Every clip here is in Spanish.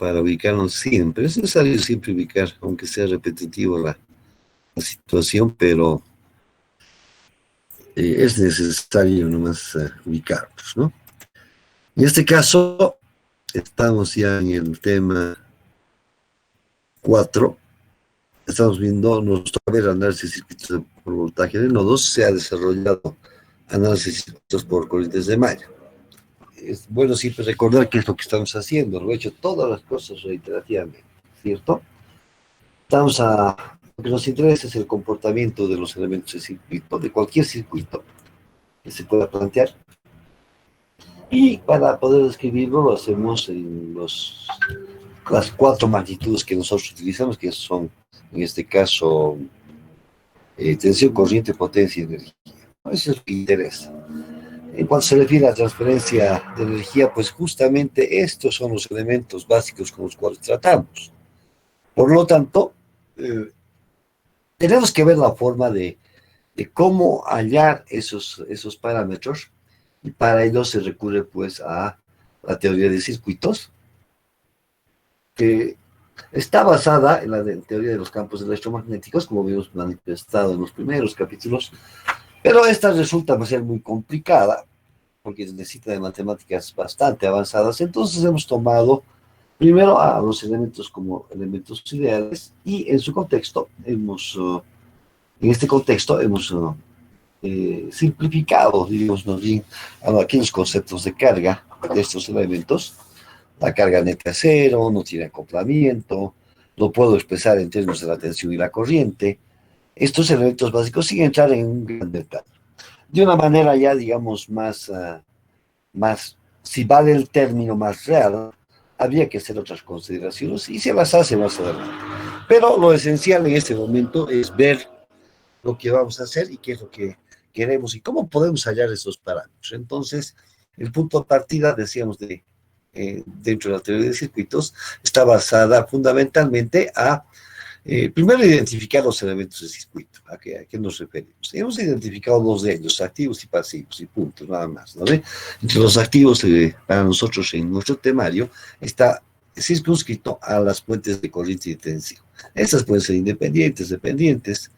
para ubicarnos siempre. Es necesario siempre ubicar, aunque sea repetitivo la situación, pero es necesario nomás ubicarnos, ¿no? En este caso, estamos ya en el tema 4. Estamos viendo, nos toca ver análisis de circuitos por voltaje de nodos. Se ha desarrollado análisis de circuitos por corrientes de malla. Es bueno siempre recordar qué es lo que estamos haciendo. Lo he hecho todas las cosas reiterativamente, ¿cierto? Lo que nos interesa es el comportamiento de los elementos de circuito, de cualquier circuito que se pueda plantear. Y para poder describirlo lo hacemos en las 4 magnitudes que nosotros utilizamos, que son, en este caso, tensión, corriente, potencia y energía. Eso es lo que interesa. En cuanto se refiere a la transferencia de energía, pues justamente estos son los elementos básicos con los cuales tratamos. Por lo tanto, tenemos que ver la forma de cómo hallar esos parámetros, y para ello se recurre pues a la teoría de circuitos, que está basada en la teoría de los campos electromagnéticos, como habíamos manifestado en los primeros capítulos, pero esta resulta ser muy complicada, porque necesita de matemáticas bastante avanzadas. Entonces hemos tomado primero a los elementos como elementos ideales, y en su contexto en este contexto hemos simplificado, digamos, aquellos conceptos de carga de estos elementos. La carga neta es cero, no tiene acoplamiento, lo puedo expresar en términos de la tensión y la corriente. Estos elementos básicos sin entrar en un gran detalle. De una manera ya, digamos, más, si vale el término, más real, habría que hacer otras consideraciones y se las hace más adelante. Pero lo esencial en este momento es ver lo que vamos a hacer y qué es lo que queremos y cómo podemos hallar esos parámetros. Entonces, el punto de partida, decíamos, dentro de la teoría de circuitos, está basada fundamentalmente a, primero, identificar los elementos de circuito. ¿A qué nos referimos? Hemos identificado 2 de ellos, activos y pasivos, y puntos, nada más, ¿no ve? Entre los activos, para nosotros en nuestro temario, está circunscrito a las fuentes de corriente y tensión. Estas pueden ser independientes, dependientes,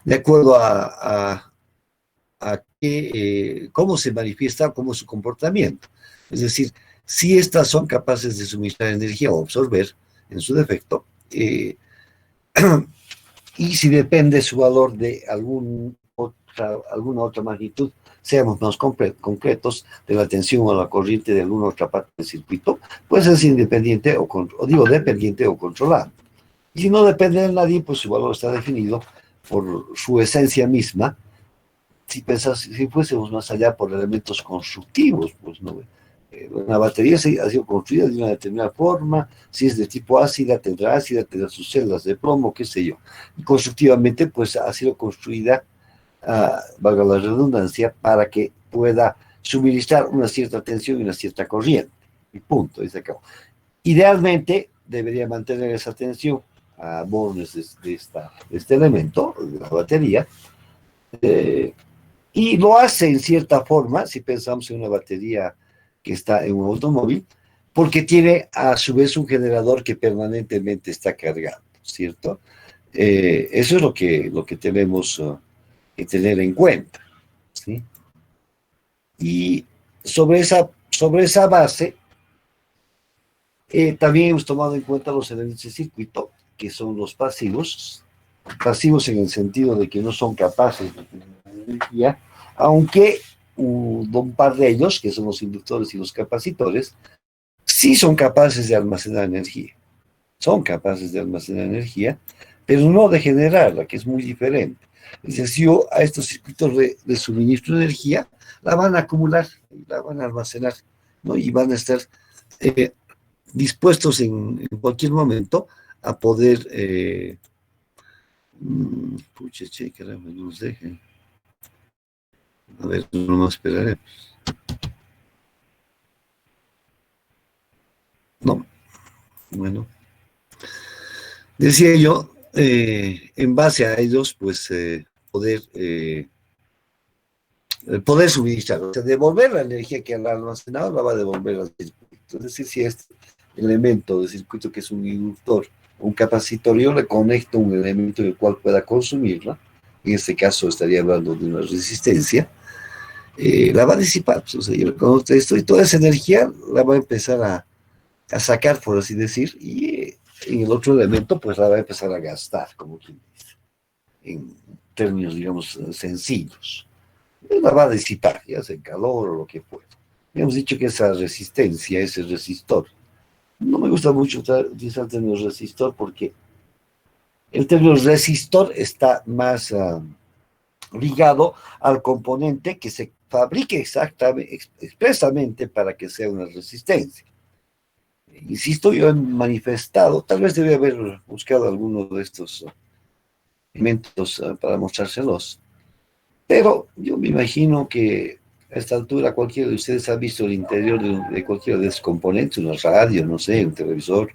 de acuerdo a cómo se manifiesta, cómo es su comportamiento. Es decir, si estas son capaces de suministrar energía o absorber, en su defecto, y si depende su valor de alguna otra magnitud, seamos más concretos, de la tensión o la corriente de alguna otra parte del circuito, pues es independiente dependiente o controlado. Y si no depende de nadie, pues su valor está definido por su esencia misma. Si fuésemos más allá por elementos constructivos, pues no. Una batería ha sido construida de una determinada forma, si es de tipo ácida, tendrá sus celdas de plomo, qué sé yo. Y constructivamente, pues ha sido construida, valga la redundancia, para que pueda suministrar una cierta tensión y una cierta corriente. Y punto, y se acabó. Idealmente, debería mantener esa tensión a bornes de este elemento, de la batería, y lo hace en cierta forma, si pensamos en una batería que está en un automóvil, porque tiene a su vez un generador que permanentemente está cargando, ¿cierto? Eso es lo que tenemos que tener en cuenta, ¿sí? Y sobre esa base, también hemos tomado en cuenta los elementos de circuito, que son los pasivos en el sentido de que no son capaces de tener energía, aunque un par de ellos, que son los inductores y los capacitores, sí son capaces de almacenar energía. Son capaces de almacenar energía, pero no de generarla, que es muy diferente. Es decir, si yo a estos circuitos de suministro de energía, la van a acumular, la van a almacenar, ¿no? Y van a estar dispuestos en cualquier momento a poder... pucha, che, caramba, no nos dejen. A ver, no más esperaré. No, bueno. Decía yo, en base a ellos, pues poder suministrar, o sea, devolver la energía que han almacenado, la va a devolver al circuito. Es decir, si elemento del circuito que es un inductor, un capacitor, yo le conecto un elemento en el cual pueda consumirla, en este caso estaría hablando de una resistencia, la va a disipar. Pues, o sea, yo cuando estoy, toda esa energía la va a empezar a sacar, por así decir, y en el otro elemento, pues la va a empezar a gastar, como quien dice, en términos, digamos, sencillos. La va a disipar, ya sea en calor o lo que fuera. Hemos dicho que esa resistencia, ese resistor, no me gusta mucho utilizar el término resistor porque el término resistor está más ligado al componente que se fabrique exactamente, expresamente para que sea una resistencia. Insisto, yo he manifestado, tal vez debe haber buscado alguno de estos elementos para mostrárselos, pero yo me imagino que a esta altura cualquiera de ustedes ha visto el interior de cualquiera de esos componentes, una radio, no sé, un televisor,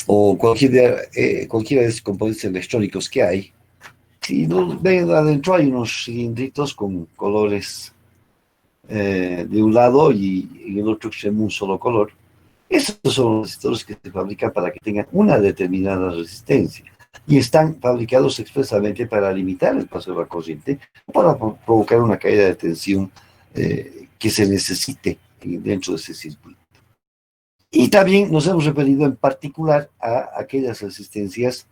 o cualquiera de esos componentes electrónicos que hay. Si ven adentro hay unos cilindritos con colores de un lado y en el otro extremo un solo color. Esos son los resistores que se fabrican para que tengan una determinada resistencia y están fabricados expresamente para limitar el paso de la corriente o para provocar una caída de tensión que se necesite dentro de ese circuito. Y también nos hemos referido en particular a aquellas resistencias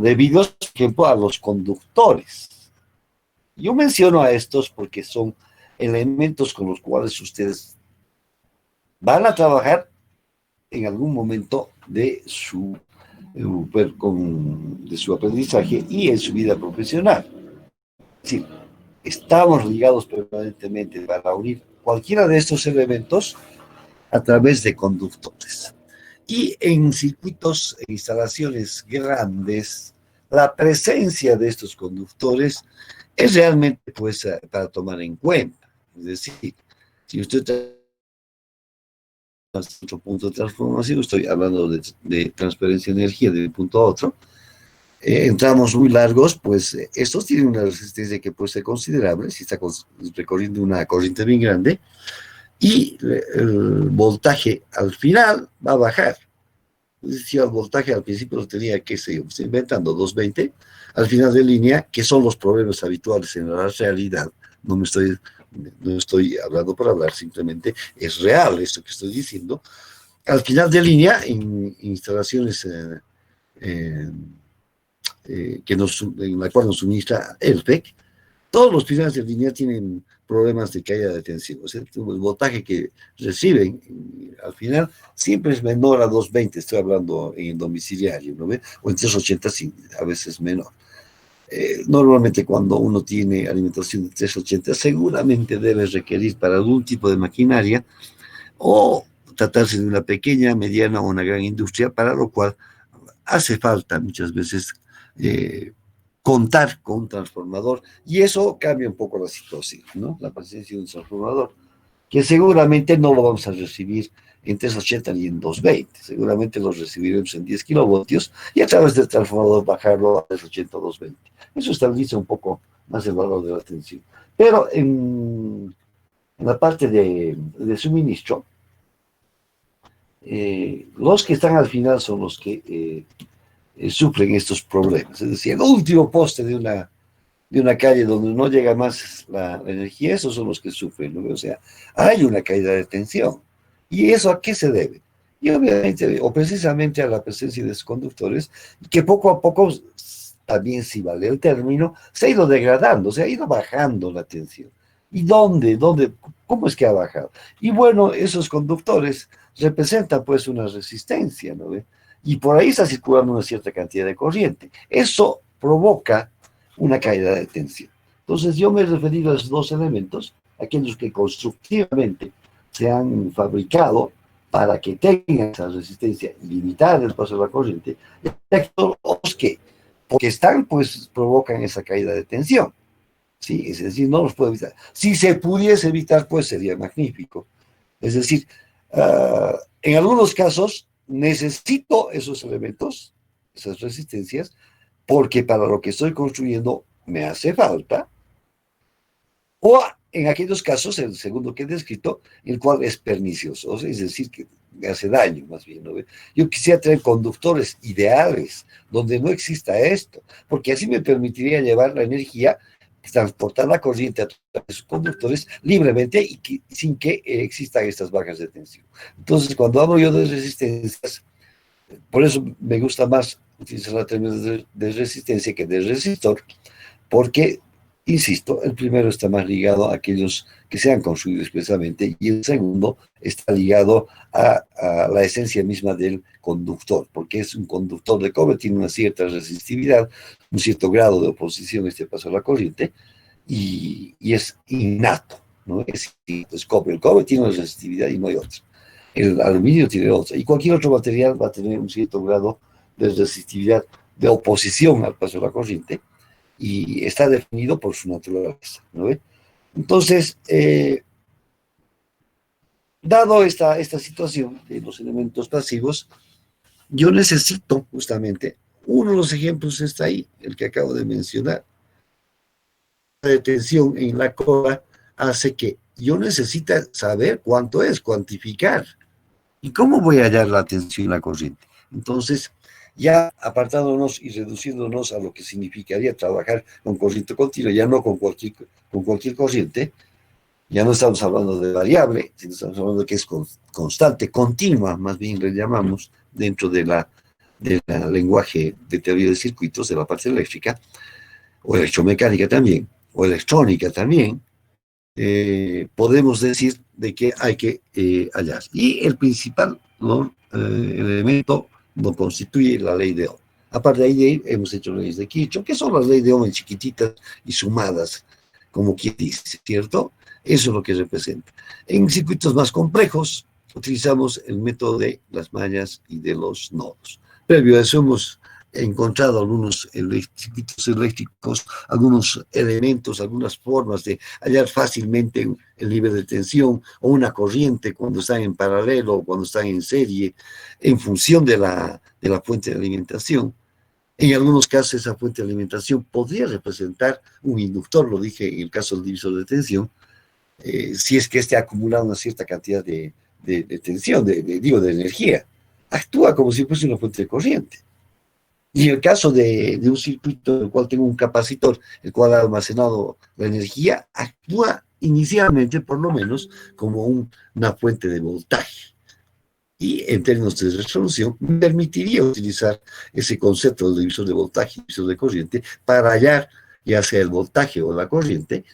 debidos, por ejemplo, a los conductores. Yo menciono a estos porque son elementos con los cuales ustedes van a trabajar en algún momento de su aprendizaje y en su vida profesional. Es decir, estamos ligados permanentemente para unir cualquiera de estos elementos a través de conductores. Y en circuitos e instalaciones grandes, la presencia de estos conductores es realmente pues para tomar en cuenta. Es decir, si usted otro punto de transformación, estoy hablando de transferencia de energía de un punto a otro, entramos muy largos, pues estos tienen una resistencia que puede ser considerable si está recorriendo una corriente bien grande y el voltaje al final va a bajar. Si el voltaje al principio lo tenía, qué sé yo, estoy inventando 220, al final de línea, que son los problemas habituales en la realidad, no estoy hablando por hablar, simplemente es real esto que estoy diciendo. Al final de línea, en instalaciones eh, en la cual nos suministra ELPEC, todos los finales de línea tienen problemas de caída de tensión. O sea, el voltaje que reciben al final siempre es menor a 220, estoy hablando en domiciliario, ¿no ve? O en 380, sí, a veces menor. Normalmente cuando uno tiene alimentación de 380, seguramente debe requerir para algún tipo de maquinaria o tratarse de una pequeña, mediana o una gran industria, para lo cual hace falta muchas veces contar con un transformador y eso cambia un poco la situación, ¿no? La presencia de un transformador, que seguramente no lo vamos a recibir en 380 ni en 220, seguramente lo recibiremos en 10 kilovoltios y a través del transformador bajarlo a 380 o 220. Eso estabiliza un poco más el valor de la tensión. Pero en la parte de suministro, los que están al final son los que sufren estos problemas. Es decir, el último poste de una calle donde no llega más la energía, esos son los que sufren, ¿no? O sea, hay una caída de tensión. ¿Y eso a qué se debe? Y obviamente, o precisamente a la presencia de esos conductores, que poco a poco, también si vale el término, se ha ido degradando, se ha ido bajando la tensión. ¿Y dónde? ¿Cómo es que ha bajado? Y bueno, esos conductores representan pues una resistencia, ¿no ve? Y por ahí está circulando una cierta cantidad de corriente. Eso provoca una caída de tensión. Entonces yo me he referido a esos dos elementos, aquellos que constructivamente se han fabricado para que tengan esa resistencia y limitar el paso de la corriente, y aquellos que, porque están, pues provocan esa caída de tensión. ¿Sí? Es decir, no los puedo evitar. Si se pudiese evitar, pues sería magnífico. Es decir, en algunos casos necesito esos elementos, esas resistencias, porque para lo que estoy construyendo me hace falta, o en aquellos casos, el segundo que he descrito, el cual es pernicioso, o sea, es decir, que hace daño más bien, ¿no? Yo quisiera tener conductores ideales donde no exista esto, porque así me permitiría llevar la energía, transportar la corriente a través de sus conductores libremente y sin que existan estas bajas de tensión. Entonces, cuando hablo yo de resistencias, por eso me gusta más utilizar la término de resistencia que de resistor, porque, insisto, el primero está más ligado a aquellos que se han construido expresamente y el segundo está ligado a la esencia misma del conductor, porque es un conductor de cobre, tiene una cierta resistividad, un cierto grado de oposición a este paso a la corriente y es innato, ¿no? Es cobre. El cobre tiene una resistividad y no hay otra. El aluminio tiene otra. Y cualquier otro material va a tener un cierto grado de resistividad, de oposición al paso de la corriente, y está definido por su naturaleza, ¿no ve? Entonces, dado esta situación de los elementos pasivos, yo necesito justamente, uno de los ejemplos está ahí, el que acabo de mencionar. La detención en la cola hace que yo necesite saber cuánto es, cuantificar. ¿Y cómo voy a hallar la tensión en la corriente? Entonces, ya apartándonos y reduciéndonos a lo que significaría trabajar con corriente continua, ya no con cualquier corriente, ya no estamos hablando de variable, sino estamos hablando de que es constante, continua, más bien le llamamos, dentro de la lenguaje de teoría de circuitos, de la parte eléctrica, o electromecánica también, o electrónica también, podemos decir de que hay que hallar. Y el principal elemento lo constituye la ley de Ohm. Aparte de ahí hemos hecho leyes de Kirchhoff, que son las leyes de Ohm chiquititas y sumadas, como quien dice, ¿cierto? Eso es lo que representa. En circuitos más complejos utilizamos el método de las mallas y de los nodos. Previo a eso hemos encontrado algunos circuitos eléctricos, algunos elementos, algunas formas de hallar fácilmente el nivel de tensión o una corriente cuando están en paralelo o cuando están en serie, en función de la fuente de alimentación. En algunos casos esa fuente de alimentación podría representar un inductor, lo dije en el caso del divisor de tensión, si es que este ha acumulado una cierta cantidad de tensión, de energía. Actúa como si fuese una fuente de corriente. Y en el caso de un circuito en el cual tengo un capacitor, el cual ha almacenado la energía, actúa inicialmente, por lo menos, como una fuente de voltaje. Y en términos de resolución, me permitiría utilizar ese concepto del divisor de voltaje, divisor de corriente, para hallar ya sea el voltaje o la corriente,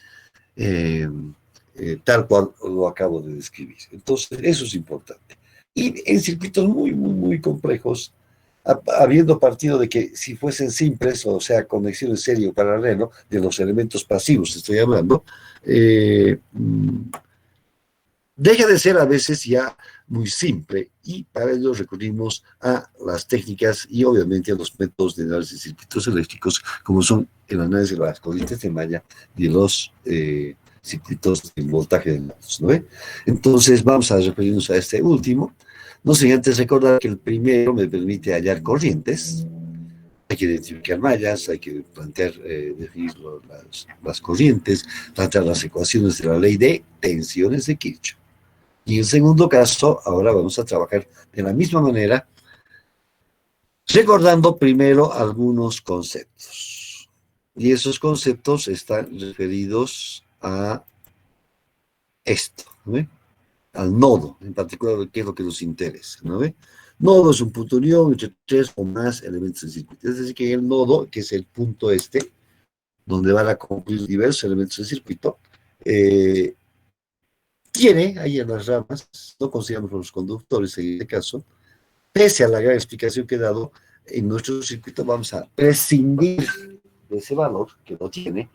tal cual lo acabo de describir. Entonces, eso es importante. Y en circuitos muy, muy, muy complejos, habiendo partido de que si fuesen simples, o sea, conexión en serie o paralelo, de los elementos pasivos estoy hablando, deja de ser a veces ya muy simple y para ello recurrimos a las técnicas y obviamente a los métodos de análisis de circuitos eléctricos como son el análisis de las corrientes de malla y los circuitos de voltaje de nodos, ¿no? Entonces vamos a referirnos a este último. No sin antes recordar que el primero me permite hallar corrientes, hay que identificar mallas, hay que plantear, definir las corrientes, plantear las ecuaciones de la ley de tensiones de Kirchhoff. Y en segundo caso, ahora vamos a trabajar de la misma manera, recordando primero algunos conceptos. Y esos conceptos están referidos a esto, ¿no? Al nodo, en particular, que es lo que nos interesa, ¿no? Nodo es un punto unión entre tres o más elementos del circuito. Es decir, que el nodo, que es el punto donde van a concluir diversos elementos del circuito, tiene ahí en las ramas, no consideramos los conductores en este caso, pese a la gran explicación que he dado, en nuestro circuito vamos a prescindir de ese valor que no tiene.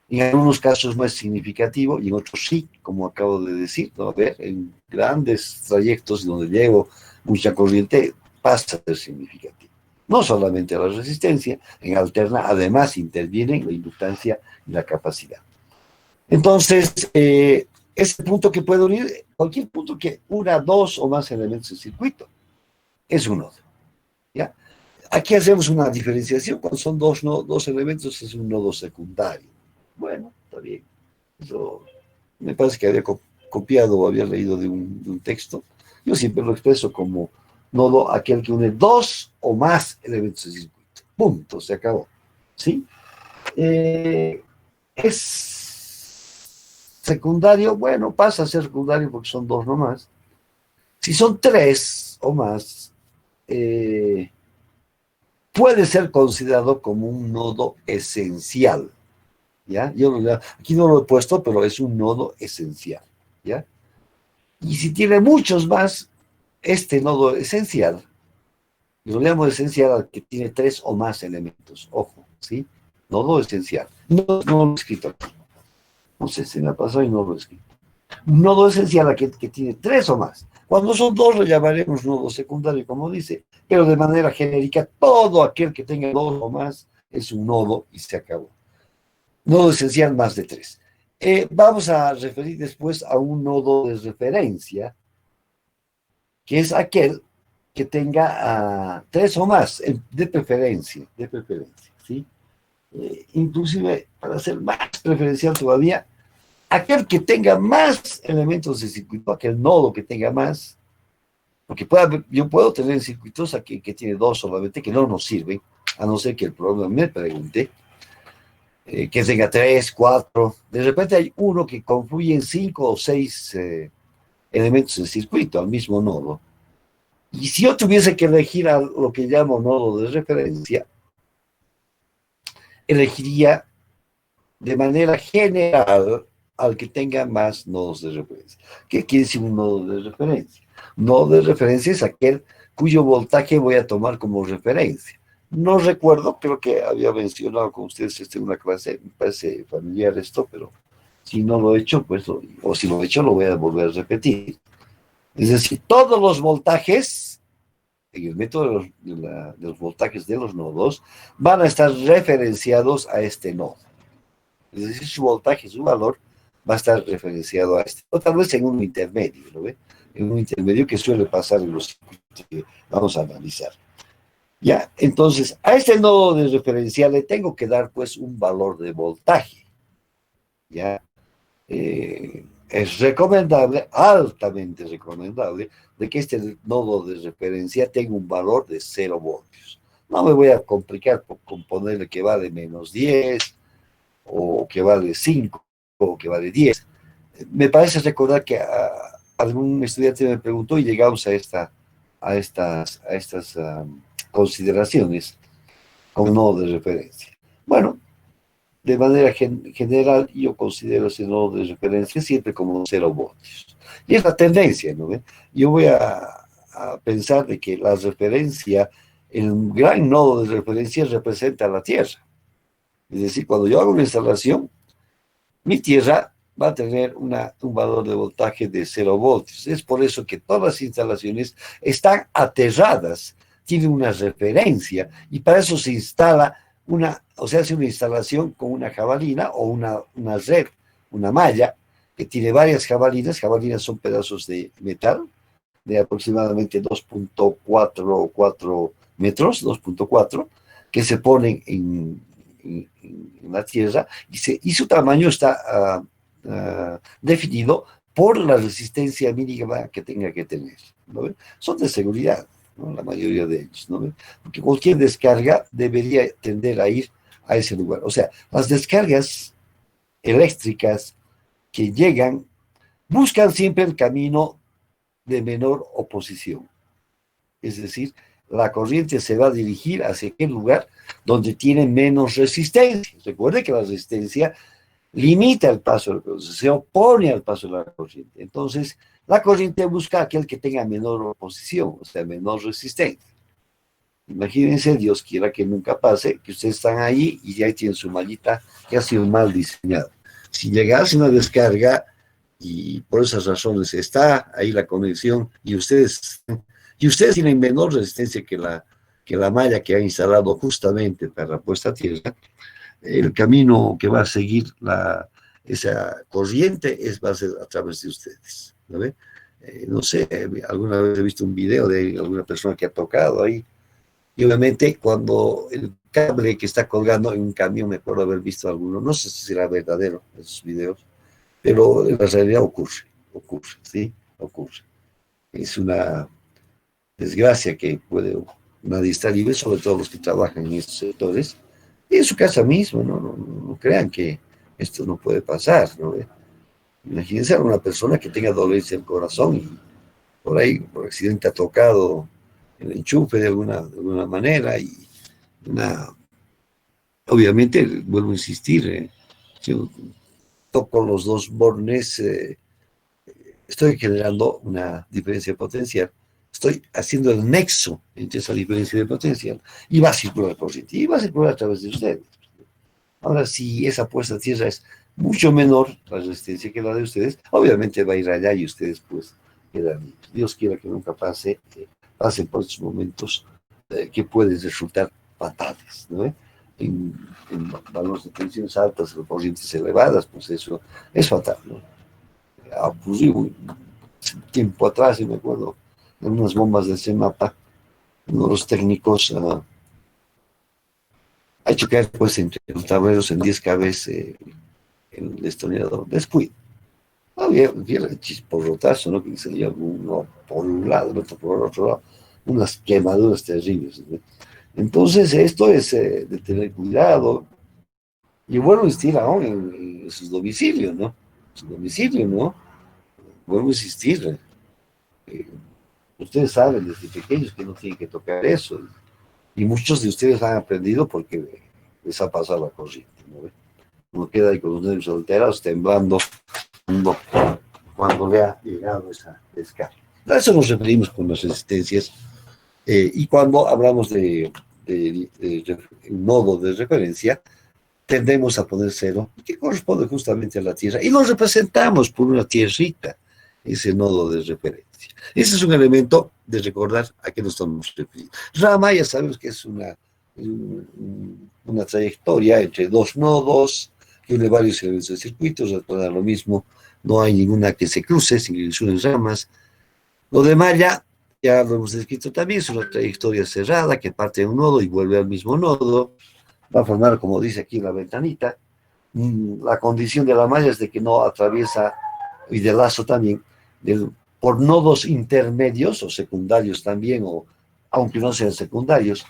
En algunos casos no es significativo y en otros sí, como acabo de decir, ¿no? A ver, en grandes trayectos donde llevo mucha corriente pasa a ser significativo. No solamente la resistencia, en alterna además intervienen la inductancia y la capacidad. Entonces, ese punto que puede unir, cualquier punto que una, dos o más elementos del circuito, es un nodo. ¿Ya? Aquí hacemos una diferenciación, cuando son dos elementos es un nodo secundario. Bueno, está bien. Eso me parece que había copiado o había leído de un texto. Yo siempre lo expreso como nodo aquel que une dos o más elementos de circuito. Punto, se acabó. ¿Sí? Es secundario, bueno, pasa a ser secundario porque son dos nomás. Si son tres o más, puede ser considerado como un nodo esencial. ¿Ya? Aquí no lo he puesto, pero es un nodo esencial. ¿Ya? Y si tiene muchos más, este nodo esencial, lo llamo esencial al que tiene tres o más elementos. Ojo, ¿sí? Nodo esencial. No lo he escrito aquí. No sé, se me ha pasado y no lo he escrito. Un nodo esencial al que tiene tres o más. Cuando son dos lo llamaremos nodo secundario, como dice, pero de manera genérica, todo aquel que tenga dos o más es un nodo y se acabó. Nodo esencial más de tres. Vamos a referir después a un nodo de referencia, que es aquel que tenga tres o más, de preferencia, ¿sí? Inclusive, para ser más preferencial todavía, aquel que tenga más elementos de circuito, aquel nodo que tenga más, porque yo puedo tener circuitos aquí que tiene dos solamente, que no nos sirven, a no ser que el programa me pregunte, que tenga tres, cuatro, de repente hay uno que confluye en cinco o seis elementos de circuito al mismo nodo. Y si yo tuviese que elegir a lo que llamo nodo de referencia, elegiría de manera general al que tenga más nodos de referencia. ¿Qué quiere decir un nodo de referencia? Un nodo de referencia es aquel cuyo voltaje voy a tomar como referencia. No recuerdo, creo que había mencionado con ustedes en una clase, me parece familiar esto, pero si no lo he hecho, pues, o si lo he hecho, lo voy a volver a repetir. Es decir, todos los voltajes en el método de los voltajes de los nodos van a estar referenciados a este nodo. Es decir, su voltaje, su valor, va a estar referenciado a este. O tal vez en un intermedio, ¿no ve? En un intermedio que suele pasar en los circuitos que vamos a analizar. Ya, entonces, a este nodo de referencia le tengo que dar, pues, un valor de voltaje. Ya, es recomendable, altamente recomendable, de que este nodo de referencia tenga un valor de 0 voltios. No me voy a complicar con ponerle que vale -10, o que vale 5, o que vale 10. Me parece recordar que algún estudiante me preguntó y llegamos a estas consideraciones con nodo de referencia. Bueno, de manera general, yo considero ese nodo de referencia siempre como 0 voltios. Y es la tendencia, ¿no ve? Yo voy a pensar de que la referencia, el gran nodo de referencia representa la Tierra. Es decir, cuando yo hago una instalación, mi Tierra va a tener un valor de voltaje de 0 voltios. Es por eso que todas las instalaciones están aterradas, tienen una referencia, y para eso se instala o se hace una instalación con una jabalina o una red, una malla, que tiene varias jabalinas. Jabalinas son pedazos de metal de aproximadamente 2.4 metros, 2.4, que se ponen en la Tierra, y su tamaño está definido por la resistencia mínima que tenga que tener, ¿no? Son de seguridad, ¿no? La mayoría de ellos, ¿no? Porque cualquier descarga debería tender a ir a ese lugar. O sea, las descargas eléctricas que llegan buscan siempre el camino de menor oposición. Es decir, la corriente se va a dirigir hacia aquel lugar donde tiene menos resistencia. Recuerde que la resistencia limita el paso, se opone al paso de la corriente. Entonces, la corriente busca aquel que tenga menor oposición, o sea, menor resistencia. Imagínense, Dios quiera que nunca pase, que ustedes están ahí y ya tienen su mallita que ha sido mal diseñada. Si llegase una descarga y por esas razones está ahí la conexión y ustedes tienen menor resistencia que la malla que han instalado justamente para la puesta a tierra, el camino que va a seguir esa corriente va a ser a través de ustedes, ¿no ve? No sé, alguna vez he visto un video de alguna persona que ha tocado ahí, y obviamente cuando el cable que está colgando en un camión, me acuerdo haber visto alguno, no sé si será verdadero esos videos, pero en la realidad ocurre, ¿sí? Ocurre. Es una desgracia que puede nadie está libre, sobre todo los que trabajan en estos sectores, y en su casa mismo, no crean que esto no puede pasar, ¿no? Imagínense a una persona que tenga dolencia del corazón y por ahí, por accidente, ha tocado el enchufe de alguna manera y una, obviamente, vuelvo a insistir, yo toco los dos bornes, estoy generando una diferencia potencial, estoy haciendo el nexo entre esa diferencia de potencial y va a circular corriente y va a circular a través de ustedes. Ahora, si esa puesta a tierra es mucho menor la resistencia que la de ustedes, obviamente va a ir allá y ustedes pues quedan, Dios quiera que nunca pase, pasen por estos momentos que pueden resultar fatales, ¿no? En valores de tensiones altas o corrientes elevadas, pues eso es fatal, ¿no? Ha ocurrido tiempo atrás, y me acuerdo, en unas bombas de ese mapa, uno de los técnicos ha hecho caer pues entre los tableros en 10 cabezas el destornillador. Descuido. Había el chisporrotazo, ¿no? Que salía uno por un lado, el otro por el otro lado, unas quemaduras terribles, ¿no? Entonces, esto es de tener cuidado. Y vuelvo a insistir aún en sus domicilios, ¿no? Su domicilio, ¿no? Vuelvo a insistir. Eh, Ustedes saben desde pequeños que no tienen que tocar eso. Y muchos de ustedes han aprendido porque les ha pasado la corriente, ¿no? Uno queda ahí con los nervios alterados, temblando, no, cuando le ha llegado esa descarga. A eso nos referimos con las resistencias. Y cuando hablamos de un nodo de referencia, tendemos a poner cero, que corresponde justamente a la Tierra, y lo representamos por una tierrita, ese nodo de referencia. Ese es un elemento de recordar a qué nos estamos refiriendo. Rama ya sabemos que es una trayectoria entre dos nodos, que une varios elementos de circuitos, recordar lo mismo, no hay ninguna que se cruce, sin que se unen ramas. Lo de Maya, ya lo hemos descrito también, es una trayectoria cerrada que parte de un nodo y vuelve al mismo nodo, va a formar, como dice aquí la ventanita. La condición de la malla es de que no atraviesa, y de lazo también, por nodos intermedios o secundarios también, o aunque no sean secundarios,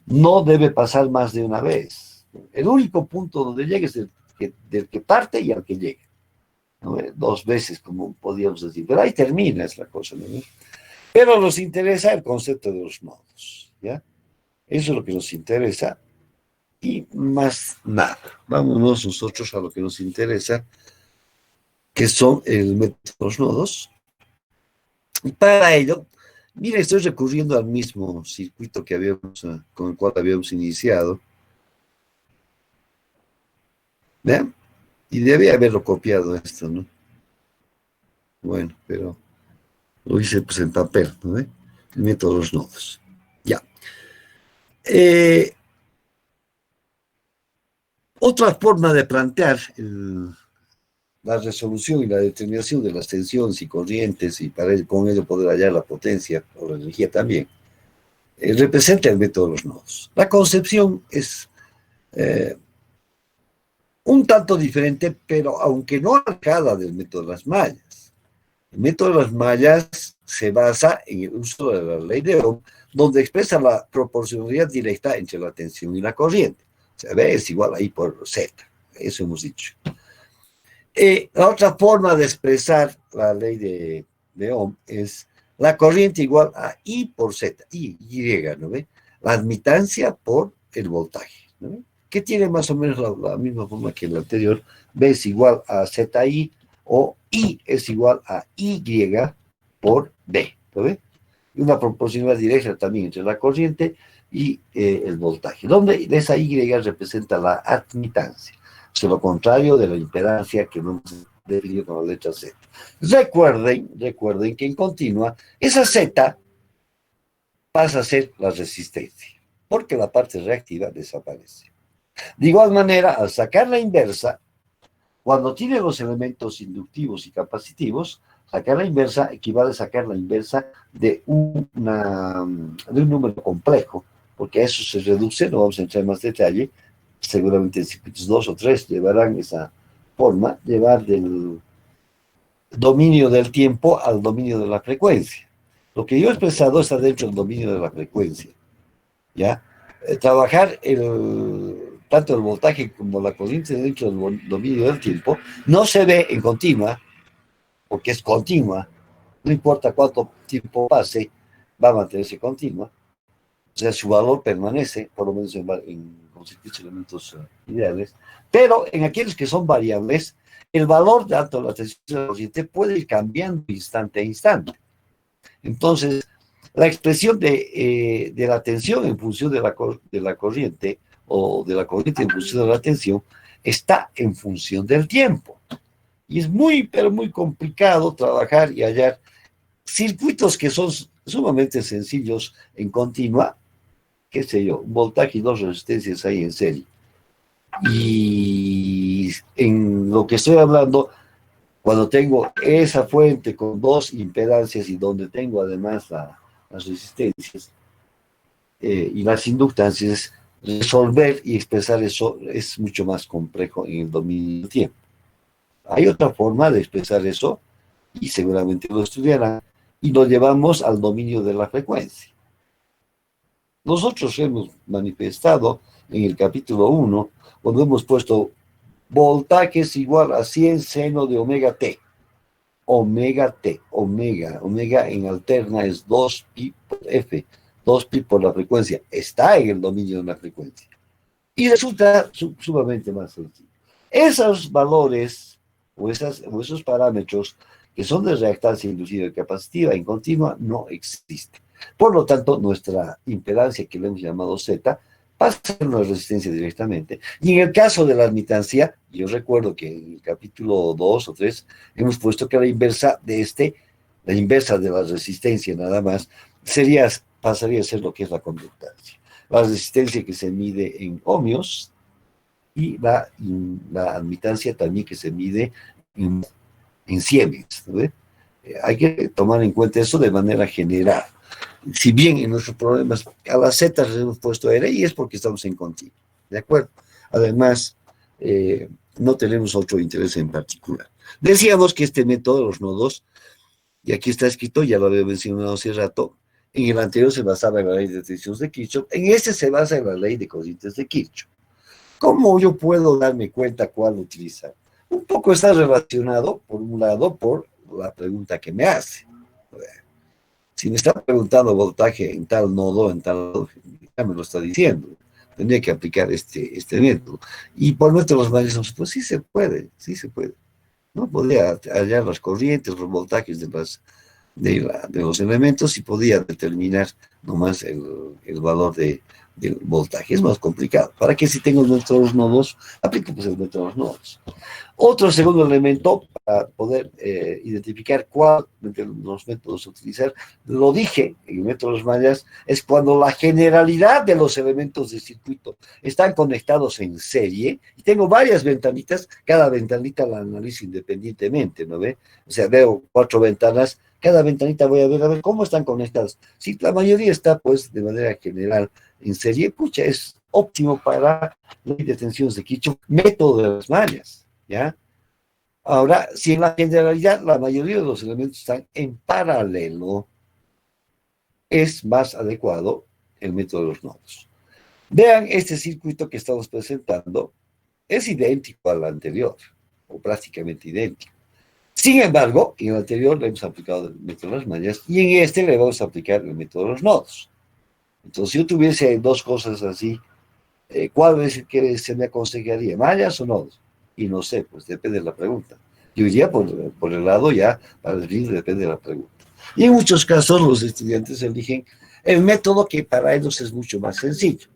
no debe pasar más de una vez. El único punto donde llega es del que parte y al que llega, ¿no? Dos veces, como podríamos decir, pero ahí termina es la cosa, ¿no? Pero nos interesa el concepto de los nodos, ¿ya? Eso es lo que nos interesa y más nada. Vámonos nosotros a lo que nos interesa, que son el método de los nodos. Y para ello, mira, estoy recurriendo al mismo circuito que con el cual habíamos iniciado. ¿Vean? Y debía haberlo copiado esto, ¿no? Bueno, pero lo hice pues en papel, ¿no? El método de los nodos. Ya. Otra forma de plantear la resolución y la determinación de las tensiones y corrientes y con ello poder hallar la potencia o la energía también, representa el método de los nodos. La concepción es un tanto diferente, pero aunque no alejada del método de las mallas. El método de las mallas se basa en el uso de la ley de Ohm, donde expresa la proporcionalidad directa entre la tensión y la corriente. O sea, B es igual a I por Z, eso hemos dicho. La otra forma de expresar la ley de Ohm es la corriente igual a I por Z, Y, ¿no ve? La admitancia por el voltaje, ¿no ve? Que tiene más o menos la misma forma que el anterior. B es igual a ZI o I es igual a Y por D, ¿no ve? Y una proporcionalidad directa también entre la corriente y el voltaje, donde esa Y representa la admitancia. Es lo contrario de la impedancia que hemos definido con la letra Z. Recuerden que en continua, esa Z pasa a ser la resistencia, porque la parte reactiva desaparece. De igual manera, al sacar la inversa, cuando tiene los elementos inductivos y capacitivos, sacar la inversa equivale a sacar la inversa de un número complejo, porque a eso se reduce, no vamos a entrar en más detalle, seguramente en circuitos 2 o 3 llevarán esa forma, llevar del dominio del tiempo al dominio de la frecuencia. Lo que yo he expresado está dentro del dominio de la frecuencia, ¿ya? Trabajar tanto el voltaje como la corriente dentro del dominio del tiempo no se ve en continua, porque es continua, no importa cuánto tiempo pase, va a mantenerse continua, o sea, su valor permanece, por lo menos con circuitos elementos ideales, pero en aquellos que son variables, el valor tanto la tensión de la corriente puede ir cambiando instante a instante. Entonces, la expresión de la tensión en función de la corriente o de la corriente en función de la tensión está en función del tiempo. Y es muy, pero muy complicado trabajar y hallar circuitos que son sumamente sencillos en continua, qué sé yo, un voltaje y dos resistencias ahí en serie. Y en lo que estoy hablando, cuando tengo esa fuente con dos impedancias y donde tengo además las resistencias y las inductancias, resolver y expresar eso es mucho más complejo en el dominio del tiempo. Hay otra forma de expresar eso y seguramente lo estudiarán y lo llevamos al dominio de la frecuencia. Nosotros hemos manifestado en el capítulo 1, cuando hemos puesto voltaje es igual a 100 seno de omega t. Omega t, omega en alterna es 2pi por f, 2pi por la frecuencia. Está en el dominio de la frecuencia. Y resulta sumamente más sencillo. Esos valores o esos parámetros que son de reactancia inducida y capacitiva en continua no existen. Por lo tanto, nuestra impedancia, que le hemos llamado Z, pasa a ser una resistencia directamente. Y en el caso de la admitancia, yo recuerdo que en el capítulo 2 o 3 hemos puesto que la inversa la inversa de la resistencia nada más, pasaría a ser lo que es la conductancia. La resistencia que se mide en ohmios y la admitancia también que se mide en siemens, ¿no? Hay que tomar en cuenta eso de manera general. Si bien en nuestros problemas a las Z les hemos puesto R y es porque estamos en continuo, ¿de acuerdo? Además, no tenemos otro interés en particular. Decíamos que este método de los nodos, y aquí está escrito, ya lo había mencionado hace rato, en el anterior se basaba en la ley de tensiones de Kirchhoff, en este se basa en la ley de corrientes de Kirchhoff. ¿Cómo yo puedo darme cuenta cuál utilizar? Un poco está relacionado, por un lado, por la pregunta que me hace. Si me está preguntando voltaje en tal nodo, en tal nodo, ya me lo está diciendo. Tendría que aplicar este método. Y por métodos varios, pues sí se puede, sí se puede. ¿No? Podría hallar las corrientes, los voltajes de los elementos y podía determinar nomás el valor del voltaje. Es más complicado. ¿Para qué si tengo el método de los nodos? Aplico pues el método de los nodos. Otro segundo elemento para poder identificar cuál de los métodos utilizar, lo dije en el método de los mayas, es cuando la generalidad de los elementos de circuito están conectados en serie y tengo varias ventanitas, cada ventanita la analizo independientemente, ¿no ve? O sea, veo 4 ventanas, cada ventanita voy a ver cómo están conectadas. Si la mayoría está, pues, de manera general en serie, pucha, es óptimo para la ley de tensiones de Kirchhoff, método de las mallas. ¿Ya? Ahora, si en la generalidad la mayoría de los elementos están en paralelo, es más adecuado el método de los nodos. Vean este circuito que estamos presentando, es idéntico al anterior, o prácticamente idéntico. Sin embargo, en el anterior le hemos aplicado el método de las mallas y en este le vamos a aplicar el método de los nodos. Entonces, si yo tuviese dos cosas así, ¿cuál es el que se me aconsejaría? ¿Mallas o nodos? Y no sé, pues depende de la pregunta. Yo iría por el lado ya, para definir, depende de la pregunta. Y en muchos casos los estudiantes eligen el método que para ellos es mucho más sencillo,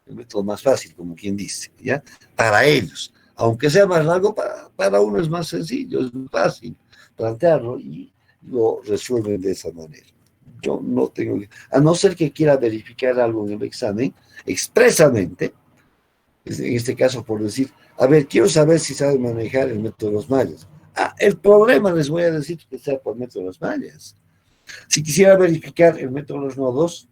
el método más fácil, como quien dice, ¿ya? Para ellos. Aunque sea más largo, para uno es más sencillo, es más fácil plantearlo y lo resuelven de esa manera. Yo no tengo, a no ser que quiera verificar algo en el examen, expresamente, en este caso por decir, a ver, quiero saber si sabe manejar el método de los mayas. Ah, el problema les voy a decir que sea por método de los mayas. Si quisiera verificar el método de los nodos,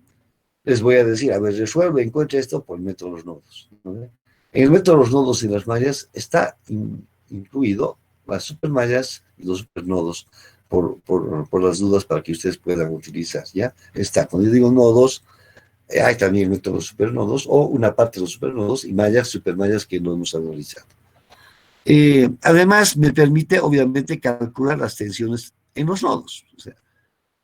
les voy a decir, a ver, resuelve, encuentra esto por el método de los nodos. ¿No? En el método de los nodos y las mallas está incluido las supermallas y los supernodos por las dudas para que ustedes puedan utilizar, ¿ya? Está, cuando yo digo nodos, hay también métodos supernodos o una parte de los supernodos y mallas, supermallas que no hemos analizado. Además, me permite, obviamente, calcular las tensiones en los nodos. O sea,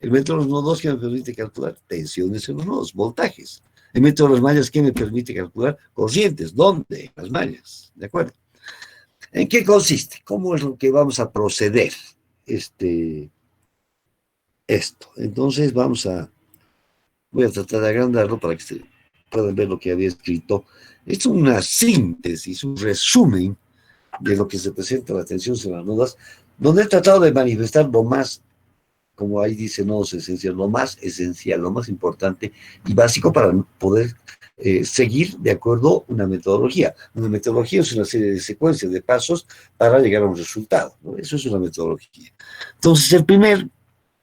el método de los nodos que me permite calcular tensiones en los nodos, voltajes. El método de las mallas que me permite calcular corrientes. ¿Dónde? En las mallas. ¿De acuerdo? ¿En qué consiste? ¿Cómo es lo que vamos a proceder? Esto. Entonces, voy a tratar de agrandarlo para que se puedan ver lo que había escrito. Es una síntesis, un resumen de lo que se presenta la tensión en las nodas, donde he tratado de manifestar lo más, como ahí dice nodos esenciales, lo más esencial, lo más importante y básico para poder seguir de acuerdo una metodología. Una metodología es una serie de secuencias de pasos para llegar a un resultado, ¿no? Eso es una metodología. Entonces, el primer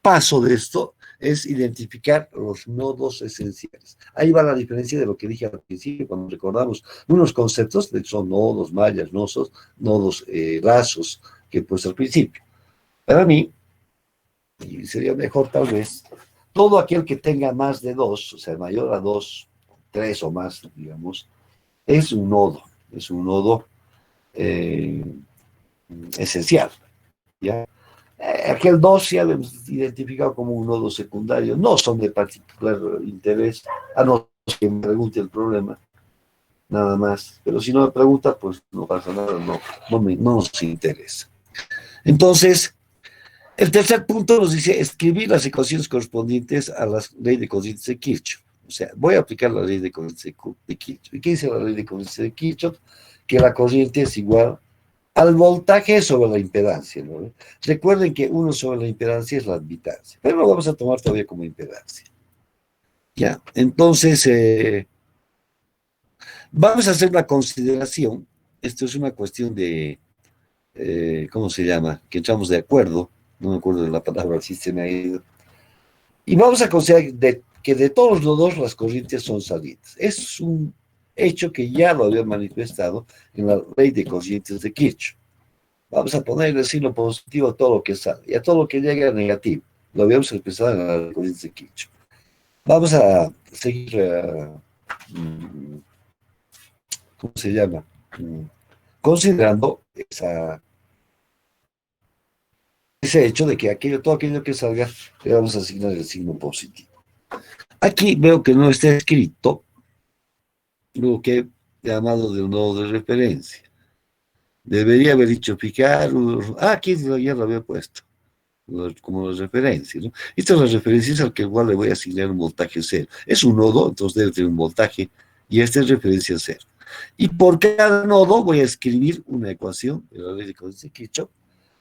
paso de esto es identificar los nodos esenciales. Ahí va la diferencia de lo que dije al principio, cuando recordamos unos conceptos que son nodos, mallas, nodos lazos, que pues al principio. Para mí, y sería mejor tal vez, todo aquel que tenga más de dos, o sea, mayor a dos, tres o más, digamos, es un nodo eh, esencial, ¿ya? Aquel 2 ya lo hemos identificado como un nodo secundario, no son de particular interés, a no ser que me pregunte el problema, nada más. Pero si no me pregunta, pues no pasa nada, no nos interesa. Entonces, el tercer punto nos dice escribir las ecuaciones correspondientes a la ley de corrientes de Kirchhoff. O sea, voy a aplicar la ley de corrientes de Kirchhoff. ¿Y qué dice la ley de corrientes de Kirchhoff? Que la corriente es igual al voltaje sobre la impedancia, ¿no? Recuerden que 1 sobre la impedancia es la admitancia, pero lo vamos a tomar todavía como impedancia. Ya, entonces, vamos a hacer una consideración. Esto es una cuestión de, ¿cómo se llama? Que entramos de acuerdo, no me acuerdo de la palabra, el sistema ha ido. Y vamos a considerar que de todos los dos las corrientes son salientes. Es un hecho que ya lo había manifestado en la ley de corrientes de Kirchhoff. Vamos a ponerle signo positivo a todo lo que sale y a todo lo que llega negativo. Lo habíamos expresado en la corriente de Kirchhoff. Vamos a seguir, ¿cómo se llama? Considerando ese hecho de que todo aquello que salga le vamos a asignar el signo positivo. Aquí veo que no está escrito lo que he llamado del nodo de referencia. Debería haber dicho picar. Aquí ya lo había puesto como referencia, ¿no? Esta es la referencia al que igual le voy a asignar un voltaje cero. Es un nodo, entonces debe tener un voltaje, y esta es referencia cero. Y por cada nodo voy a escribir una ecuación de la ley de corrientes de Kirchhoff,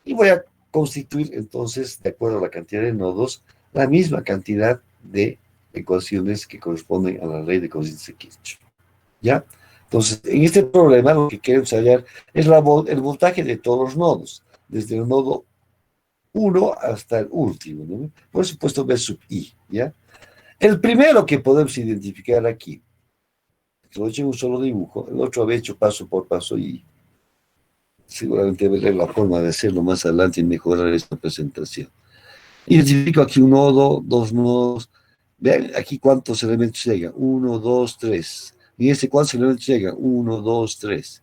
y voy a constituir entonces, de acuerdo a la cantidad de nodos, la misma cantidad de ecuaciones que corresponden a la ley de corrientes de Kirchhoff. ¿Ya? Entonces, en este problema lo que queremos hallar es el voltaje de todos los nodos, desde el nodo 1 hasta el último, ¿no? Por supuesto, B sub I, ¿ya? El primero que podemos identificar aquí, que lo he hecho en un solo dibujo, el otro había hecho paso por paso y seguramente veré la forma de hacerlo más adelante y mejorar esta presentación. Identifico aquí un nodo, dos nodos. Vean aquí cuántos elementos llegan. 1, 2, 3. Y cuántos elementos llegan. 1, 2, 3.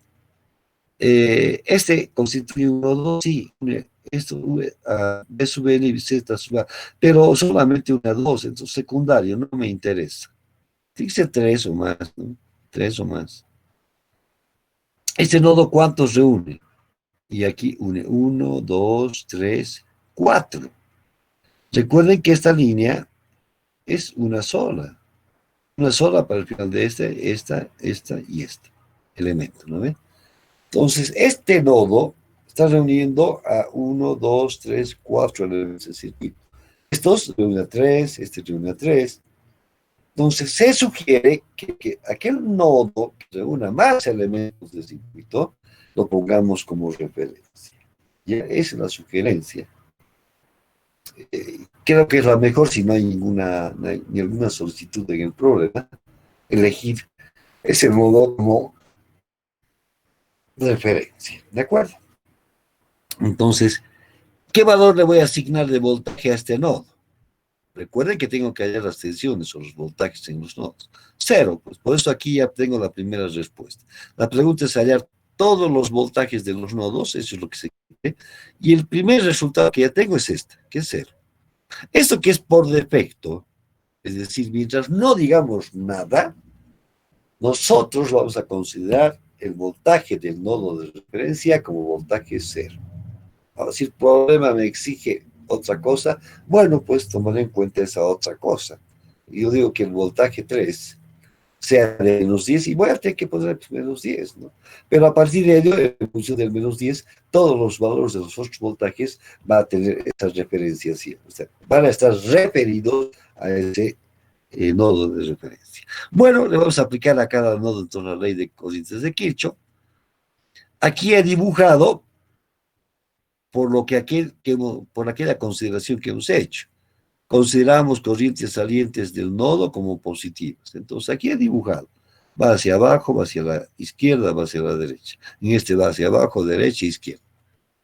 Este constituye un nodo, sí. Esto B sub N y Z sub A. Pero solamente una 2, entonces secundario, no me interesa. Tiene que ser 3 o más, ¿no? 3 o más. Este nodo, ¿cuántos reúne? Y aquí une 1, 2, 3, 4. Recuerden que esta línea es una sola para el final de esta y este elemento, ¿no ven? Entonces, este nodo está reuniendo a 1, 2, 3, 4 elementos del circuito. Estos reúnen a 3, este reúne a 3. Entonces, se sugiere que aquel nodo que reúna más elementos del circuito lo pongamos como referencia. Ya, esa es la sugerencia. Creo que es la mejor si no hay ninguna solicitud en el problema, elegir ese nodo como referencia, ¿de acuerdo? Entonces, ¿qué valor le voy a asignar de voltaje a este nodo? Recuerden que tengo que hallar las tensiones o los voltajes en los nodos. Cero, pues por eso aquí ya tengo la primera respuesta. La pregunta es hallar todos los voltajes de los nodos, eso es lo que se quiere, y el primer resultado que ya tengo es este, que es cero. Esto que es por defecto, es decir, mientras no digamos nada, nosotros vamos a considerar el voltaje del nodo de referencia como voltaje cero. Ahora, si el problema me exige otra cosa, bueno, pues tomaré en cuenta esa otra cosa. Yo digo que el voltaje 3 sea de menos 10 y voy a tener que poner menos 10, ¿no? Pero a partir de ello, en función del menos 10, todos los valores de los otros voltajes van a tener esa referenciación. O sea, van a estar referidos a ese nodo de referencia. Bueno, le vamos a aplicar a cada nodo entonces la ley de corrientes de Kirchhoff. Aquí he dibujado por lo que por aquella consideración que hemos hecho. Consideramos corrientes salientes del nodo como positivas. Entonces aquí he dibujado. Va hacia abajo, va hacia la izquierda, va hacia la derecha. En este va hacia abajo, derecha, izquierda.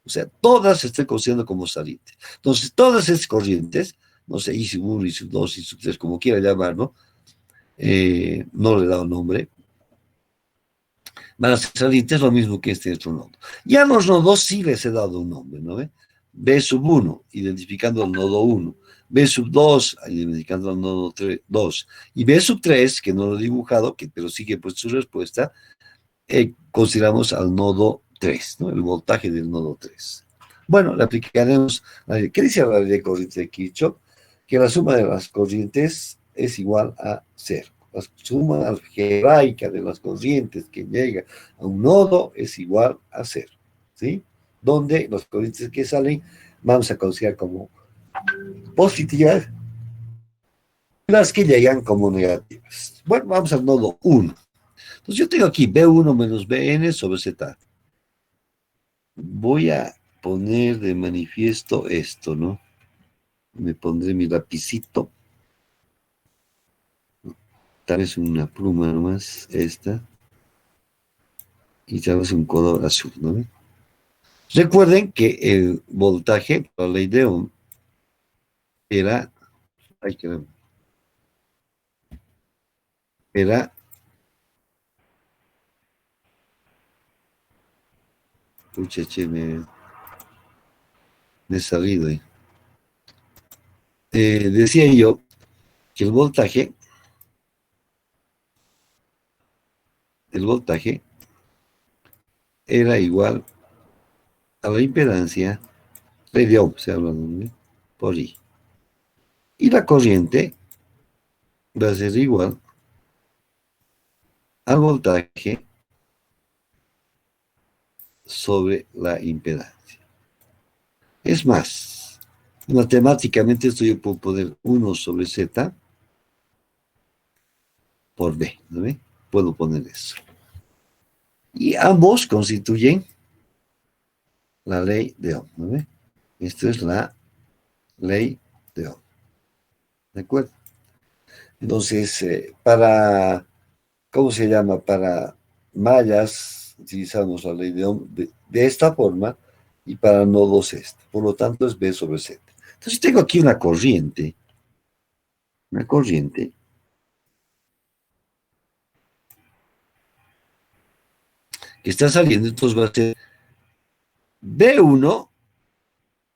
O sea, todas se están considerando como salientes. Entonces, todas esas corrientes, no sé, I sub 1, I sub 2, I sub 3, como quiera llamarlo, no le he dado nombre, van a ser salientes lo mismo que este otro nodo. Ya a los nodos sí les he dado un nombre, ¿no ve? B sub 1, identificando el nodo 1. B sub 2, identificando el nodo 2. Y B sub 3, que no lo he dibujado, pero sí que he puesto su respuesta, consideramos al nodo 3, ¿no? El voltaje del nodo 3. Bueno, le aplicaremos, ¿qué dice la ley de corriente de Kirchhoff? Que la suma de las corrientes es igual a cero. La suma algebraica de las corrientes que llega a un nodo es igual a cero, ¿sí? Donde las corrientes que salen vamos a considerar como positivas, las que llegan como negativas. Bueno, vamos al nodo 1. Entonces yo tengo aquí B1 menos Bn sobre Z. Voy a poner de manifiesto esto, ¿no? Me pondré mi lapicito. Tal vez una pluma nomás, esta. Y tal vez un color azul, ¿no? Recuerden que el voltaje, por la ley de Ohm, era, ay, era, pucha, che, me he salido ahí. Decía yo que el voltaje era igual a la impedancia, ley de Ohm, se habla, ¿no? Por I. Y la corriente va a ser igual al voltaje sobre la impedancia. Es más, matemáticamente esto yo puedo poner 1 sobre Z por B, ¿no ve? Puedo poner eso. Y ambos constituyen la ley de Ohm, ¿no ve? Esto es la ley de Ohm. ¿De acuerdo? Entonces, ¿cómo se llama? Para mallas utilizamos la ley de Ohm de esta forma y para nodos esta. Por lo tanto, es B sobre Z. Entonces, tengo aquí una corriente que está saliendo, entonces va a ser B1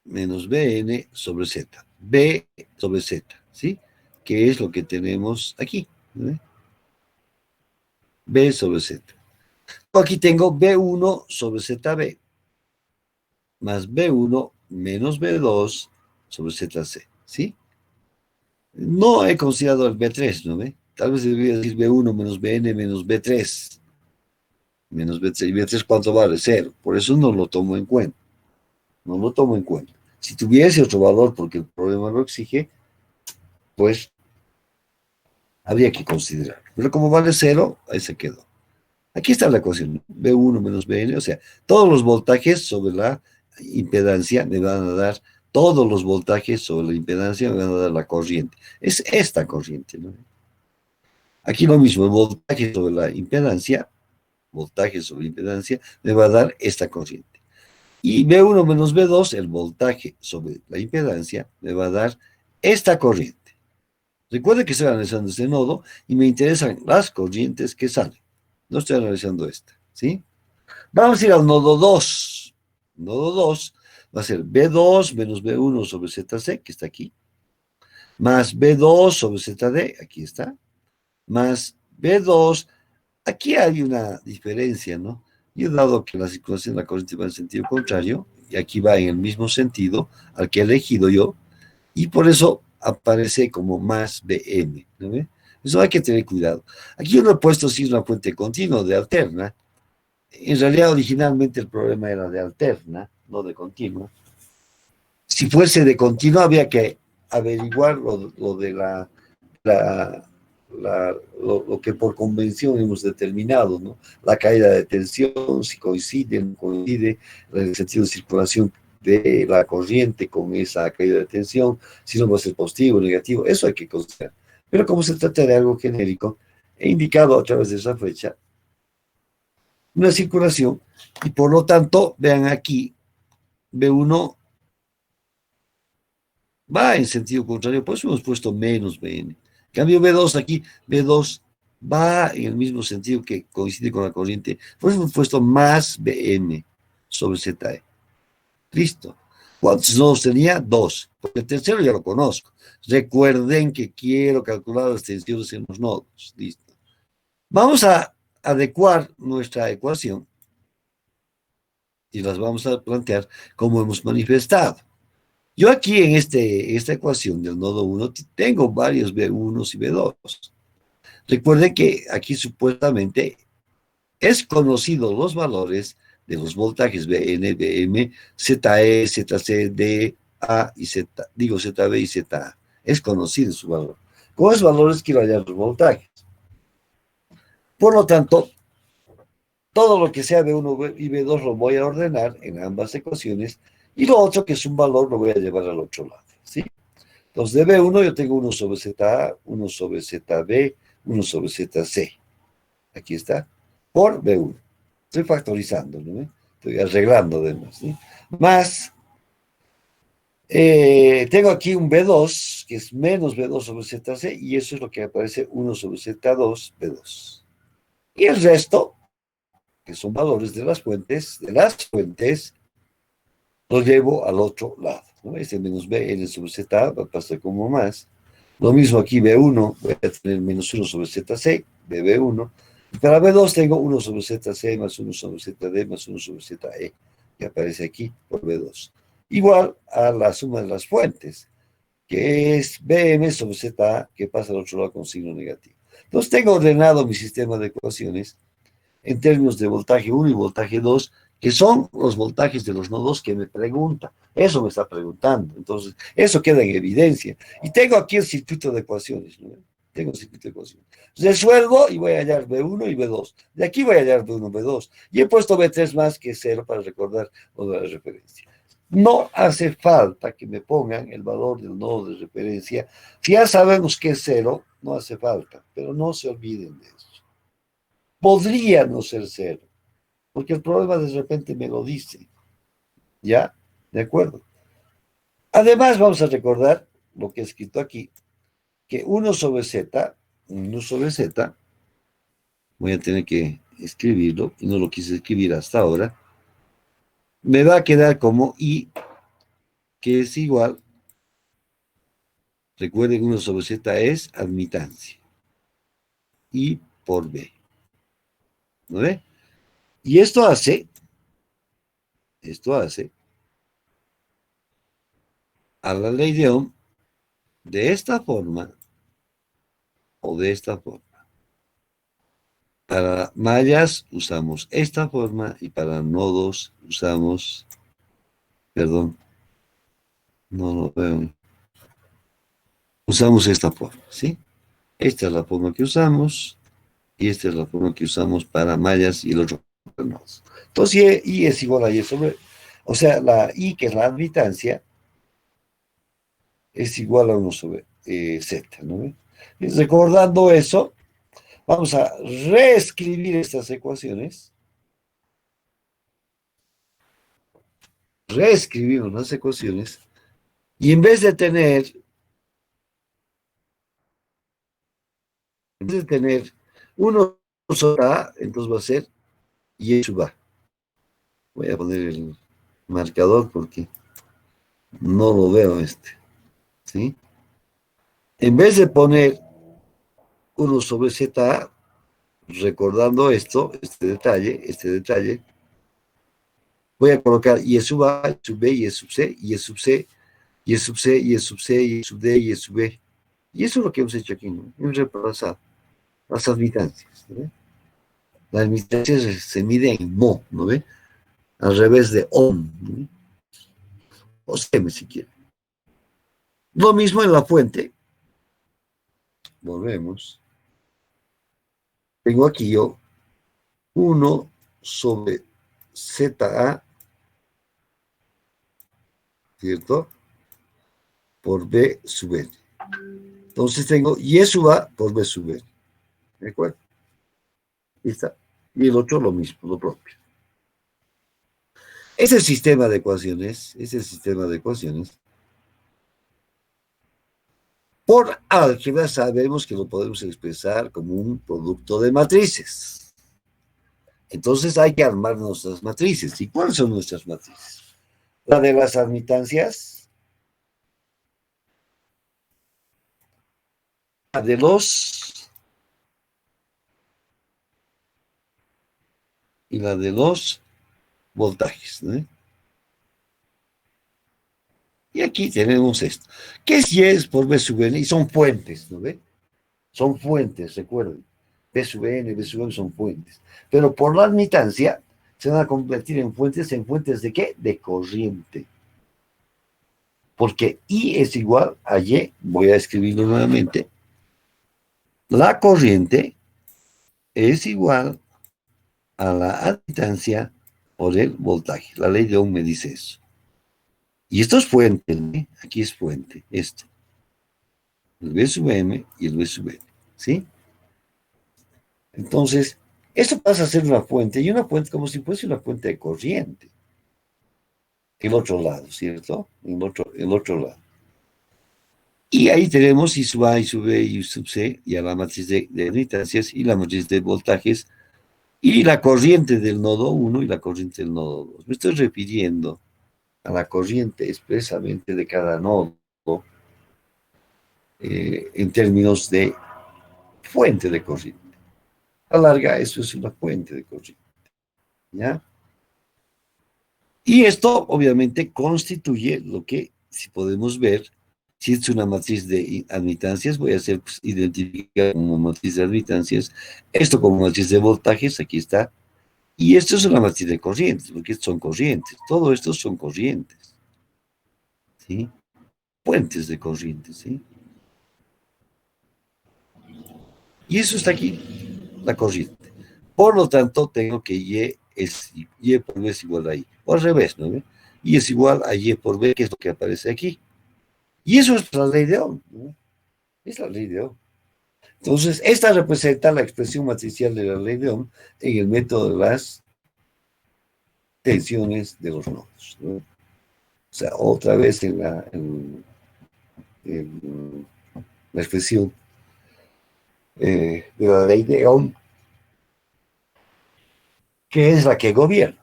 menos Bn sobre Z. B sobre Z, ¿sí? Que es lo que tenemos aquí, ¿no? B sobre Z. Aquí tengo B1 sobre ZB más B1 menos B2 sobre ZC, ¿sí? No he considerado el B3, ¿no ve? Tal vez debería decir B1 menos Bn menos B3 menos B3. ¿Y B3 cuánto vale? Cero. Por eso no lo tomo en cuenta. No lo tomo en cuenta. Si tuviese otro valor porque el problema lo exige, pues habría que considerar. Pero como vale cero, ahí se quedó. Aquí está la ecuación, B1 menos Bn, o sea, todos los voltajes sobre la impedancia me van a dar, todos los voltajes sobre la impedancia me van a dar la corriente. Es esta corriente, ¿no? Aquí lo mismo, el voltaje sobre la impedancia, voltaje sobre impedancia, me va a dar esta corriente. Y B1 menos B2, el voltaje sobre la impedancia, me va a dar esta corriente. Recuerde que estoy analizando este nodo y me interesan las corrientes que salen. No estoy analizando esta, ¿sí? Vamos a ir al nodo 2. Nodo 2 va a ser B2 menos B1 sobre ZC, que está aquí, más B2 sobre ZD, aquí está, más B2. Aquí hay una diferencia, ¿no? Yo he dado que la circulación de la corriente va en sentido contrario, y aquí va en el mismo sentido al que he elegido yo, y por eso aparece como más BM, ¿no ve? Eso hay que tener cuidado. Aquí yo no he puesto si es una fuente continua o de alterna. En realidad, originalmente el problema era de alterna, no de continua. Si fuese de continua, había que averiguar lo de la, lo que por convención hemos determinado, ¿no? La caída de tensión, si coincide, no coincide, el sentido de circulación de la corriente con esa caída de tensión, si no va a ser positivo o negativo, eso hay que considerar. Pero como se trata de algo genérico, he indicado a través de esa flecha una circulación y por lo tanto, vean aquí, B1 va en sentido contrario, por eso hemos puesto menos Bn. En cambio B2 aquí, B2 va en el mismo sentido que coincide con la corriente, por eso hemos puesto más Bm sobre Ze. Listo. ¿Cuántos nodos tenía? Dos. Porque el tercero ya lo conozco. Recuerden que quiero calcular las tensiones en los nodos. Listo. Vamos a adecuar nuestra ecuación y las vamos a plantear como hemos manifestado. Yo aquí en esta ecuación del nodo 1 tengo varios B1 y B2. Recuerden que aquí supuestamente es conocido los valores de los voltajes Bn, Bm, Ze, Zc, D, A y Z, digo Zb y Za. Es conocido su valor. Con esos valores quiero hallar los voltajes. Por lo tanto, todo lo que sea B1 y B2 lo voy a ordenar en ambas ecuaciones y lo otro que es un valor lo voy a llevar al otro lado, ¿sí? Entonces, de B1 yo tengo 1 sobre ZA, 1 sobre ZB, 1 sobre ZC. Aquí está, por B1. Estoy factorizando, ¿no? Estoy arreglando además, ¿sí? Más, tengo aquí un B2, que es menos B2 sobre ZC, y eso es lo que aparece 1 sobre Z2, B2. Y el resto, que son valores de las fuentes, lo llevo al otro lado, ¿no? Este menos B, N sobre Z va a pasar como más. Lo mismo aquí B1, voy a tener menos 1 sobre ZC, BB1. Y para B2 tengo 1 sobre ZC más 1 sobre ZD más 1 sobre ZE, que aparece aquí por B2. Igual a la suma de las fuentes, que es BM sobre ZA, que pasa al otro lado con signo negativo. Entonces tengo ordenado mi sistema de ecuaciones en términos de voltaje 1 y voltaje 2, que son los voltajes de los nodos que me pregunta. Eso me está preguntando. Entonces, eso queda en evidencia. Y tengo aquí el circuito de ecuaciones, ¿no? Tengo el circuito de ecuaciones. Resuelvo y voy a hallar B1 y B2. De aquí voy a hallar B1, B2. Y he puesto B3 más que 0 para recordar lo de la referencia. No hace falta que me pongan el valor del nodo de referencia. Si ya sabemos que es 0, no hace falta. Pero no se olviden de eso. Podría no ser 0, porque el problema de repente me lo dice. ¿Ya? ¿De acuerdo? Además, vamos a recordar lo que he escrito aquí, que 1 sobre Z, voy a tener que escribirlo, y no lo quise escribir hasta ahora, me va a quedar como I, que es igual, recuerden, 1 sobre Z es admitancia, I por B. ¿No ve? Y esto hace a la ley de Ohm de esta forma o de esta forma. Para mallas usamos esta forma y para nodos usamos, perdón, no lo veo, usamos esta forma, ¿sí? Esta es la forma que usamos y esta es la forma que usamos para mallas y el otro para nodos. Entonces, I es igual a Y sobre, o sea, la I, que es la admitancia, es igual a 1 sobre Z, ¿no? Y recordando eso, vamos a reescribir estas ecuaciones reescribimos las ecuaciones y en vez de tener 1 sobre A, entonces va a ser Y sub A. Voy a poner el marcador porque no lo veo ¿sí? En vez de poner 1 sobre ZA, recordando este detalle, voy a colocar Y sub A, Y sub B, Y sub C, Y sub C, Y sub C, Y sub C, Y sub D, Y sub B. Y eso es lo que hemos hecho aquí, ¿no? Hemos repasado las admitancias, ¿no? Las admitancias se miden en mo, ¿no ve? Al revés de ohm, ¿no? O seme si quiere. Lo mismo en la fuente. Volvemos. Tengo aquí yo 1 sobre ZA, ¿cierto? Por B sub N. Entonces tengo Y sub A por B sub N. ¿De acuerdo? Ahí está. Y el otro lo mismo, lo propio. Ese sistema de ecuaciones, por álgebra sabemos que lo podemos expresar como un producto de matrices. Entonces hay que armar nuestras matrices. ¿Y cuáles son nuestras matrices? La de las admitancias, la de los y la de los voltajes, ¿no? Y aquí tenemos esto. ¿Qué es Y por B sub N? Y son fuentes, ¿no ve? Son fuentes, recuerden. B sub N, B sub N son fuentes. Pero por la admitancia se van a convertir en fuentes de qué? De corriente. Porque I es igual a Y, voy a escribirlo nuevamente. La corriente es igual a la admitancia por el voltaje. La ley de Ohm me dice eso. Y esto es fuente, ¿eh? Aquí es fuente, esto. El B sub M y el B sub N, ¿sí? Entonces, esto pasa a ser una fuente, y una fuente como si fuese una fuente de corriente. El otro lado, ¿cierto? El otro lado. Y ahí tenemos I sub A, I sub B, I sub C, y a la matriz de admitancias, y la matriz de voltajes, y la corriente del nodo 1 y la corriente del nodo 2. Me estoy refiriendo a la corriente expresamente de cada nodo en términos de fuente de corriente. A la larga, eso es una fuente de corriente. ¿Ya? Y esto, obviamente, constituye lo que, si podemos ver, si es una matriz de admitancias, voy a hacer pues, identificar como matriz de admitancias, esto como matriz de voltajes, aquí está, y esto es una matriz de corrientes, porque son corrientes, todo esto son corrientes, ¿sí? Puentes de corrientes, ¿sí? Y eso está aquí, la corriente. Por lo tanto, tengo que Y por B es igual a I. O al revés, ¿no? Y es igual a Y por B, que es lo que aparece aquí. Y eso es la ley de Ohm, ¿no? Es la ley de Ohm. Entonces, esta representa la expresión matricial de la ley de Ohm en el método de las tensiones de los nodos, ¿no? O sea, otra vez en la expresión de la ley de Ohm, que es la que gobierna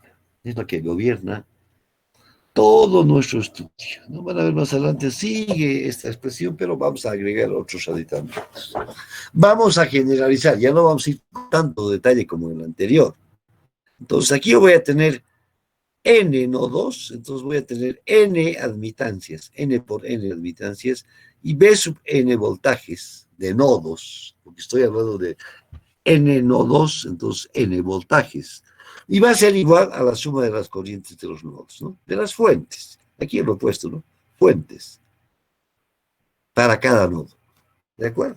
todo nuestro estudio. No van a ver más adelante, sigue esta expresión, pero vamos a agregar otros aditamentos. Vamos a generalizar, ya no vamos a ir con tanto detalle como en el anterior. Entonces aquí yo voy a tener n nodos, entonces voy a tener n admitancias, n por n admitancias, y b sub n voltajes de nodos, porque estoy hablando de n nodos, entonces n voltajes. Y va a ser igual a la suma de las corrientes de los nodos, ¿no? De las fuentes. Aquí lo he puesto, ¿no? Fuentes. Para cada nodo. ¿De acuerdo?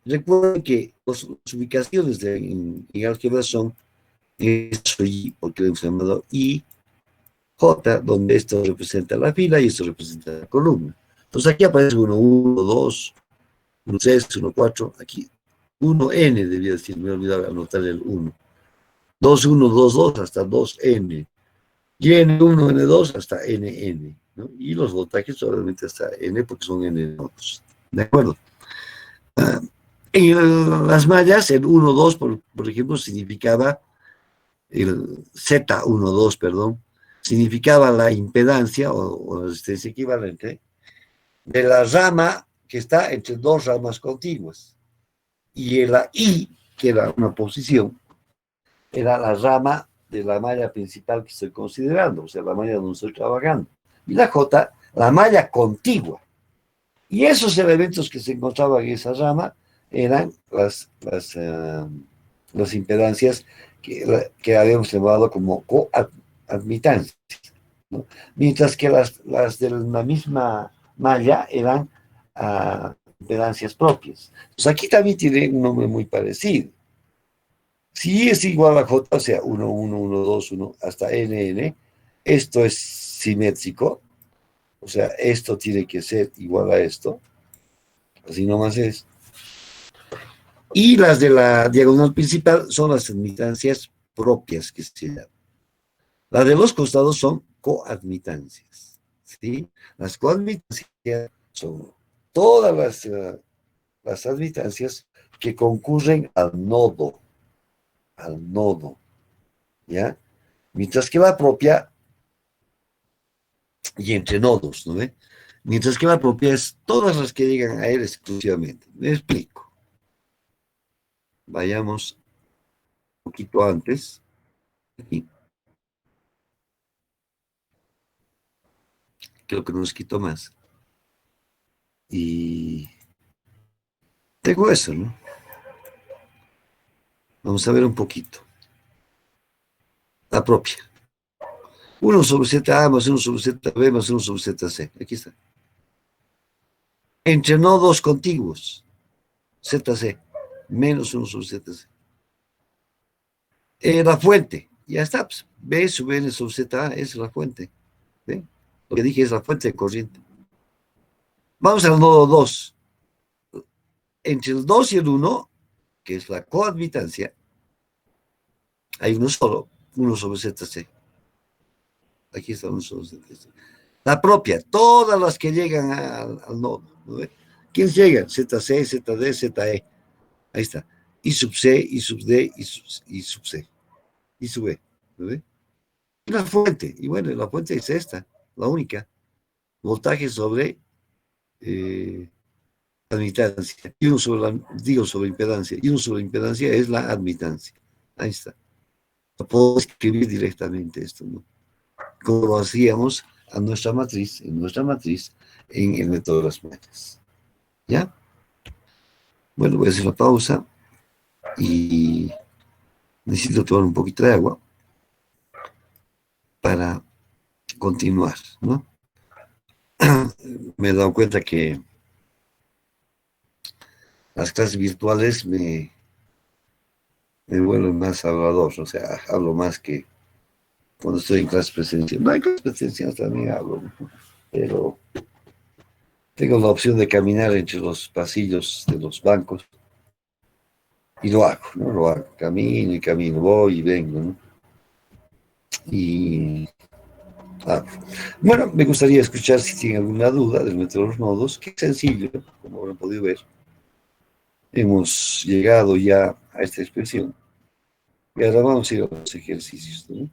Recuerden que las ubicaciones en álgebra son esto y, porque lo hemos llamado I, J, donde esto representa la fila y esto representa la columna. Entonces aquí aparece 1, 1, 2, 1, 6, 1, 4, aquí 1N debía decir, me he olvidado anotar el 1. 2,1, 2,2 hasta 2N. Y N1, N2 hasta NN, ¿no? Y los voltajes obviamente hasta N porque son N nodos. ¿De acuerdo? En las mallas, el 1,2, por ejemplo, significaba, el Z12, perdón, significaba la impedancia o resistencia equivalente de la rama que está entre dos ramas contiguas. Y la I, que era una posición, era la rama de la malla principal que estoy considerando, o sea, la malla donde estoy trabajando. Y la J, la malla contigua. Y esos elementos que se encontraban en esa rama eran las impedancias que habíamos llamado como coadmitancias, ¿no? Mientras que las de la misma malla eran impedancias propias. Pues aquí también tiene un nombre muy parecido. Si es igual a J, o sea, 1, 1, 1, 2, 1, hasta NN, esto es simétrico, o sea, esto tiene que ser igual a esto, así nomás es. Y las de la diagonal principal son las admitancias propias que se llaman. Las de los costados son coadmitancias, ¿sí? Las coadmitancias son todas las admitancias que concurren al nodo, ¿ya? Mientras que la propia, y entre nodos, ¿no ve? Mientras que la propia es todas las que llegan a él exclusivamente. Me explico. Vayamos un poquito antes. Aquí. Creo que nos quito más. Y tengo eso, ¿no? Vamos a ver un poquito. La propia. 1 sobre ZA más 1 sobre ZB más 1 sobre ZC. Aquí está. Entre nodos contiguos. ZC menos 1 sobre ZC. La fuente. Ya está. Pues, B sub N sobre ZA es la fuente. ¿Sí? Lo que dije es la fuente de corriente. Vamos al nodo 2. Entre el 2 y el 1, que es la coadmitancia, hay uno solo, 1 sobre ZC. Aquí está 1 sobre ZC. La propia, todas las que llegan al nodo. ¿No ve? ¿Quiénes llegan? ZC, ZD, ZE. Ahí está. I sub C, I sub D, I sub C. I sub E. ¿No ve? Y la fuente. Y bueno, la fuente es esta, la única. Voltaje sobre admitancia. Y uno sobre impedancia. Y uno sobre impedancia es la admitancia. Ahí está. No puedo escribir directamente esto, ¿no? Como lo hacíamos en nuestra matriz, en el método de las mallas. ¿Ya? Bueno, voy a hacer una pausa y necesito tomar un poquito de agua para continuar, ¿no? Me he dado cuenta que las clases virtuales me vuelven más hablador, o sea, hablo más que cuando estoy en clases presenciales. No hay clases presenciales, también hablo, ¿no? Pero tengo la opción de caminar entre los pasillos de los bancos y lo hago, ¿no? Lo hago, camino y camino, voy y vengo, ¿no? Y bueno, me gustaría escuchar si tienen alguna duda del método de los nodos, que es sencillo, como habrán podido ver. Hemos llegado ya a esta expresión. Y ahora vamos a ir a los ejercicios, ¿no?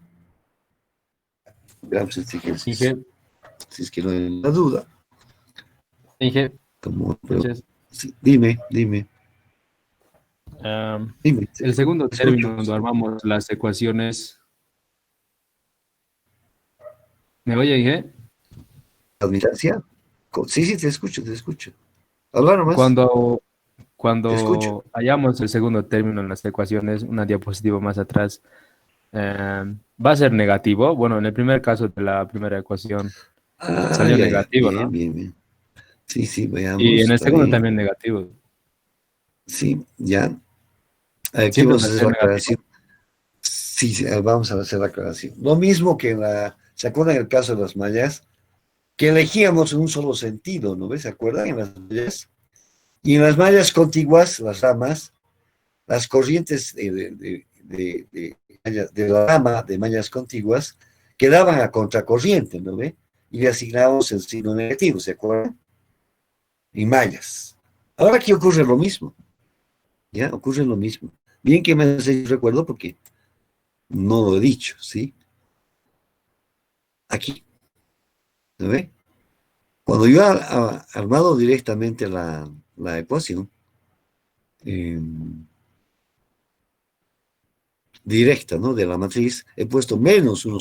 Veamos este ejercicio. Inge, Si es que no hay ninguna duda. Pero, sí, dime. Dime. El segundo término, cuando armamos las ecuaciones. ¿Me oye, Inge? ¿Admitancia? Sí, te escucho. Habla nomás. Cuando hallamos el segundo término en las ecuaciones, una diapositiva más atrás, va a ser negativo. Bueno, en el primer caso de la primera ecuación salió negativo, bien, ¿no? Bien. Sí, veamos. Y en el segundo también negativo. Sí, ya. Aquí Siempre vamos a hacer la aclaración. negativo. Sí, vamos a hacer la aclaración. Lo mismo que ¿se acuerdan el caso de las mallas? Que elegíamos en un solo sentido, ¿no ves? ¿Se acuerdan? En las mallas. Y en las mallas contiguas, las ramas, las corrientes de la rama de mallas contiguas quedaban a contracorriente, ¿no ve? Y le asignábamos el signo negativo, ¿se acuerdan? Y mallas. Ahora aquí ocurre lo mismo, ¿ya? Ocurre lo mismo. Bien que me hace recuerdo porque no lo he dicho, ¿sí? Aquí, ¿no ve? Cuando yo he armado directamente la ecuación, eh, directa, ¿no? De la matriz, he puesto menos 1.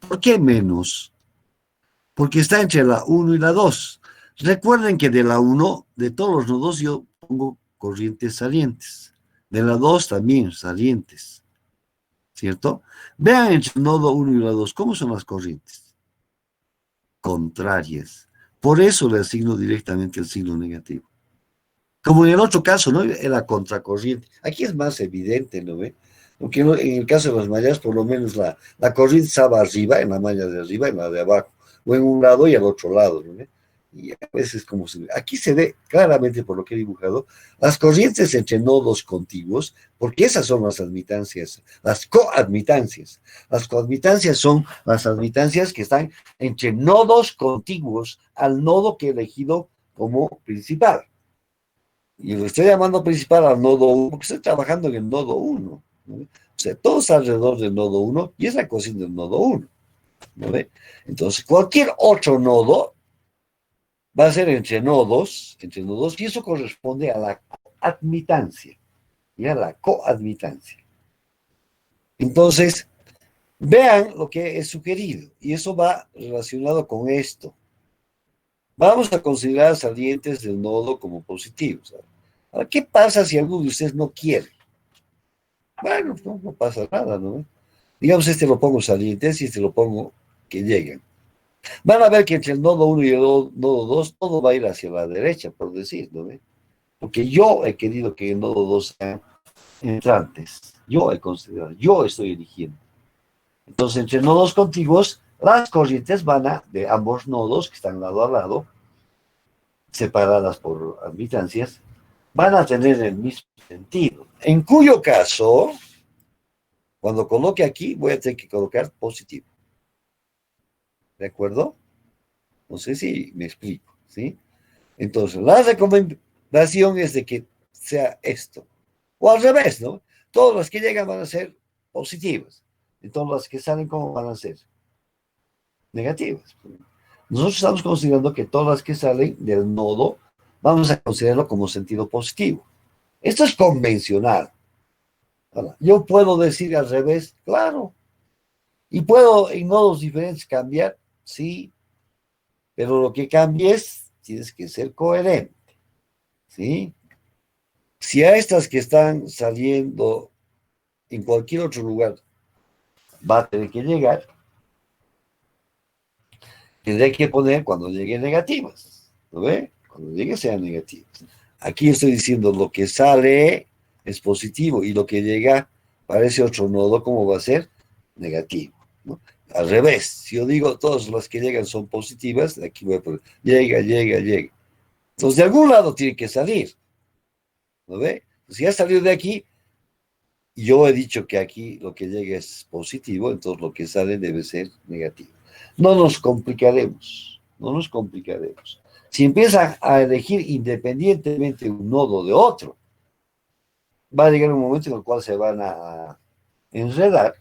¿Por qué menos? Porque está entre la 1 y la 2. Recuerden que de la 1, de todos los nodos, yo pongo corrientes salientes. De la 2 también salientes, ¿cierto? Vean entre el nodo 1 y la 2, ¿cómo son las corrientes? Contrarias. Por eso le asigno directamente el signo negativo. Como en el otro caso, ¿no? Era contracorriente. Aquí es más evidente, ¿no ve? Porque en el caso de las mallas, por lo menos la corriente estaba arriba, en la malla de arriba, en la de abajo, o en un lado y al otro lado, ¿no ve? Y a veces como se ve. Aquí se ve claramente por lo que he dibujado, las corrientes entre nodos contiguos, porque esas son las admitancias, las coadmitancias. Las coadmitancias son las admitancias que están entre nodos contiguos al nodo que he elegido como principal. Y lo estoy llamando principal al nodo 1 porque estoy trabajando en el nodo 1, ¿no? O sea, todo está alrededor del nodo 1 y es la ecuación del nodo 1, ¿no ve? Entonces, cualquier otro nodo va a ser entre nodos, y eso corresponde a la admitancia, y a la coadmitancia. Entonces, vean lo que he sugerido, y eso va relacionado con esto. Vamos a considerar salientes del nodo como positivos. Ahora, ¿qué pasa si alguno de ustedes no quiere? Bueno, no pasa nada, ¿no? Digamos, este lo pongo salientes y este lo pongo que lleguen. Van a ver que entre el nodo 1 y el nodo 2 todo va a ir hacia la derecha, por decir, ¿no? Porque yo he querido que el nodo 2 sean entrantes. Yo he considerado, yo estoy eligiendo. Entonces, entre nodos contiguos, las corrientes van de ambos nodos que están lado a lado, separadas por admitancias, van a tener el mismo sentido. En cuyo caso, cuando coloque aquí, voy a tener que colocar positivo. ¿De acuerdo? No sé si me explico, ¿sí? Entonces, la recomendación es de que sea esto. O al revés, ¿no? Todas las que llegan van a ser positivas. Y todas las que salen, ¿cómo van a ser? Negativas. Nosotros estamos considerando que todas las que salen del nodo, vamos a considerarlo como sentido positivo. Esto es convencional. Ahora, yo puedo decir al revés, claro. Y puedo en nodos diferentes cambiar, sí. Pero lo que cambies, tienes que ser coherente, ¿sí? Si a estas que están saliendo en cualquier otro lugar va a tener que llegar, tendré que poner cuando llegue negativas, ¿no ve? Cuando llegue sean negativas. Aquí estoy diciendo lo que sale es positivo y lo que llega para ese otro nodo, ¿cómo va a ser? Negativo, ¿no? Al revés, si yo digo todas las que llegan son positivas, aquí voy a poner llega, llega, llega. Entonces de algún lado tiene que salir, ¿no ve? Si ya salió de aquí, yo he dicho que aquí lo que llega es positivo, entonces lo que sale debe ser negativo. No nos complicaremos, no nos complicaremos. Si empiezan a elegir independientemente un nodo de otro, va a llegar un momento en el cual se van a enredar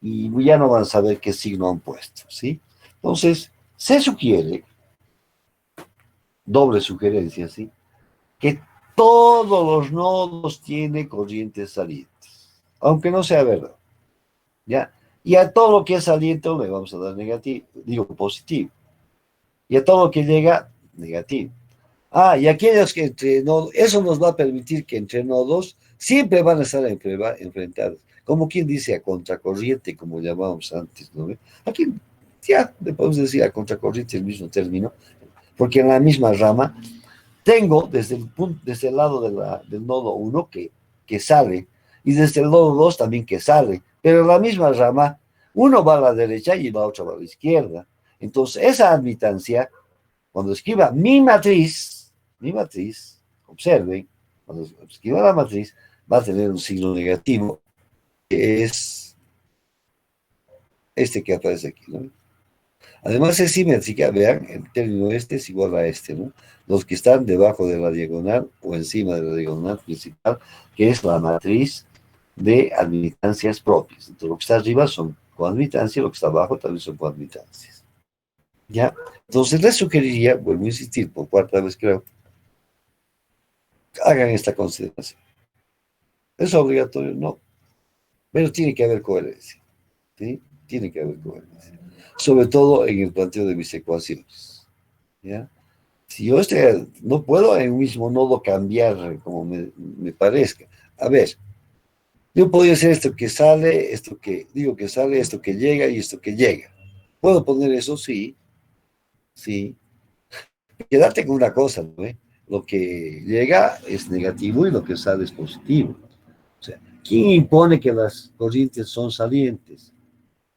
y ya no van a saber qué signo han puesto, ¿sí? Entonces, se sugiere, doble sugerencia, ¿sí? Que todos los nodos tienen corrientes salientes, aunque no sea verdad, ¿ya? Y a todo lo que es saliente le vamos a dar negativo, digo positivo. Y a todo lo que llega, negativo. Ah, y aquellos que entre nodos, eso nos va a permitir que entre nodos siempre van a estar enfrentados. Como quien dice a contracorriente, como llamábamos antes, ¿no? Aquí ya le podemos decir a contracorriente el mismo término, porque en la misma rama tengo desde el lado del nodo 1 que sale, y desde el nodo 2 también que sale, pero en la misma rama, uno va a la derecha y la otra va a la izquierda. Entonces, esa admitancia, cuando escriba mi matriz, observen, cuando escriba la matriz, va a tener un signo negativo que es este que aparece aquí, ¿no? Además es simétrica, vean, el término este es igual a este, ¿no? Los que están debajo de la diagonal o encima de la diagonal principal, que es la matriz de admitancias propias. Entonces, lo que está arriba son coadmitancias, lo que está abajo también son coadmitancias. ¿Ya? Entonces, les sugeriría, vuelvo a insistir por cuarta vez creo, hagan esta consideración. ¿Es obligatorio? No, pero tiene que haber coherencia, ¿sí? Tiene que haber coherencia. Sobre todo en el planteo de mis ecuaciones, ¿ya? Si yo no puedo en un mismo nodo cambiar como me parezca. A ver, yo podría hacer esto que sale, esto que digo que sale, esto que llega y esto que llega. ¿Puedo poner eso? Sí, sí. Quédate con una cosa, ¿no? Lo que llega es negativo y lo que sale es positivo. O sea, ¿quién impone que las corrientes son salientes?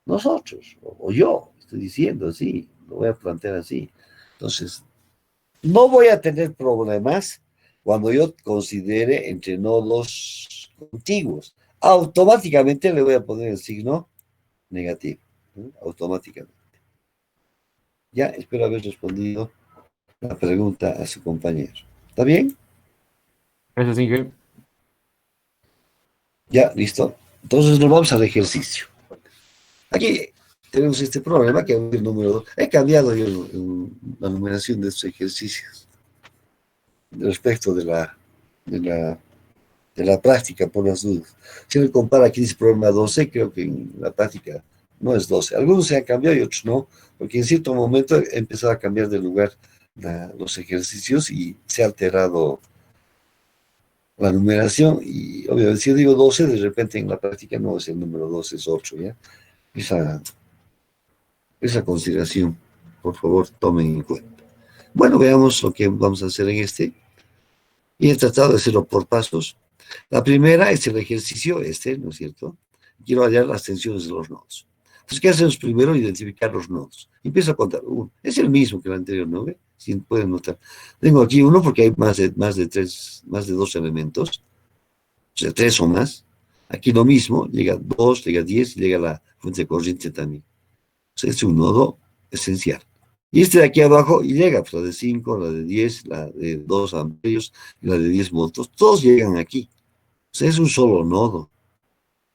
Nosotros, o yo, estoy diciendo así, lo voy a plantear así. Entonces, no voy a tener problemas cuando yo considere entre nodos contiguos. Automáticamente le voy a poner el signo negativo, ¿no? Automáticamente. Ya espero haber respondido la pregunta a su compañero. ¿Está bien? Eso sí que... Ya, listo. Entonces nos vamos al ejercicio. Aquí tenemos este problema que es el número 2. He cambiado yo la numeración de estos ejercicios respecto de la práctica, por las dudas. Si uno compara aquí dice problema 12, creo que en la práctica no es 12. Algunos se han cambiado y otros no, porque en cierto momento he empezado a cambiar de lugar los ejercicios y se ha alterado la numeración. Y obviamente, si yo digo 12, de repente en la práctica no es el número 12, es 8, ¿ya? Esa consideración, por favor, tomen en cuenta. Bueno, veamos lo que vamos a hacer en este. Y he tratado de hacerlo por pasos. La primera es el ejercicio ¿no es cierto? Quiero hallar las tensiones de los nodos. Entonces, ¿qué hacemos primero? Identificar los nodos. Empiezo a contar. Uno. Es el mismo que el anterior, ¿no? Si pueden notar. Tengo aquí uno porque hay más de dos elementos. O sea, tres o más. Aquí lo mismo. Llega 2, llega 10, llega la fuente de corriente también. O sea, es un nodo esencial. Y este de aquí abajo, y llega, pues la de 5, la de 10, la de 2 amperios, y la de 10 voltios, todos llegan aquí. O sea, es un solo nodo.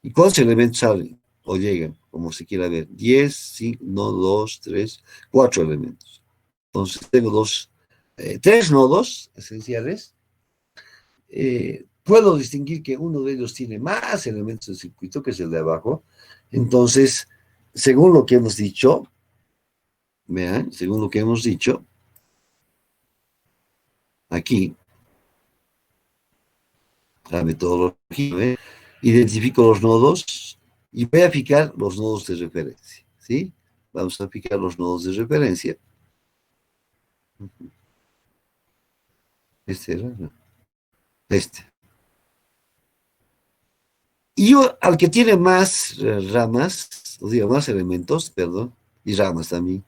¿Y cuántos elementos salen o llegan? Como se quiera ver. 10, 5, no, 2, 3, 4 elementos. Entonces tengo tres nodos esenciales. Puedo distinguir que uno de ellos tiene más elementos del circuito, que es el de abajo. Entonces, según lo que hemos dicho, vean, según lo que hemos dicho, aquí, la metodología, identifico los nodos y voy a fijar los nodos de referencia, ¿sí? Vamos a fijar los nodos de referencia. Este era, no. Este. Y yo, al que tiene más ramas, o digo, más elementos, perdón, y ramas también,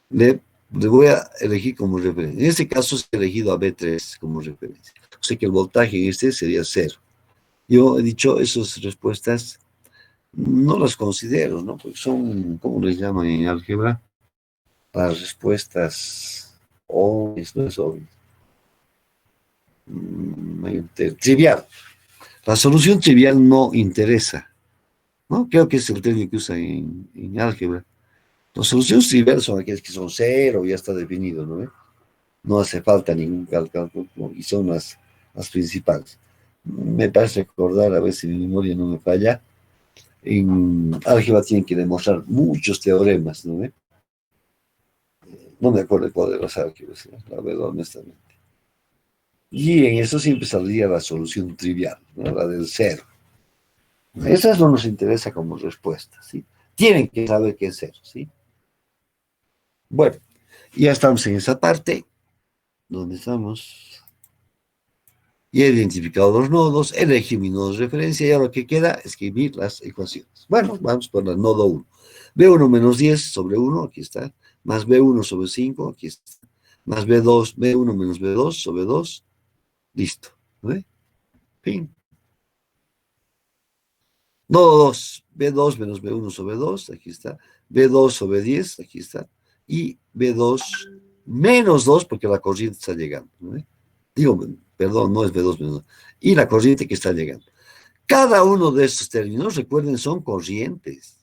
le voy a elegir como referencia. En este caso, he elegido a B3 como referencia. O sea que el voltaje en este sería 0. Yo he dicho esas respuestas, no las considero, ¿no? Porque son, ¿cómo les llaman en álgebra? Las respuestas obvias, no es obvio. Trivial. La solución trivial no interesa, ¿no? Creo que es el término que usan en álgebra. Las soluciones triviales son aquellas que son cero, ya está definido, ¿no? No hace falta ningún cálculo y son las principales. Me parece recordar, a ver si mi memoria no me falla, en álgebra tienen que demostrar muchos teoremas, ¿no? No me acuerdo cuál de las álgebras, la verdad, honestamente. Y en eso siempre saldría la solución trivial, ¿no? La del cero. Esas no nos interesa como respuesta, ¿sí? Tienen que saber qué es cero, ¿sí? Bueno, ya estamos en esa parte, donde estamos. Ya he identificado los nodos, elegí mi nodo de referencia y ahora lo que queda es escribir las ecuaciones. Bueno, vamos por el nodo 1. B1 menos 10 sobre 1, aquí está, más B1 sobre 5, aquí está, más B2, B1 menos B2 sobre 2, listo. ¿Ve? Fin. No, 2, B2 menos B1 sobre 2, aquí está. B2 sobre 10, aquí está. Y B2 menos 2, porque la corriente está llegando, ¿no ve? Digo, perdón, no es B2 menos 2. Y la corriente que está llegando. Cada uno de estos términos, recuerden, son corrientes.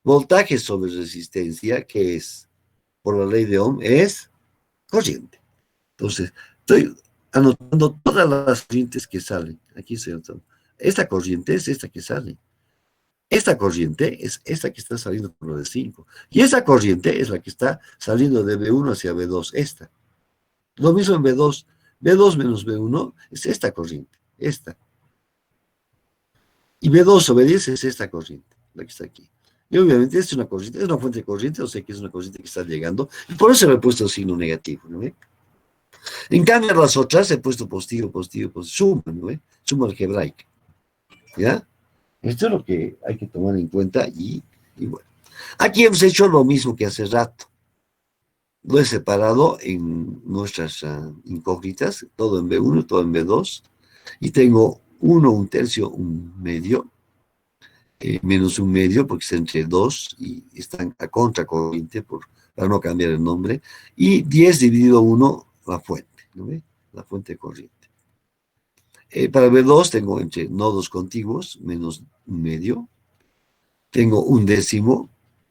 Voltaje sobre resistencia, que es, por la ley de Ohm, es corriente. Entonces, estoy anotando todas las corrientes que salen. Aquí estoy anotando. Esta corriente es esta que sale. Esta corriente es esta que está saliendo por lo de 5. Y esa corriente es la que está saliendo de B1 hacia B2, esta. Lo mismo en B2. B2 menos B1 es esta corriente, esta. Y B2 sobre 10 es esta corriente, la que está aquí. Y obviamente es una corriente, es una fuente de corriente, o sea que es una corriente que está llegando. Y por eso le he puesto el signo negativo, ¿no ve? En cambio, las otras he puesto positivo, positivo, positivo, suma, ¿no ve? Suma algebraica. ¿Ya? Esto es lo que hay que tomar en cuenta y bueno. Aquí hemos hecho lo mismo que hace rato. Lo he separado en nuestras incógnitas, todo en B1, todo en B2, y tengo 1, 1/3, 1/2, menos 1/2, porque está entre 2 y están a contracorriente, para no cambiar el nombre, y 10 dividido 1, la fuente, ¿no ve? La fuente corriente. Para B2 tengo entre nodos contiguos, menos 1/2, tengo 1/10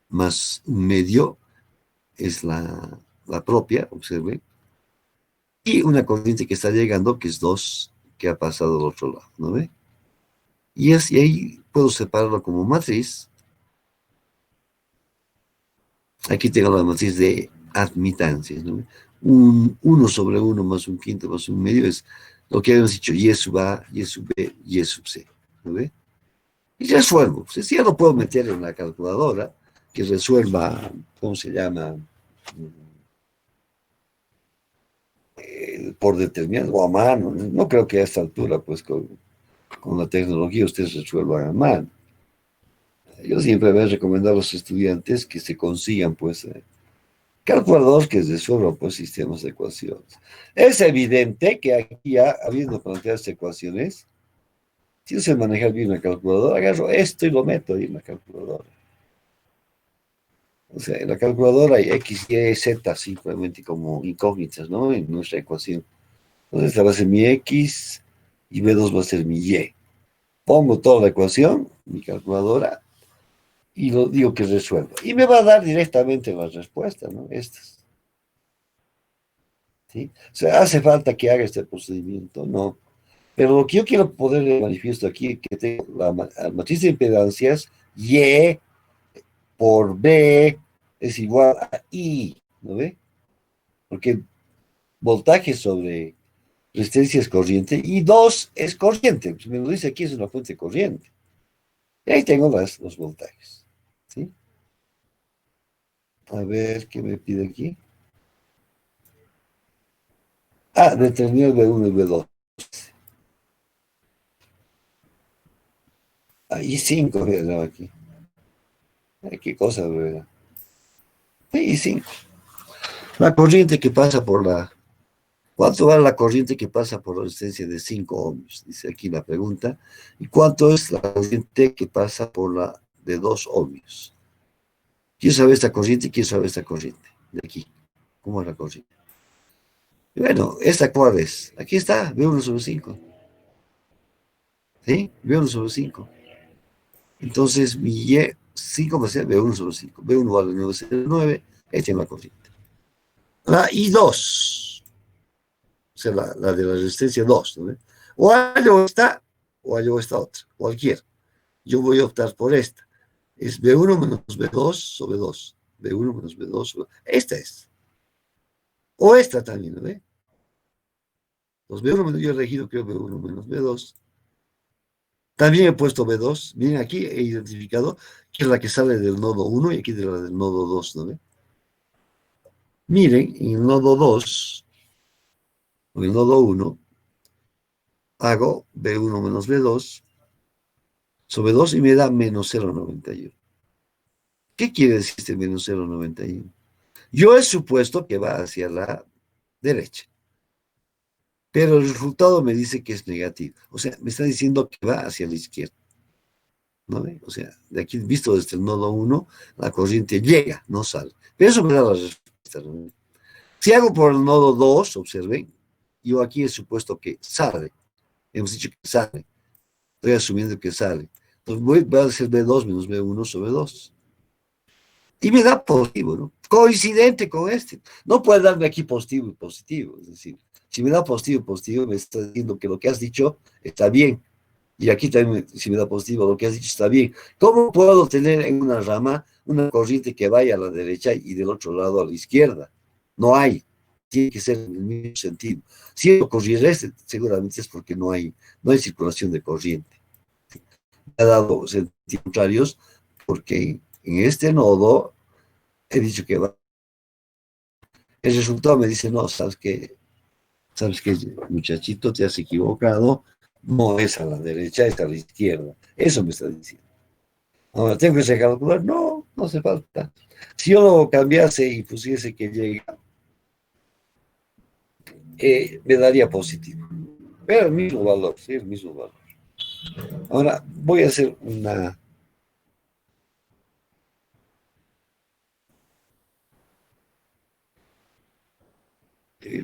más 1/2, es la propia, observe, y una corriente que está llegando, que es 2, que ha pasado al otro lado, ¿no ve? Y ahí puedo separarlo como matriz. Aquí tengo la matriz de admitancias, ¿no ve? 1 sobre 1 más 1/5 más 1/2 es lo que habíamos dicho, y sub A, y sub B, y sub C, ¿no ve? Y resuelvo. Pues ya lo puedo meter en la calculadora, que resuelva, ¿cómo se llama? Por determinado, o a mano. No creo que a esta altura, pues con la tecnología ustedes resuelvan a mano. Yo siempre voy a recomendar a los estudiantes que se consigan, pues, calculadores que resuelvan, pues, sistemas de ecuaciones. Es evidente que aquí ya, habiendo planteado estas ecuaciones, si yo sé manejar bien una calculadora, agarro esto y lo meto ahí en la calculadora. O sea, en la calculadora hay X, Y, Z simplemente como incógnitas, ¿no? En nuestra ecuación. Entonces, esta va a ser mi X y B2 va a ser mi Y. Pongo toda la ecuación, mi calculadora, y lo digo que resuelva. Y me va a dar directamente las respuestas, ¿no? Estas. ¿Sí? O sea, ¿hace falta que haga este procedimiento? No. Pero lo que yo quiero poner manifiesto aquí es que tengo la matriz de impedancias Y por B es igual a I, ¿no ve? Porque voltaje sobre resistencia es corriente y 2 es corriente. Pues me lo dice aquí, es una fuente corriente. Y ahí tengo los voltajes. ¿Sí? A ver, ¿qué me pide aquí? Ah, determinar B1 y B2. Ahí 5, ¿verdad? Aquí. Ay, qué cosa, ¿verdad? Sí, 5. La corriente que pasa por la... ¿Cuánto vale la corriente que pasa por la resistencia de 5 ohmios? Dice aquí la pregunta. ¿Y cuánto es la corriente que pasa por la de 2 ohmios? Quiero saber esta corriente y quiero saber esta corriente. De aquí. ¿Cómo es la corriente? Y bueno, ¿esta cuál es? Aquí está, B1 sobre 5. ¿Sí? B1 sobre 5. Entonces, mi Y5 va a ser B1 sobre 5. B1 vale 9,09. Ahí tengo la corriente. La I2, o sea, la de la resistencia 2, ¿no? O hallo esta, o hallo esta otra, cualquiera. Yo voy a optar por esta. Es B1 menos B2 sobre 2. B1 menos B2 sobre... Esta es. O esta también, ¿no ve? Los B1 menos, yo he elegido creo B1 menos B2. También he puesto B2. Miren, aquí he identificado que es la que sale del nodo 1 y aquí de la del nodo 2, ¿no ve? Miren, en el nodo 2, o en el nodo 1, hago B1 menos B2 sobre 2 y me da menos 0,91. ¿Qué quiere decir este menos 0,91? Yo he supuesto que va hacia la derecha, pero el resultado me dice que es negativo. O sea, me está diciendo que va hacia la izquierda. ¿no ve? O sea, de aquí visto desde el nodo 1, la corriente llega, no sale. Pero eso me da la respuesta, ¿no? Si hago por el nodo 2, observen, yo aquí he supuesto que sale. Hemos dicho que sale. Estoy asumiendo que sale. Entonces voy a hacer B2 menos B1 sobre 2. Y me da positivo, ¿no? Coincidente con este. No puede darme aquí positivo y positivo. Es decir, si me da positivo y positivo, me está diciendo que lo que has dicho está bien. Y aquí también, si me da positivo, lo que has dicho está bien. ¿Cómo puedo tener en una rama una corriente que vaya a la derecha y del otro lado a la izquierda? No hay. Tiene que ser en el mismo sentido. Si ocurriera este, seguramente es porque no hay circulación de corriente. Me ha dado sentidos contrarios porque en este nodo he dicho que va. El resultado me dice, no, sabes que, muchachito, te has equivocado, no es a la derecha, es a la izquierda. Eso me está diciendo. Ahora, ¿tengo que calcular? No, no hace falta. Si yo lo cambiase y pusiese que llega, me daría positivo. Pero el mismo valor, sí, el mismo valor. Ahora, voy a hacer una.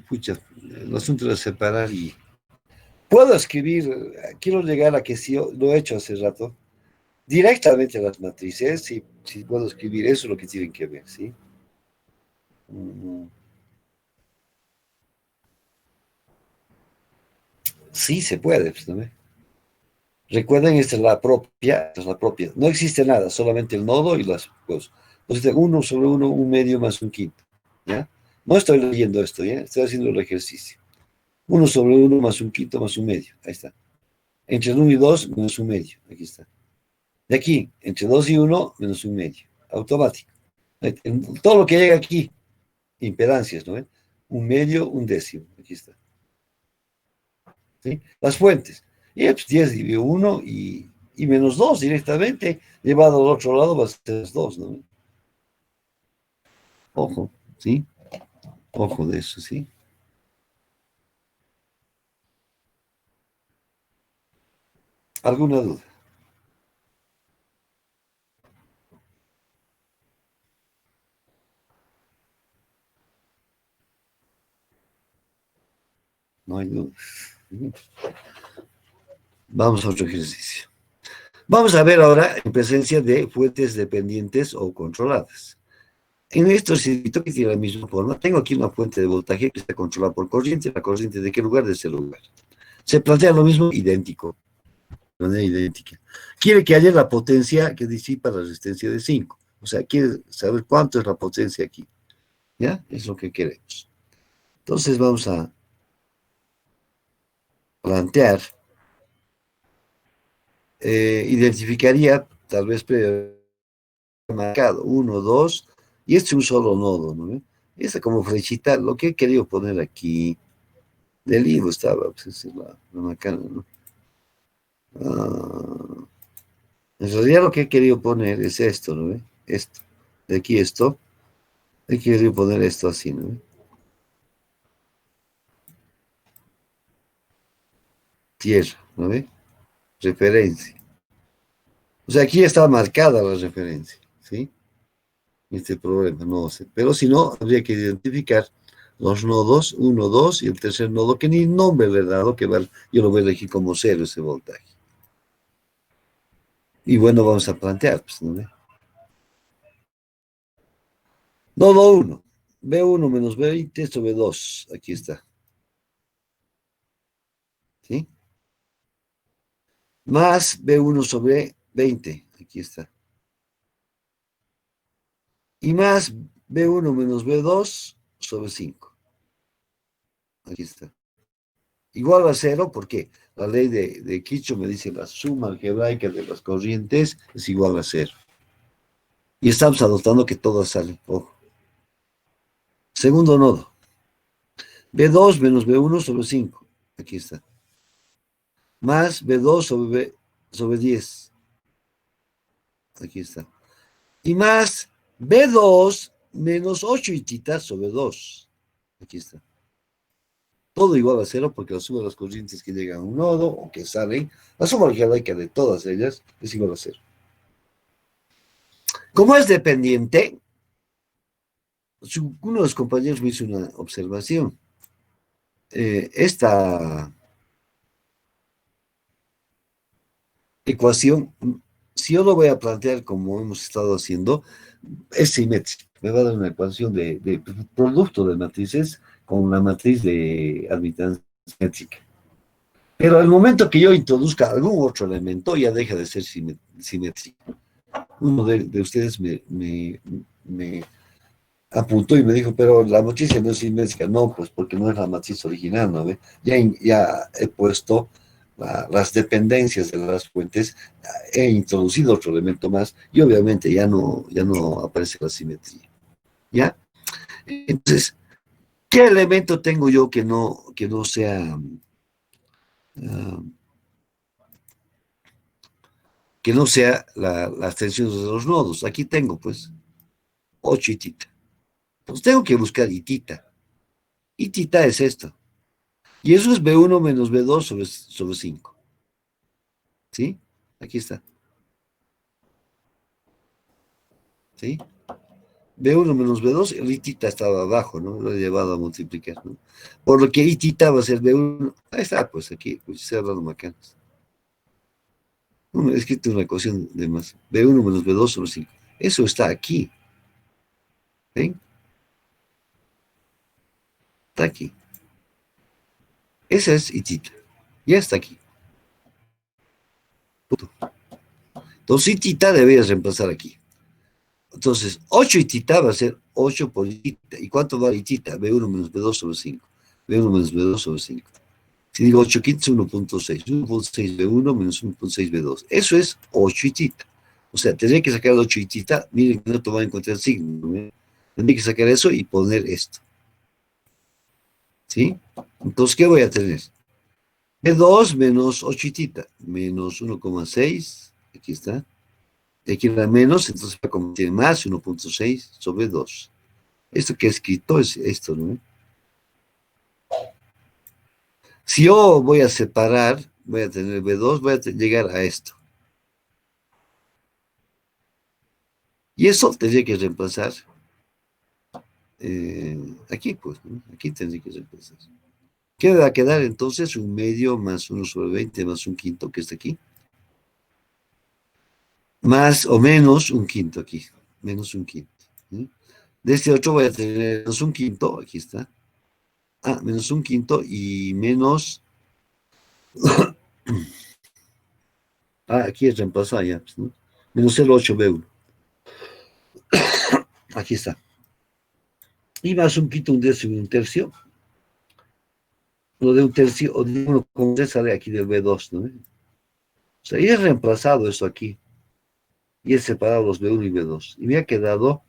Pucha, el asunto de separar y. Puedo escribir, quiero llegar a que sí, lo he hecho hace rato, directamente a las matrices, si puedo escribir eso, es lo que tienen que ver, ¿sí? Mm, sí, se puede, pues, ¿no? Recuerden, esta es la propia. No existe nada, solamente el nodo y las cosas. Entonces, 1 sobre 1, un medio más un quinto, ¿ya? No estoy leyendo esto, ¿ya? Estoy haciendo el ejercicio. 1 sobre 1 más un quinto más un medio, ahí está. Entre el 1 y 2 menos un medio, aquí está. De aquí, entre 2 y 1 menos un medio, automático. Todo lo que llega aquí, impedancias, ¿no ven? Un medio, un décimo, aquí está. ¿Sí? Las fuentes. Y pues 10 dividido 1 y menos 2 directamente, llevado al otro lado va a ser 2, ¿no? Ojo, ¿sí? Ojo de eso, ¿sí? ¿Alguna duda? No hay duda. Vamos a otro ejercicio. Vamos a ver ahora en presencia de fuentes dependientes o controladas. En esto circuito que tiene la misma forma, tengo aquí una fuente de voltaje que está controlada por corriente. ¿La corriente de qué lugar? De ese lugar. Se plantea lo mismo, idéntico, de manera idéntica. Quiere que haya la potencia que disipa la resistencia de 5. O sea, quiere saber cuánto es la potencia aquí. ¿Ya? Es lo que queremos. Entonces vamos a plantear, identificaría tal vez marcado 1, 2, y este es un solo nodo, ¿no? Esta como flechita, lo que he querido poner aquí, del libro estaba, pues es la macana, ¿no? Ah, en realidad lo que he querido poner es esto, ¿no? Esto, de aquí esto, he querido poner esto así, ¿no? Tierra, ¿no ve? Referencia. O sea, aquí está marcada la referencia, ¿sí? Este problema, no sé. Pero si no, habría que identificar los nodos, 1, 2 y el tercer nodo, que ni nombre le he dado, yo lo voy a elegir como cero ese voltaje. Y bueno, vamos a plantear, pues, ¿no ve? Nodo 1, B1 menos B20 sobre 2, aquí está, ¿sí? Más B1 sobre 20, aquí está. Y más B1 menos B2 sobre 5, aquí está. Igual a cero, porque la ley de Kirchhoff me dice la suma algebraica de las corrientes es igual a cero. Y estamos adoptando que todas salen. Ojo. Segundo nodo. B2 menos B1 sobre 5. Aquí está. Más B2 sobre 10. Aquí está. Y más B2 menos 8 y tita sobre 2. Aquí está. Todo igual a cero porque la suma de las corrientes que llegan a un nodo o que salen, la suma algebraica de todas ellas es igual a cero. Como es dependiente, uno de los compañeros me hizo una observación. Esta ecuación, si yo lo voy a plantear como hemos estado haciendo, es simétrica. Me va a dar una ecuación de producto de matrices con una matriz de admitancia simétrica. Pero al momento que yo introduzca algún otro elemento, ya deja de ser simétrico. Uno de ustedes me apuntó y me dijo, pero la matriz no es simétrica. No, pues porque no es la matriz original, ¿no ve? Ya he puesto las dependencias de las fuentes, he introducido otro elemento más y obviamente ya no aparece la simetría. ¿Ya? Entonces, ¿qué elemento tengo yo que no sea... Uh, que no sea las tensiones de los nodos? Aquí tengo, pues, 8 y tita. Entonces tengo que buscar y tita. Y tita es esto. Y eso es B1 menos B2 sobre 5. ¿Sí? Aquí está. ¿Sí? B1 menos B2, el itita estaba abajo, ¿no? Lo he llevado a multiplicar, ¿no? Por lo que itita va a ser B1. Ahí está, pues aquí, pues se ha dado macanas. No, he escrito una ecuación de más. B1 menos B2 sobre 5. Eso está aquí. ¿Ven? Está aquí. Esa es itita. Ya está aquí. Punto. Entonces, itita deberías reemplazar aquí. Entonces, 8 itita va a ser 8 por itita. ¿Y cuánto vale itita? B1 menos B2 sobre 5. B1 menos B2 sobre 5. Si digo 8 quintos, 1.6. 1.6 B1 menos 1.6 B2. Eso es 8 itita. O sea, tendría que sacar el 8 itita. Miren que no tomar en cuenta el signo, ¿no? Tendría que sacar eso y poner esto. ¿Sí? Entonces, ¿qué voy a tener? B2 menos 8 itita. Menos 1,6. Aquí está. Aquí era menos, entonces va a convertir más 1.6 sobre 2. Esto que he escrito es esto, ¿no? Si yo voy a separar, voy a tener B2, voy a llegar a esto. Y eso tendría que reemplazar aquí, pues, ¿no? Aquí tendría que reemplazar. ¿Qué va a quedar entonces? Un medio más 1 sobre 20 más un quinto, que está aquí. Más o menos un quinto aquí. Menos un quinto. ¿Sí? De este otro voy a tener menos un quinto, aquí está. Menos un quinto y menos... aquí es reemplazar ya, pues, ¿no? Menos 0,8B1. Aquí está. Y más un quinto, un décimo y un tercio. Lo de un tercio, o de 1,3 sale aquí del B2, ¿no? O sea, y he reemplazado eso aquí. Y he separado los B1 y B2. Y me ha quedado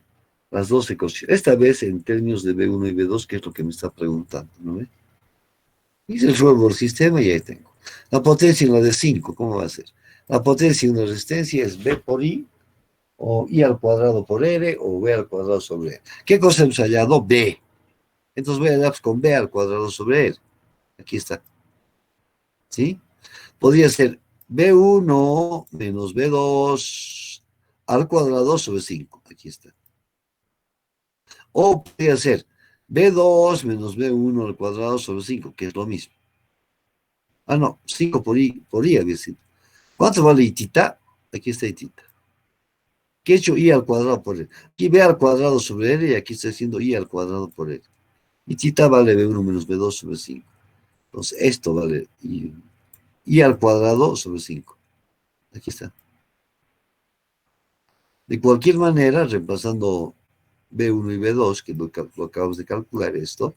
las dos ecuaciones. Esta vez en términos de B1 y B2, que es lo que me está preguntando, ¿no? Y resuelvo el sistema y ahí tengo. La potencia en la de 5, ¿cómo va a ser? La potencia en la resistencia es B por I, o I al cuadrado por R, o B al cuadrado sobre R. ¿Qué cosa hemos hallado? B. Entonces voy a dar con B al cuadrado sobre R. Aquí está. ¿Sí? Podría ser B1 menos B2 al cuadrado sobre 5. Aquí está. O podría ser B2 menos B1 al cuadrado sobre 5, que es lo mismo. No, 5 por I había sido. ¿Cuánto vale itita? Aquí está itita. ¿Qué he hecho? I al cuadrado por R. Aquí B al cuadrado sobre R y aquí está haciendo I al cuadrado por R. Itita vale B1 menos B2 sobre 5. Entonces, esto vale I al cuadrado sobre 5. Aquí está. De cualquier manera, reemplazando B1 y B2, que lo acabamos de calcular esto,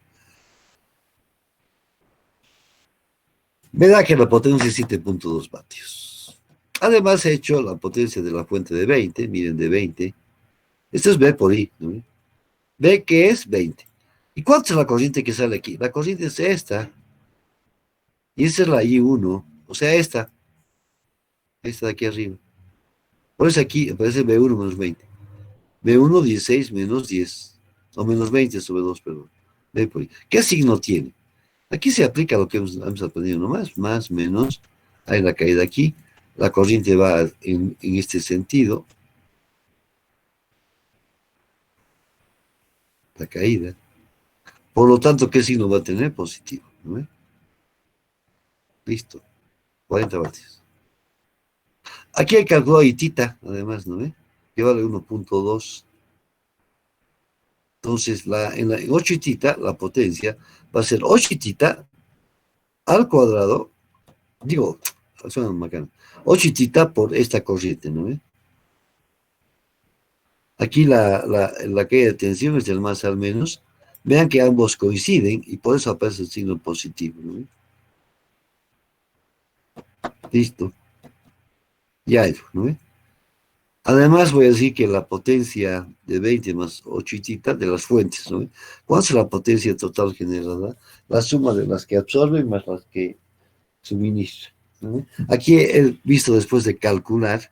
me da que la potencia es 7.2 vatios. Además he hecho la potencia de la fuente de 20, miren, de 20. Esto es B por I, ¿no? B que es 20. ¿Y cuánto es la corriente que sale aquí? La corriente es esta. Y esa es la I1, o sea, esta de aquí arriba. Por eso aquí aparece B1 menos 20. B1, 16 menos 10. O menos 20 sobre 2, perdón. B por I. ¿Qué signo tiene? Aquí se aplica lo que hemos aprendido nomás. Más, menos. Hay la caída aquí. La corriente va en este sentido. la caída. Por lo tanto, ¿qué signo va a tener? Positivo, ¿no ve? Listo, 40 vatios. Aquí hay calculado itita, además, ¿no ve? Que vale 1.2. Entonces, en 8 itita, la potencia va a ser 8 itita al cuadrado, digo, suena bacán, 8 itita por esta corriente, ¿no ve? Aquí la caída de tensión es del más al menos. Vean que ambos coinciden y por eso aparece el signo positivo, ¿no ve? Listo, ya hay, ¿no ve? Además voy a decir que la potencia de 20 más 8 de las fuentes, ¿no? ¿Cuál es la potencia total generada? La suma de las que absorben más las que suministran, ¿no? Aquí he visto después de calcular,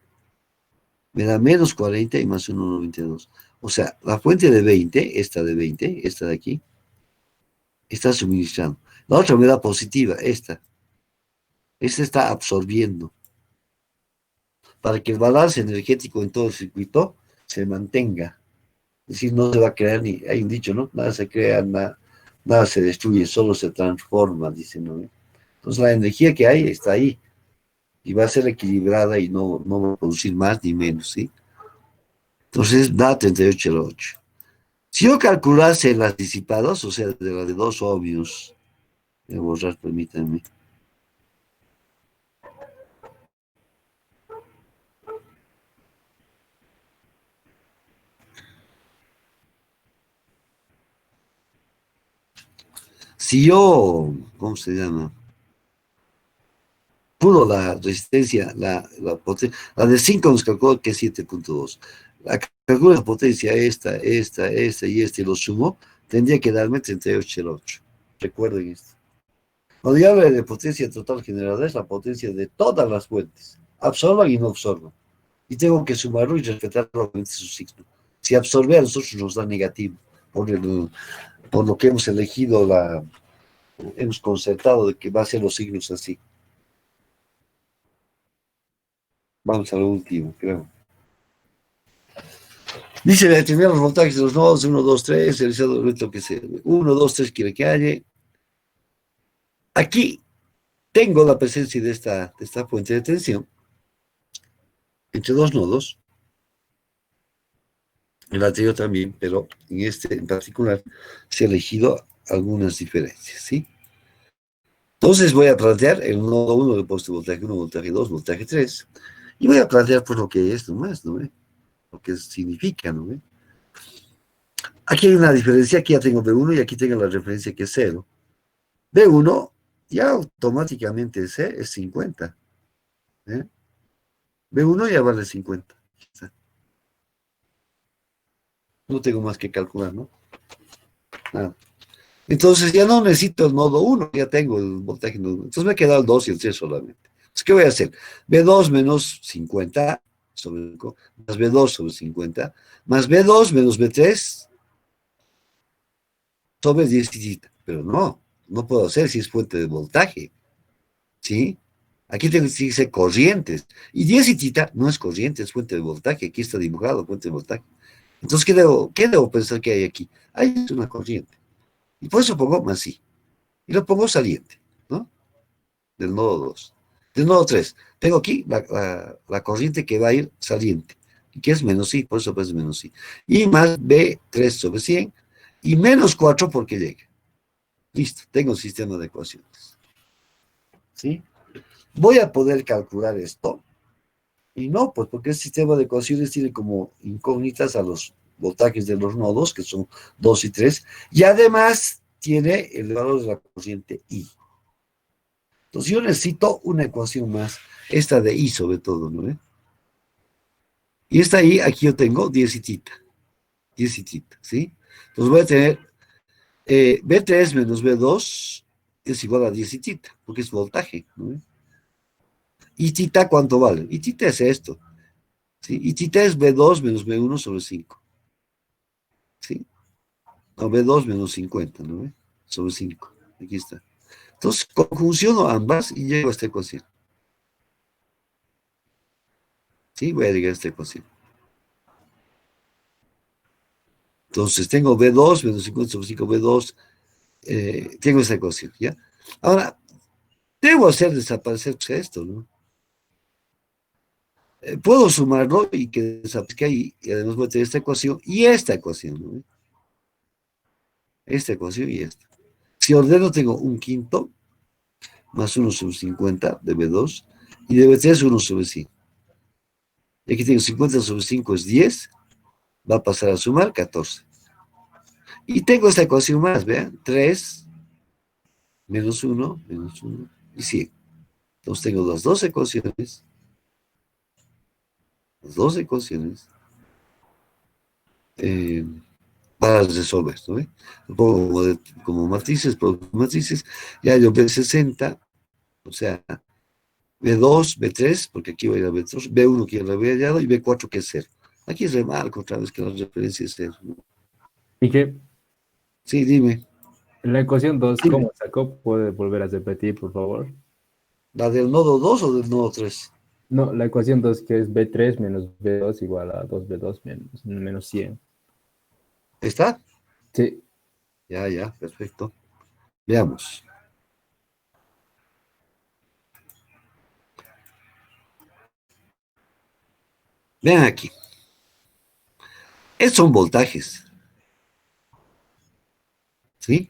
me da menos 40 y más 1,92. O sea, la fuente de 20, esta de aquí, está suministrando. La otra me da positiva, esta. Esta está absorbiendo. Para que el balance energético en todo el circuito se mantenga. Es decir, no se va a crear ni, hay un dicho, ¿no? Nada se crea, nada se destruye, solo se transforma, dicen, ¿no? Entonces la energía que hay está ahí y va a ser equilibrada y no va a producir más ni menos, ¿sí? Entonces da 38,8. Si yo calculase las disipadas, o sea, de las de 2 ohmios, voy a borrar, permítanme. Si yo, ¿cómo se llama? Puro la resistencia, la potencia, la de 5 nos calculó que es 7.2. La calculo la potencia esta y esta y lo sumo, tendría que darme 38,8. Recuerden esto. Cuando yo hablo de potencia total generada, es la potencia de todas las fuentes. Absorban y no absorban. Y tengo que sumarlo y respetar obviamente su signo. Si absorbe a nosotros nos da negativo, por lo que hemos elegido, hemos concertado de que va a ser los signos así. Vamos a lo último, creo. Dice determinar los voltajes de los nodos 1, 2, 3, realizado lo que sea. 1, 2, 3 quiere que haya. Aquí tengo la presencia de esta fuente de tensión entre dos nodos. El anterior también, pero en este en particular se ha elegido algunas diferencias, ¿sí? Entonces voy a plantear el nodo 1 de puesto voltaje 1, voltaje 2, voltaje 3, y voy a plantear pues lo que es nomás, ¿no? Lo que significa, ¿no? Aquí hay una diferencia, aquí ya tengo B1 y aquí tengo la referencia que es 0. B1 ya automáticamente es 50. ¿eh? B1 ya vale 50. No tengo más que calcular, ¿no? Nada. Entonces ya no necesito el nodo 1, ya tengo el voltaje nodo 1. Entonces me queda el 2 y el 3 solamente. Entonces, ¿qué voy a hacer? B2 menos 50 sobre 5, más B2 sobre 50, más B2 menos B3 sobre 10. Pero no puedo hacer si es fuente de voltaje, ¿sí? Aquí tengo que decir corrientes. Y 10 no es corriente, es fuente de voltaje. Aquí está dibujado, fuente de voltaje. Entonces, ¿qué debo pensar que hay aquí? Hay una corriente. Y por eso pongo más sí. Y lo pongo saliente, ¿no? Del nodo 2. Del nodo 3. Tengo aquí la corriente que va a ir saliente. Y que es menos I, por eso es menos I. Y más B3 sobre 100. Y menos 4 porque llega. Listo, tengo un sistema de ecuaciones. ¿Sí? Voy a poder calcular esto. Y no, pues porque el sistema de ecuaciones tiene como incógnitas a los voltajes de los nodos, que son 2 y 3, y además tiene el valor de la corriente I. Entonces yo necesito una ecuación más, esta de I sobre todo, ¿no? Y esta I, aquí yo tengo 10 y tita, ¿sí? Entonces voy a tener B3 menos B2 es igual a 10 y tita, porque es voltaje, ¿no? Y tita, ¿cuánto vale? Y tita es esto, ¿sí? Y tita es B2 menos B1 sobre 5, ¿sí? No, B2 menos 50, ¿no? Sobre 5, aquí está. Entonces, conjunciono ambas y llego a esta ecuación. ¿Sí? Voy a llegar a esta ecuación. Entonces tengo B2 menos 50 sobre 5 B2, tengo esa ecuación, ¿ya? Ahora, debo hacer desaparecer esto, ¿no? Puedo sumarlo y que desaparezca y además voy a tener esta ecuación y esta ecuación, ¿no? Esta ecuación y esta. Si ordeno, tengo un quinto más 1 sobre 50 de B2 y de B3 1 sobre 5. Y aquí tengo 50 sobre 5 es 10, va a pasar a sumar 14. Y tengo esta ecuación más, vean, 3 menos 1 y 100. Entonces tengo las dos ecuaciones eh, para resolver, ¿no? Lo pongo como matrices, ya yo B60, o sea, B2, B3, porque aquí voy a ir a B2, B1 que ya lo había hallado y B4 que es 0. Aquí remarco otra vez que la referencia es 0, ¿no? ¿Y qué? Sí, dime. La ecuación 2, Dime. ¿cómo sacó? ¿Puede volver a repetir, por favor? ¿La del nodo 2 o del nodo 3? No, la ecuación 2 que es B3 menos B2 igual a 2B2 menos 100. ¿Está? Sí. Ya, perfecto. Veamos. Vean aquí. Estos son voltajes, ¿sí?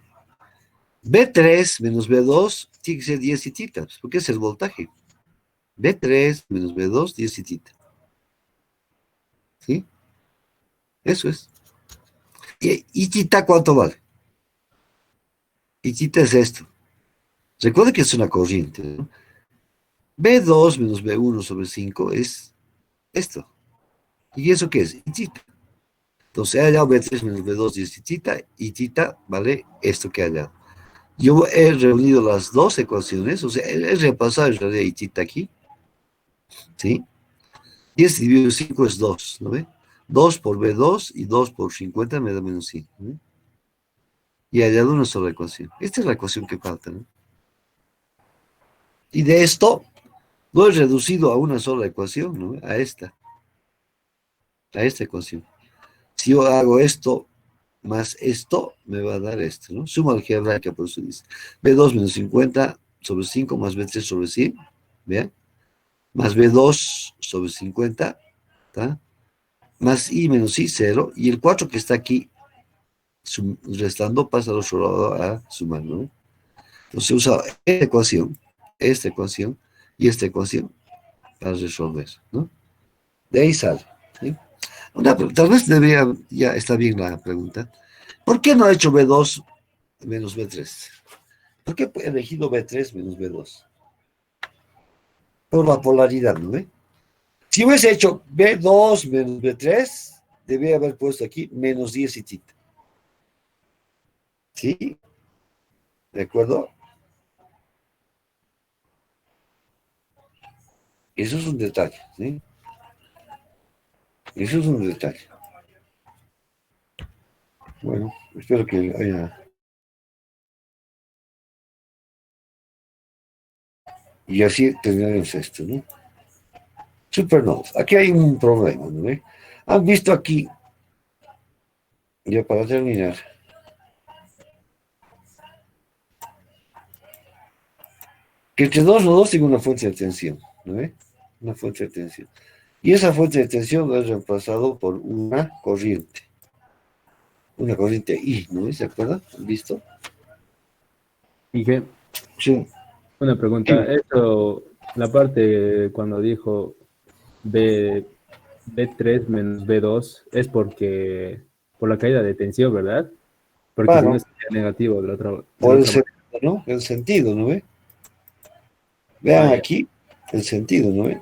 B3 menos B2 tiene que ser 10 y tita, porque es el voltaje. B3 menos B2, 10 y tita. ¿Sí? Eso es. ¿Y tita cuánto vale? Y tita es esto. Recuerda que es una corriente, ¿no? B2 menos B1 sobre 5 es esto. ¿Y eso qué es? Y tita. Entonces he hallado B3 menos B2, 10 y tita vale esto que he hallado. Yo he reunido las dos ecuaciones, o sea, he repasado el realidad y tita aquí, ¿sí? 10 dividido 5 es 2, ¿no ve? 2 por B2 y 2 por 50 me da menos 100, ¿no? Y hallado una sola ecuación. Esta es la ecuación que falta, ¿no? Y de esto lo he reducido a una sola ecuación, ¿no? A esta ecuación. Si yo hago esto más esto, me va a dar esto, ¿no? Suma algebraica, por eso dice. B2 menos 50 sobre 5 más B3 sobre 100, ¿vean? Más B2 sobre 50, ¿está? Más I menos I, 0. Y el 4 que está aquí restando pasa al otro lado a sumar, ¿no? Entonces usa esta ecuación y esta ecuación para resolver, ¿no? De ahí sale, ¿sí? Tal vez debería, ya está bien la pregunta. ¿Por qué no ha hecho B2 menos B3? ¿Por qué he elegido B3 menos B2? Por la polaridad, ¿no ve? Si hubiese hecho B2 menos B3, debería haber puesto aquí menos 10 y tita. ¿Sí? ¿De acuerdo? Eso es un detalle, ¿sí? Eso es un detalle. Bueno, espero que haya... Y así terminaremos esto, ¿no? Supernovas. Aquí hay un problema, ¿no ve? Han visto aquí, ya para terminar, que entre dos nodos tengo una fuente de tensión, ¿no ve? Una fuente de tensión. Y esa fuente de tensión lo he reemplazado por una corriente I, ¿no ve? ¿Se acuerdan? ¿Han visto? ¿Y qué? Sí. Una pregunta. Eso, la parte cuando dijo B, B3 menos B2 es por la caída de tensión, ¿verdad? Porque si no Claro, sería negativo de por la el otra manera. sentido, ¿no? El sentido, ¿no ve? Vean Ah, ya. aquí el sentido, ¿no ve?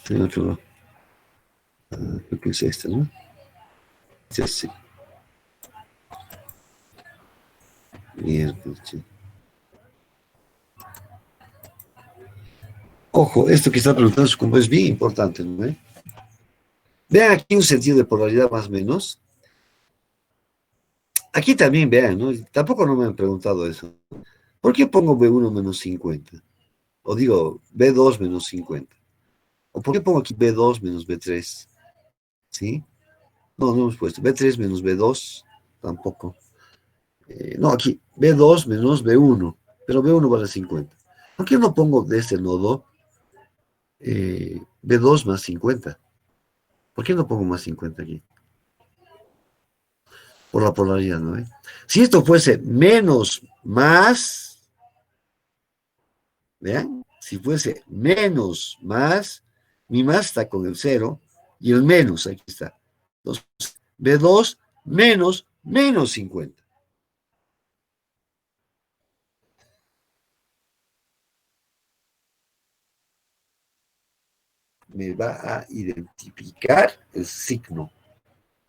Tiene otro, creo que es este, ¿no? Sí, sí. Mierda, sí. Ojo, esto que está preguntando su compa es bien importante, ¿no ve? Vean aquí un sentido de polaridad más o menos. Aquí también vean, ¿no? Tampoco no me han preguntado eso. ¿Por qué pongo B1 menos 50? O digo B2 menos 50. ¿O por qué pongo aquí B2 menos B3? ¿sí? No, no hemos puesto. B3 menos B2, tampoco. No, aquí, B2 menos B1, pero B1 vale 50. ¿Por qué no pongo de este nodo B2 más 50? ¿Por qué no pongo más 50 aquí? Por la polaridad, ¿no? Si esto fuese menos más, ¿vean? Si fuese menos más, mi más está con el 0 y el menos, aquí está. Entonces, B2 menos 50. Me va a identificar el signo,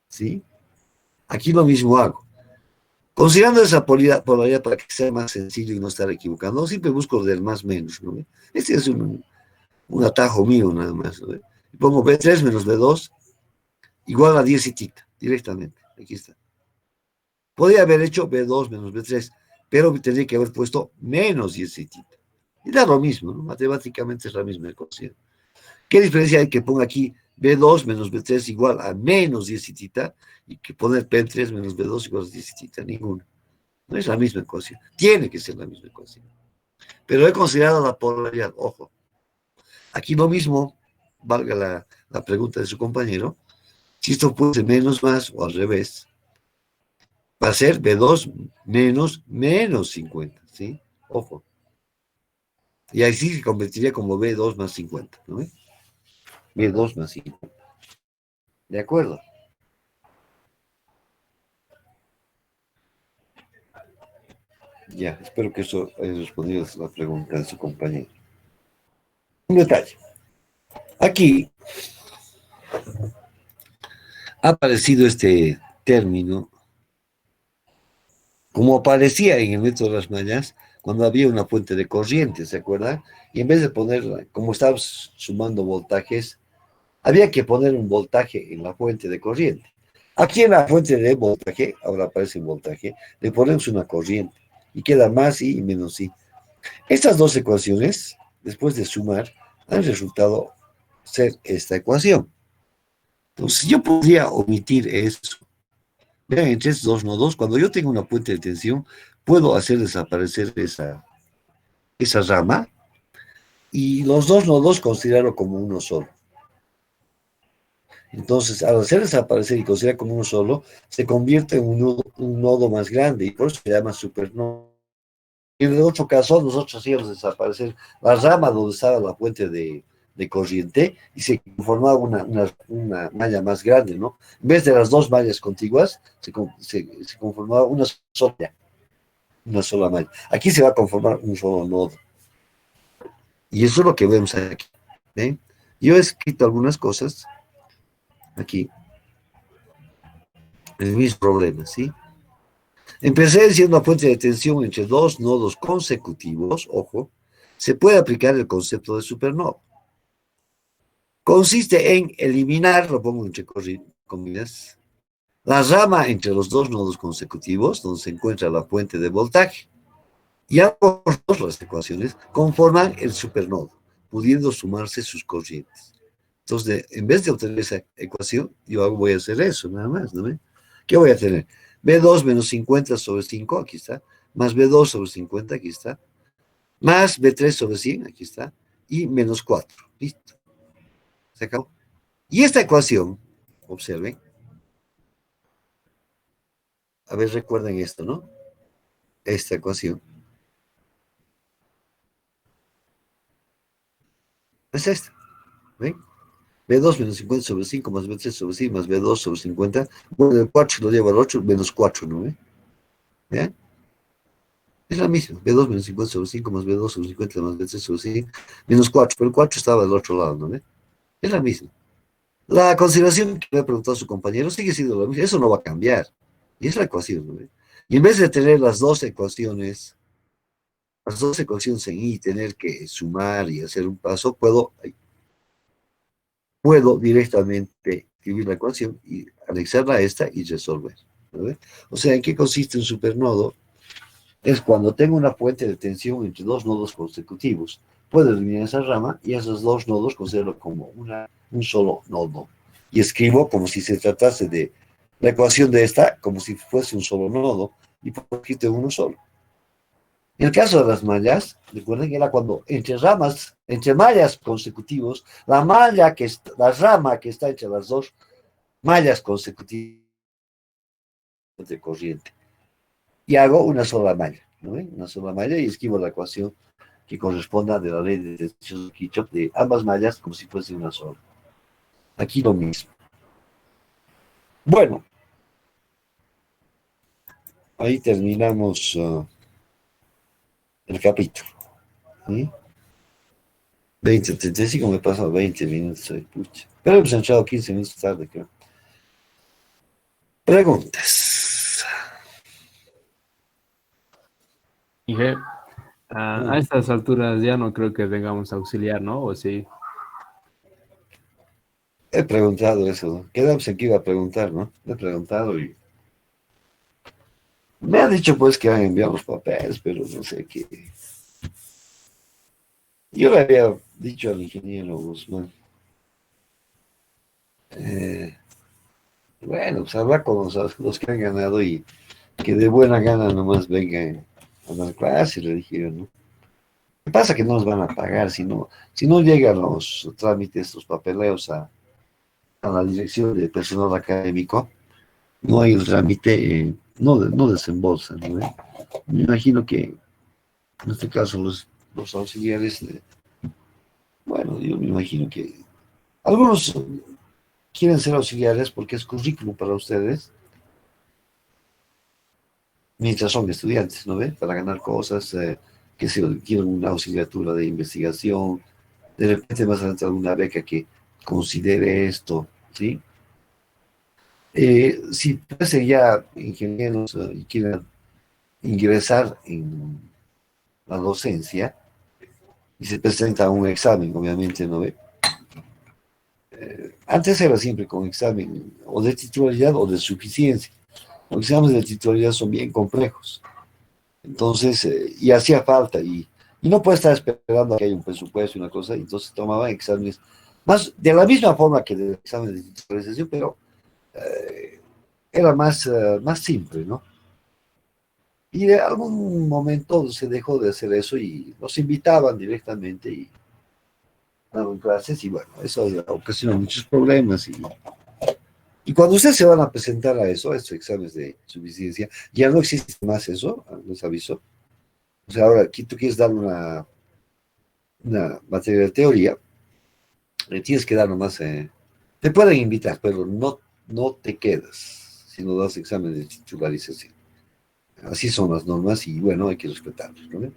¿sí? Aquí lo mismo hago. Considerando esa polaridad para que sea más sencillo y no estar equivocando, siempre busco del más menos, ¿no? Este es un atajo mío nada más, ¿no? Pongo B3 menos B2 igual a 10 y tica, directamente. Aquí está. Podría haber hecho B2 menos B3, pero tendría que haber puesto menos 10 y tica. Y da lo mismo, ¿no? Matemáticamente es la misma ecuación. ¿Qué diferencia hay que ponga aquí B2 menos B3 igual a menos 10 y tita y que poner B3 menos B2 igual a 10 y tita? Ninguno. No es la misma ecuación. Tiene que ser la misma ecuación. Pero he considerado la polaridad. Ojo. Aquí lo mismo, valga la pregunta de su compañero, si esto fuese menos más o al revés, va a ser B2 menos 50, ¿sí? Ojo. Y ahí sí se convertiría como B2 más 50, ¿no? B2 más 50. ¿De acuerdo? Ya, espero que eso haya respondido a la pregunta de su compañero. Un detalle. Aquí ha aparecido este término como aparecía en el método de las mallas cuando había una fuente de corriente, ¿se acuerda? Y en vez de poner, como estabas sumando voltajes, había que poner un voltaje en la fuente de corriente. Aquí en la fuente de voltaje, ahora aparece un voltaje, le ponemos una corriente y queda más I y menos I. Estas dos ecuaciones, después de sumar, han resultado ser esta ecuación. Entonces, yo podría omitir eso. Vean, entre estos dos nodos, cuando yo tengo una fuente de tensión, puedo hacer desaparecer esa rama y los dos nodos considerarlo como uno solo. Entonces, al hacer desaparecer y considerar como uno solo, se convierte en un nodo más grande y por eso se llama supernodo. Y en el otro caso, nosotros hacíamos desaparecer la rama donde estaba la fuente de corriente y se conformaba una malla más grande, ¿no? En vez de las dos mallas contiguas, se conformaba una sola malla. Aquí se va a conformar un solo nodo. Y eso es lo que vemos aquí. ¿Ven? Yo he escrito algunas cosas aquí, en mis problemas, ¿sí? Empecé diciendo una fuente de tensión entre dos nodos consecutivos, ojo, se puede aplicar el concepto de supernodo. Consiste en eliminar, lo pongo entre comillas, la rama entre los dos nodos consecutivos, donde se encuentra la fuente de voltaje. Y ambos dos, las ecuaciones, conforman el supernodo, pudiendo sumarse sus corrientes. Entonces, en vez de obtener esa ecuación, yo voy a hacer eso, nada más, ¿no? ¿Qué voy a tener? B2 menos 50 sobre 5, aquí está, más B2 sobre 50, aquí está, más B3 sobre 100, aquí está, y menos 4, listo, se acabó. Y esta ecuación, observen, a ver, recuerden esto, ¿no? Esta ecuación es esta, ¿ven? B2 menos 50 sobre 5 más B3 sobre 100 más B2 sobre 50, bueno, el 4 lo lleva al 8, menos 4, ¿no? ¿Vean? Es la misma, B2 menos 50 sobre 5 más B2 sobre 50 más B3 sobre 100, menos 4, pero el 4 estaba del otro lado, ¿no? Es la misma. La consideración que le he preguntado a su compañero sigue siendo la misma, eso no va a cambiar. Y es la ecuación, ¿no? Y en vez de tener las dos ecuaciones en I, tener que sumar y hacer un paso, puedo directamente escribir la ecuación y anexarla a esta y resolver, ¿no? O sea, ¿en qué consiste un supernodo? Es cuando tengo una fuente de tensión entre dos nodos consecutivos. Puedo eliminar esa rama y esos dos nodos considerarlo como un solo nodo. y escribo como si se tratase de la ecuación de esta, como si fuese un solo nodo, y por poquito uno solo. En el caso de las mallas, recuerden que era cuando entre ramas, entre mallas consecutivos, la rama que está entre las dos mallas consecutivas de corriente, y hago una sola malla, ¿no? Una sola malla y escribo la ecuación que corresponda de la ley de extensión de Kirchhoff de ambas mallas como si fuese una sola. Aquí lo mismo. Bueno, ahí terminamos el capítulo. ¿Sí? 20:35 me pasan 20 minutos. Pucha. Pero hemos entrado 15 minutos tarde, creo. Preguntas. Dije, a estas alturas ya no creo que tengamos auxiliar, ¿no? ¿O sí? He preguntado eso. Quedamos en que iba a preguntar, ¿no? He preguntado y me ha dicho pues que han enviado los papeles, pero no sé qué. Yo le había dicho al ingeniero Guzmán, eh, bueno, pues habla con los que han ganado y que de buena gana nomás vengan a dar clase, le dije yo, ¿no? ¿Qué pasa? Que no nos van a pagar si no llegan los trámites, los papeleos a la dirección de personal académico, no hay el trámite, no desembolsan, ¿no? Me imagino que en este caso los auxiliares, bueno, yo me imagino que algunos quieren ser auxiliares porque es currículum para ustedes, mientras son estudiantes, ¿no ve? Para ganar cosas, que se quieren una auxiliatura de investigación, de repente más adelante alguna beca que considere esto, ¿sí? Si fuesen ya ingenieros y quieren ingresar en la docencia y se presenta un examen, obviamente, ¿no ve? Antes era siempre con examen o de titularidad o de suficiencia. Los exámenes de titularidad son bien complejos. Entonces, y hacía falta, y no puede estar esperando a que haya un presupuesto y una cosa, y entonces tomaban exámenes, más de la misma forma que el examen de titularización, pero era más simple, ¿no? Y de algún momento se dejó de hacer eso y nos invitaban directamente y daban clases, y bueno, eso ocasionó muchos problemas. Y cuando ustedes se van a presentar a eso, a estos exámenes de suficiencia, ya no existe más eso, les aviso. O sea, ahora aquí tú quieres dar una materia de teoría, tienes que dar nomás, te pueden invitar, pero no te quedas si no das examen de titularización. Así son las normas y bueno, hay que respetarlas, ¿no?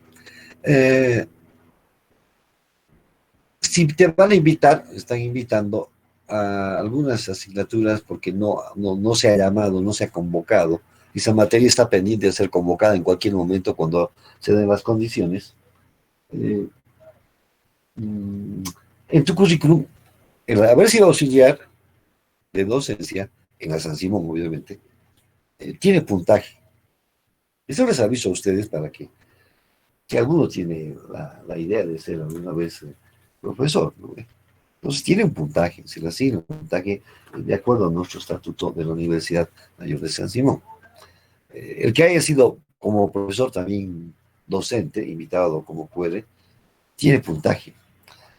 Si te van a invitar, están invitando a algunas asignaturas porque no se ha llamado, no se ha convocado. Esa materia está pendiente de ser convocada en cualquier momento cuando se den las condiciones. Eh, mm, en tu currículum, el haber sido auxiliar de docencia en la San Simón, obviamente, tiene puntaje. Eso les aviso a ustedes para que alguno tiene la idea de ser alguna vez profesor, ¿no? Entonces tiene un puntaje, se le asigna un puntaje de acuerdo a nuestro estatuto de la Universidad Mayor de San Simón. El que haya sido como profesor también docente, invitado como puede, tiene puntaje.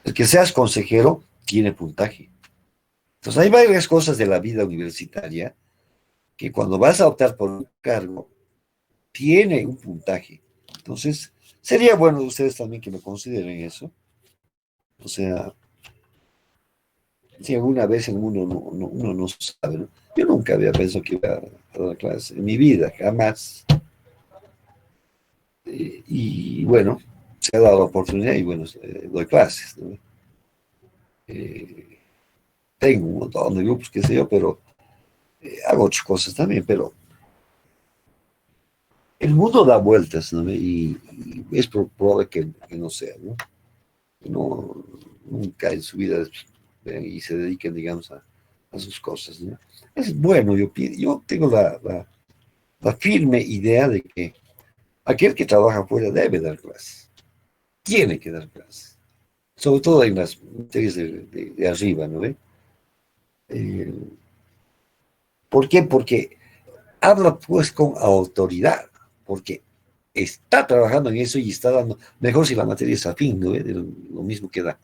El que seas consejero, tiene puntaje. Entonces hay varias cosas de la vida universitaria que cuando vas a optar por un cargo, tiene un puntaje. Entonces, sería bueno ustedes también que lo consideren eso. O sea, si alguna vez uno no sabe, ¿no? Yo nunca había pensado que iba a dar clase en mi vida, jamás. Y bueno, se ha dado la oportunidad y bueno, doy clases, ¿no? Eh, tengo un montón de grupos, qué sé yo, pero hago otras cosas también, pero el mundo da vueltas, ¿no? Y es probable que no sea, ¿no? Que no, nunca en su vida y se dediquen, digamos, a sus cosas, ¿no? Es bueno, yo tengo la firme idea de que aquel que trabaja afuera debe dar clases, tiene que dar clases, sobre todo en las materias de arriba, ¿no ve? Eh, ¿Por qué? Porque habla pues con autoridad, porque está trabajando en eso y está dando, mejor si la materia es afín, ¿no? De lo mismo que da.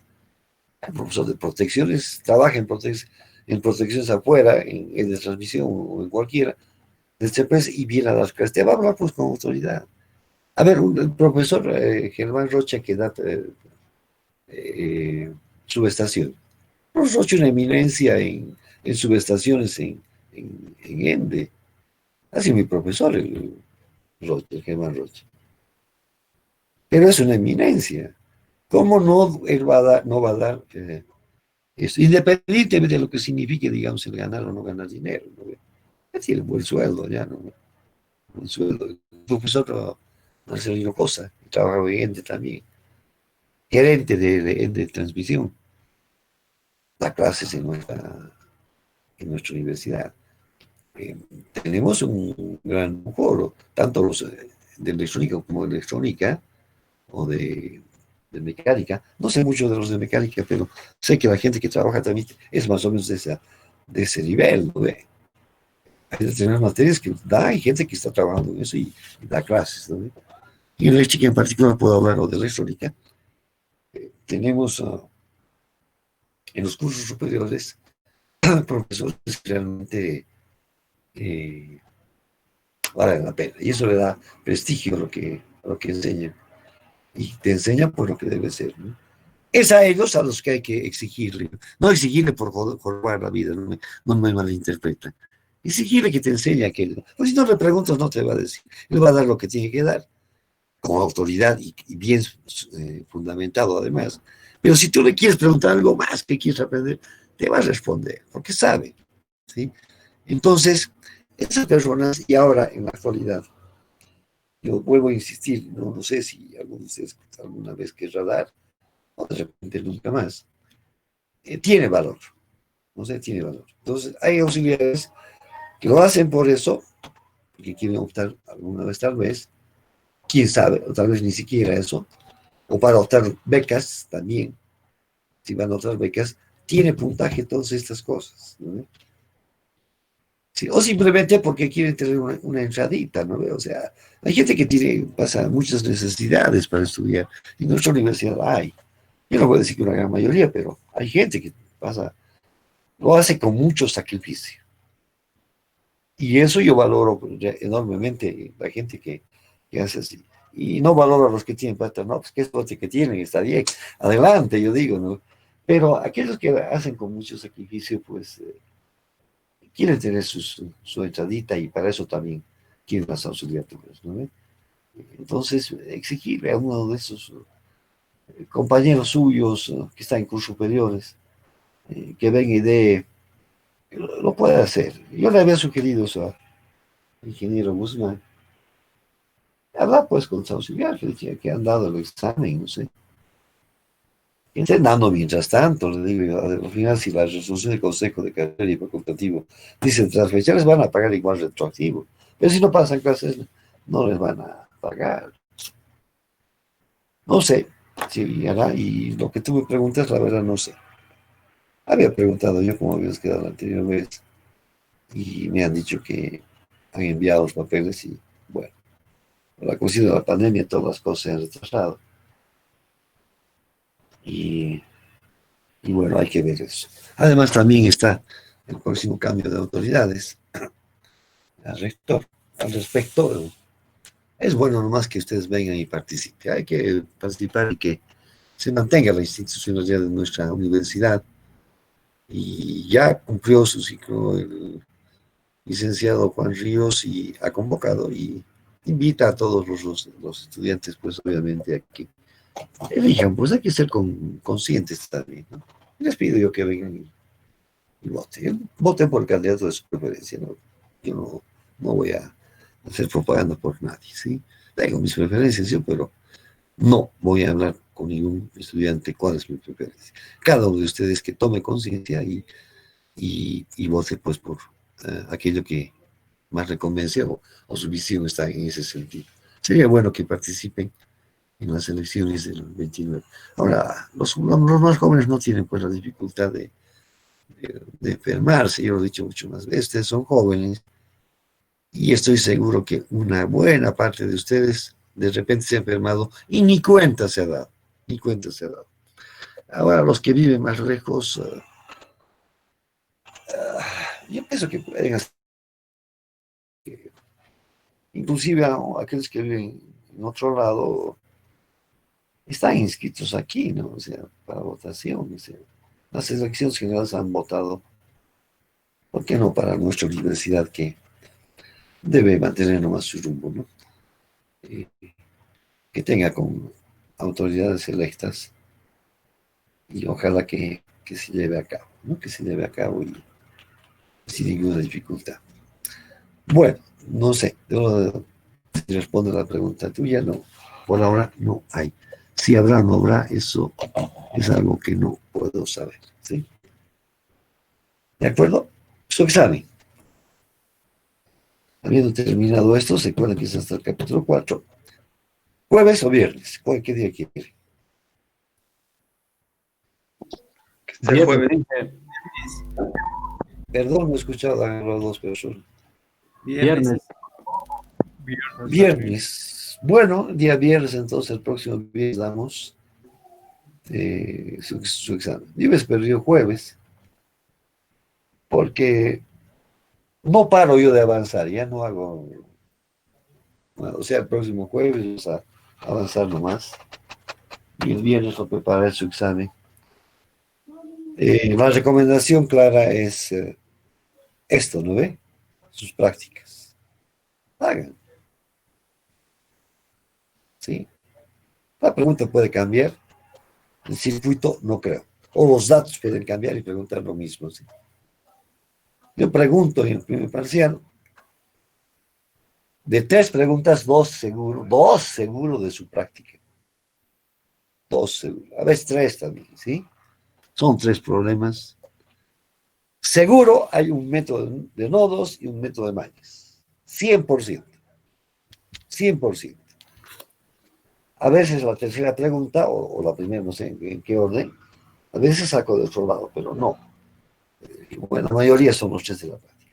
El profesor de protecciones trabaja en protecciones afuera, en transmisión o en cualquiera, de este pues, y viene a las clases, te va a hablar pues con autoridad. A ver, el profesor Germán Rocha que da eh, subestación. Profesor Rocha una eminencia en subestaciones en ENDE. Así mi profesor, Rocha, el Germán Rocha. Pero es una eminencia. ¿Cómo no él va a dar, no va a dar eso? Independientemente de lo que signifique, digamos, el ganar o no ganar dinero, ¿no? Él tiene buen sueldo ya, ¿no? Buen sueldo. El profesor Marcelino Cosa, trabaja en ENDE también, gerente de transmisión, da clases en nuestra universidad. Eh, Tenemos un gran foro, tanto los de electrónica como de electrónica o de mecánica. No sé mucho de los de mecánica, pero sé que la gente que trabaja también es más o menos de ese nivel, ¿no? Hay determinadas materias que da, hay gente que está trabajando en eso y da clases, ¿no? Y en eléctrica en particular puedo hablar o de electrónica. Tenemos en los cursos superiores profesores que realmente eh, valen la pena. Y eso le da prestigio a lo que enseñan. Y te enseñan por lo que debe ser, ¿no? Es a ellos a los que hay que exigirle. No exigirle por jugar la vida, no me malinterpreten. Exigirle que te enseñe aquello. Pues si no le preguntas, no te va a decir. Él va a dar lo que tiene que dar, con autoridad y bien fundamentado además. Pero si tú le quieres preguntar algo más que quieres aprender, te va a responder, porque sabe, ¿sí? Entonces, esas personas, y ahora en la actualidad, yo vuelvo a insistir, no sé si alguno de ustedes alguna vez querrá dar, o de repente nunca más, tiene valor, no sé, tiene valor. Entonces, hay auxiliares que lo hacen por eso, porque quieren optar alguna vez tal vez, quién sabe, o tal vez ni siquiera eso, o para optar becas también, si van a otras becas, tiene puntaje todas estas cosas, ¿no? Sí, o simplemente porque quieren tener una entradita, ¿no? O sea, hay gente que pasa muchas necesidades para estudiar, y en nuestra universidad hay. Yo no voy a decir que una gran mayoría, pero hay gente que lo hace con mucho sacrificio. Y eso yo valoro enormemente, la gente que hace así. Y no valoro a los que tienen plata, no, pues que es suerte que tienen, está bien, adelante, yo digo, ¿no? Pero aquellos que hacen con mucho sacrificio, pues quieren tener su entradita y para eso también quieren las auxiliaturas, ¿no? Entonces, exigirle a uno de esos compañeros suyos que están en cursos superiores, que venga y lo puede hacer. Yo le había sugerido eso al ingeniero Guzmán. Habla pues con su auxiliar, que han dado el examen, no sé. Intentando mientras tanto, le digo yo, al final si la resolución del Consejo de Carrera y Facultativo dice transferencia, les van a pagar igual retroactivo. Pero si no pasan clases, no les van a pagar. No sé si hará, y lo que tú me preguntas, la verdad no sé. Había preguntado yo cómo habíamos quedado la anterior vez y me han dicho que han enviado los papeles y bueno, por la cuestión de la pandemia todas las cosas se han retrasado. Y Y bueno, hay que ver eso. Además, también está el próximo cambio de autoridades al rector. Al respecto, es bueno nomás que ustedes vengan y participen. Hay que participar y que se mantenga la institucionalidad de nuestra universidad. Y ya cumplió su ciclo el licenciado Juan Ríos y ha convocado y invita a todos los estudiantes, pues obviamente, a que elijan. Pues hay que ser conscientes también, ¿no? Les pido yo que vengan y voten por el candidato de su preferencia, ¿no? Yo no voy a hacer propaganda por nadie, ¿sí? Tengo mis preferencias, yo, pero no voy a hablar con ningún estudiante cuál es mi preferencia. Cada uno de ustedes que tome conciencia y vote pues por aquello que más le convence o su visión está en ese sentido. Sería bueno que participen en las elecciones del 29. Ahora, los más jóvenes no tienen pues la dificultad de enfermarse, yo lo he dicho mucho más veces, ustedes son jóvenes y estoy seguro que una buena parte de ustedes de repente se ha enfermado y ni cuenta se ha dado, ni cuenta se ha dado. Ahora los que viven más lejos, yo pienso que pueden hacer, inclusive aquellos que viven en otro lado, están inscritos aquí, ¿no? O sea, para votación, o sea, las elecciones generales han votado, ¿por qué no para nuestra universidad que debe mantener nomás su rumbo, ¿no? Eh, que tenga con autoridades electas y ojalá que se lleve a cabo, ¿no? Que se lleve a cabo y sin ninguna dificultad. Bueno, no sé, si responde a la pregunta tuya, no, por ahora no hay. Si habrá o no habrá, eso es algo que no puedo saber, ¿sí? ¿De acuerdo? Su examen. Habiendo terminado esto, se acuerdan que es hasta el capítulo 4. ¿Jueves o viernes? ¿Qué día quiere? El jueves. Perdón, no he escuchado a las dos personas. Viernes. Viernes. Bueno, día viernes, entonces el próximo viernes damos su examen. Yo me espero jueves, porque no paro yo de avanzar, ya no hago. Bueno, o sea, el próximo jueves vamos a avanzar nomás. Y el viernes lo prepararé su examen. La recomendación clara es esto, ¿no ve? Sus prácticas. Hagan. ¿Sí? La pregunta puede cambiar. El circuito no creo. O los datos pueden cambiar y preguntar lo mismo. ¿Sí? Yo pregunto en el primer parcial. De 3 preguntas, 2 seguro de su práctica. 2 seguro. A veces 3 también, ¿sí? Son 3 problemas. Seguro hay un método de nodos y un método de mallas. 100%. 100%. A veces la tercera pregunta, o la primera, no sé en qué orden, a veces saco de otro lado, pero no. Bueno, la mayoría son los 3 de la práctica.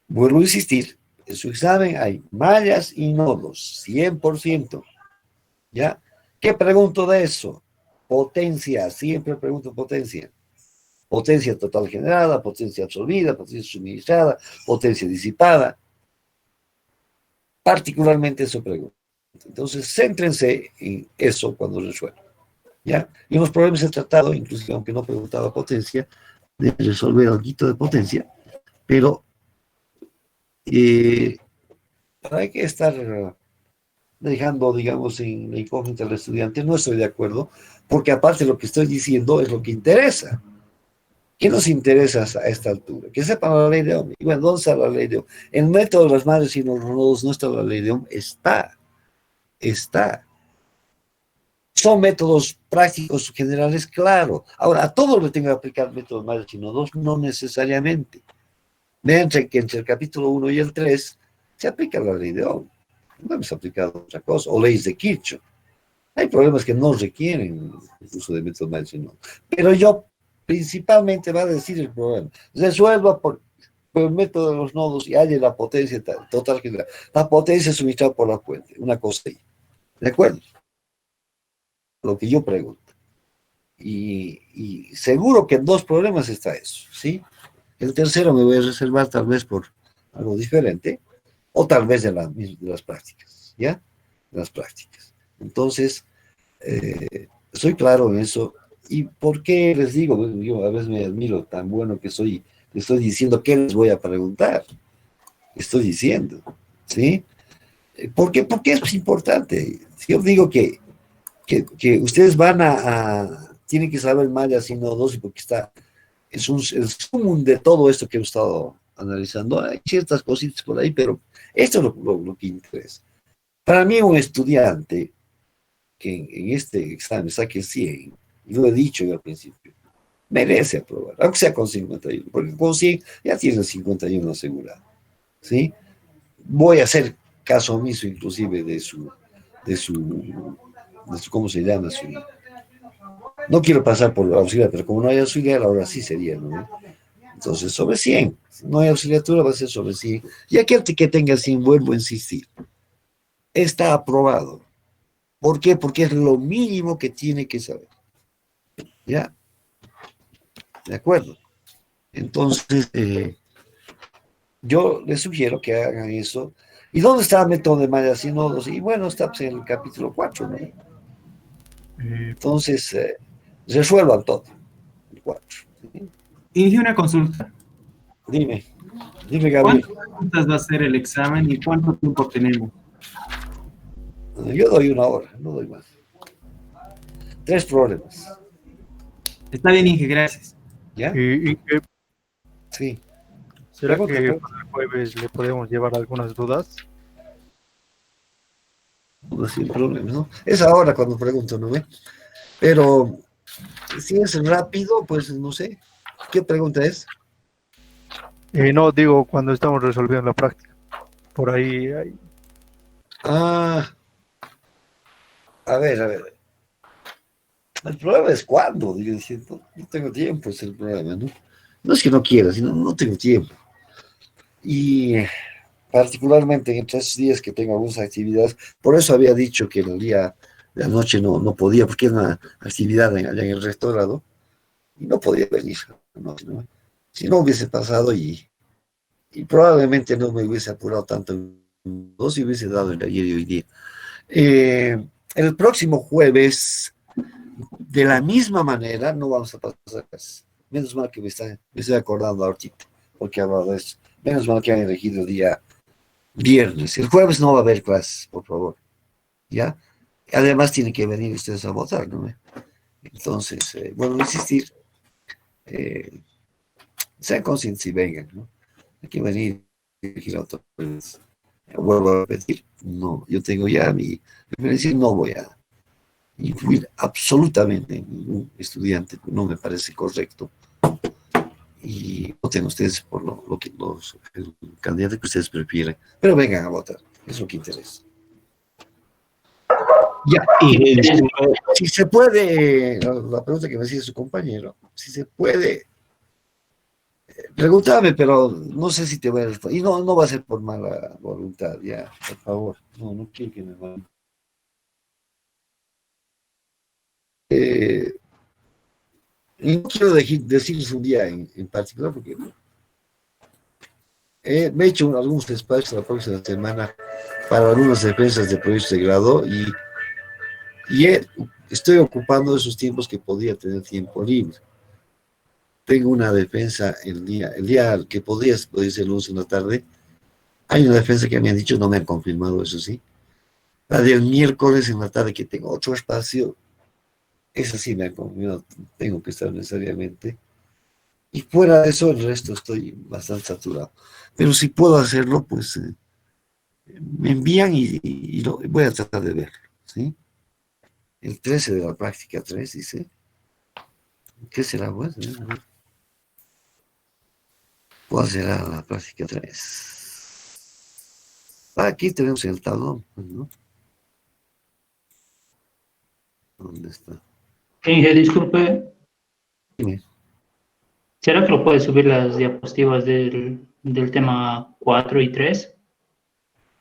Vuelvo a insistir, en su examen hay mallas y nodos, 100%. ¿Ya? ¿Qué pregunto de eso? Potencia, siempre pregunto potencia. Potencia total generada, potencia absorbida, potencia suministrada, potencia disipada. Particularmente eso pregunto. Entonces, céntrense en eso cuando resuelvan. ¿Ya? Y los problemas he tratado, inclusive aunque no preguntaba potencia, de resolver algo de potencia, pero hay que estar dejando, digamos, en la incógnita al estudiante. No estoy de acuerdo, porque aparte lo que estoy diciendo es lo que interesa. ¿Qué nos interesa a esta altura? Que sepan la ley de Ohm. Y bueno, ¿dónde está la ley de Ohm? El método de las madres y los nodos no está la ley de Ohm. Está. Son métodos prácticos generales, claro. Ahora, a todos le tengo que aplicar métodos madres y nodos, no necesariamente. Vean que entre el capítulo 1 y el 3 se aplica la ley de Ohm. No hemos aplicado otra cosa. O leyes de Kirchhoff. Hay problemas que no requieren el uso de métodos madres y nodos. Pero yo principalmente va a decir el problema. Resuelva por el método de los nodos y haya la potencia total general. La potencia suministrada por la fuente. Una cosa ahí. ¿De acuerdo? Lo que yo pregunto. Y seguro que en 2 problemas está eso, ¿sí? El tercero me voy a reservar tal vez por algo diferente, o tal vez de las prácticas, ¿ya? De las prácticas. Entonces, soy claro en eso. ¿Y por qué les digo? Bueno, yo a veces me admiro tan bueno que soy, estoy diciendo qué les voy a preguntar. Estoy diciendo, ¿sí? ¿Por qué? Porque es importante. Si yo digo que ustedes tienen que saber mallas y nodos, porque es el sumum de todo esto que hemos estado analizando. Hay ciertas cositas por ahí, pero esto es lo que interesa. Para mí, un estudiante que en este examen saque 100, y lo he dicho yo al principio, merece aprobar, aunque sea con 51, porque con 100 ya tiene el 51 asegurado, ¿sí? Voy a hacer caso omiso inclusive de su ¿cómo se llama? No quiero pasar por auxiliar, pero como no hay auxiliar, ahora sí sería, ¿no? Entonces, sobre 100. Si no hay auxiliatura, va a ser sobre 100. Y aquel que tenga 100, vuelvo a insistir, está aprobado. ¿Por qué? Porque es lo mínimo que tiene que saber. ¿Ya? ¿De acuerdo? Entonces, yo les sugiero que hagan eso. ¿Y dónde está el método de Mayas y nodos? Y bueno, está pues, en el capítulo 4, ¿no? Entonces, resuelvan todo. El 4. ¿Sí? Inge, una consulta. Dime, dime, Gabriel. ¿Cuántas preguntas va a ser el examen y cuánto tiempo tenemos? Yo doy 1 hora, no doy más. 3 problemas. Está bien, Inge, gracias. ¿Ya? ¿Y qué? Sí. ¿Será Pregunta, que pregunta. para el jueves le podemos llevar algunas dudas? No, sin problemas, ¿no? Es ahora cuando pregunto, ¿no ve? Pero si es rápido, pues no sé. ¿Qué pregunta es? No, digo, cuando estamos resolviendo la práctica. Por ahí hay... Ah, a ver, a ver. El problema es cuándo, digo, diciendo, no tengo tiempo, es el problema, ¿no? No es que no quiera, sino no tengo tiempo. Y particularmente en 3 días que tengo algunas actividades, por eso había dicho que el día de la noche no podía, porque era una actividad allá en el restaurado, y no podía venir, ¿no? Si no hubiese pasado y probablemente no me hubiese apurado tanto en dos y hubiese dado el ayer y hoy día. El próximo jueves, de la misma manera, no vamos a pasar clases. Menos mal que me estoy acordando ahorita, porque he hablado de eso. Menos mal que han elegido el día viernes. El jueves no va a haber clases, por favor. ¿Ya? Además, tienen que venir ustedes a votar, ¿no? Entonces, bueno, insistir, eh, sean conscientes y vengan, ¿no? Hay que venir y elegir autoridades. Vuelvo a repetir, no, yo tengo ya mi preferencia, no voy a influir absolutamente en ningún estudiante, no me parece correcto. Y voten ustedes por el candidato que ustedes prefieren, pero vengan a votar, es lo que interesa. Ya, si se puede, la pregunta que me hacía su compañero, si se puede, pregúntame, pero no sé si te voy a responder. Y no va a ser por mala voluntad, ya, por favor. No quiero que me manden. Y no quiero decirles un día en particular, porque me he hecho algunos espacios la próxima semana para algunas defensas de proyectos de grado y estoy ocupando esos tiempos que podría tener tiempo libre. Tengo una defensa el día que podría ser lunes en la tarde. Hay una defensa que me han dicho, no me han confirmado, eso sí. La del miércoles en la tarde, que tengo otro espacio, esa sí me han confirmado, tengo que estar necesariamente. Y fuera de eso, el resto estoy bastante saturado. Pero si puedo hacerlo, pues me envían y voy a tratar de verlo, ¿sí? El 13 de la práctica 3 dice. ¿Qué será, pues? ¿Cuál será la práctica 3? Aquí tenemos el tablón, ¿no? ¿Dónde está? Inge, disculpe, Dime. ¿será que lo puede subir las diapositivas del tema 4 y 3?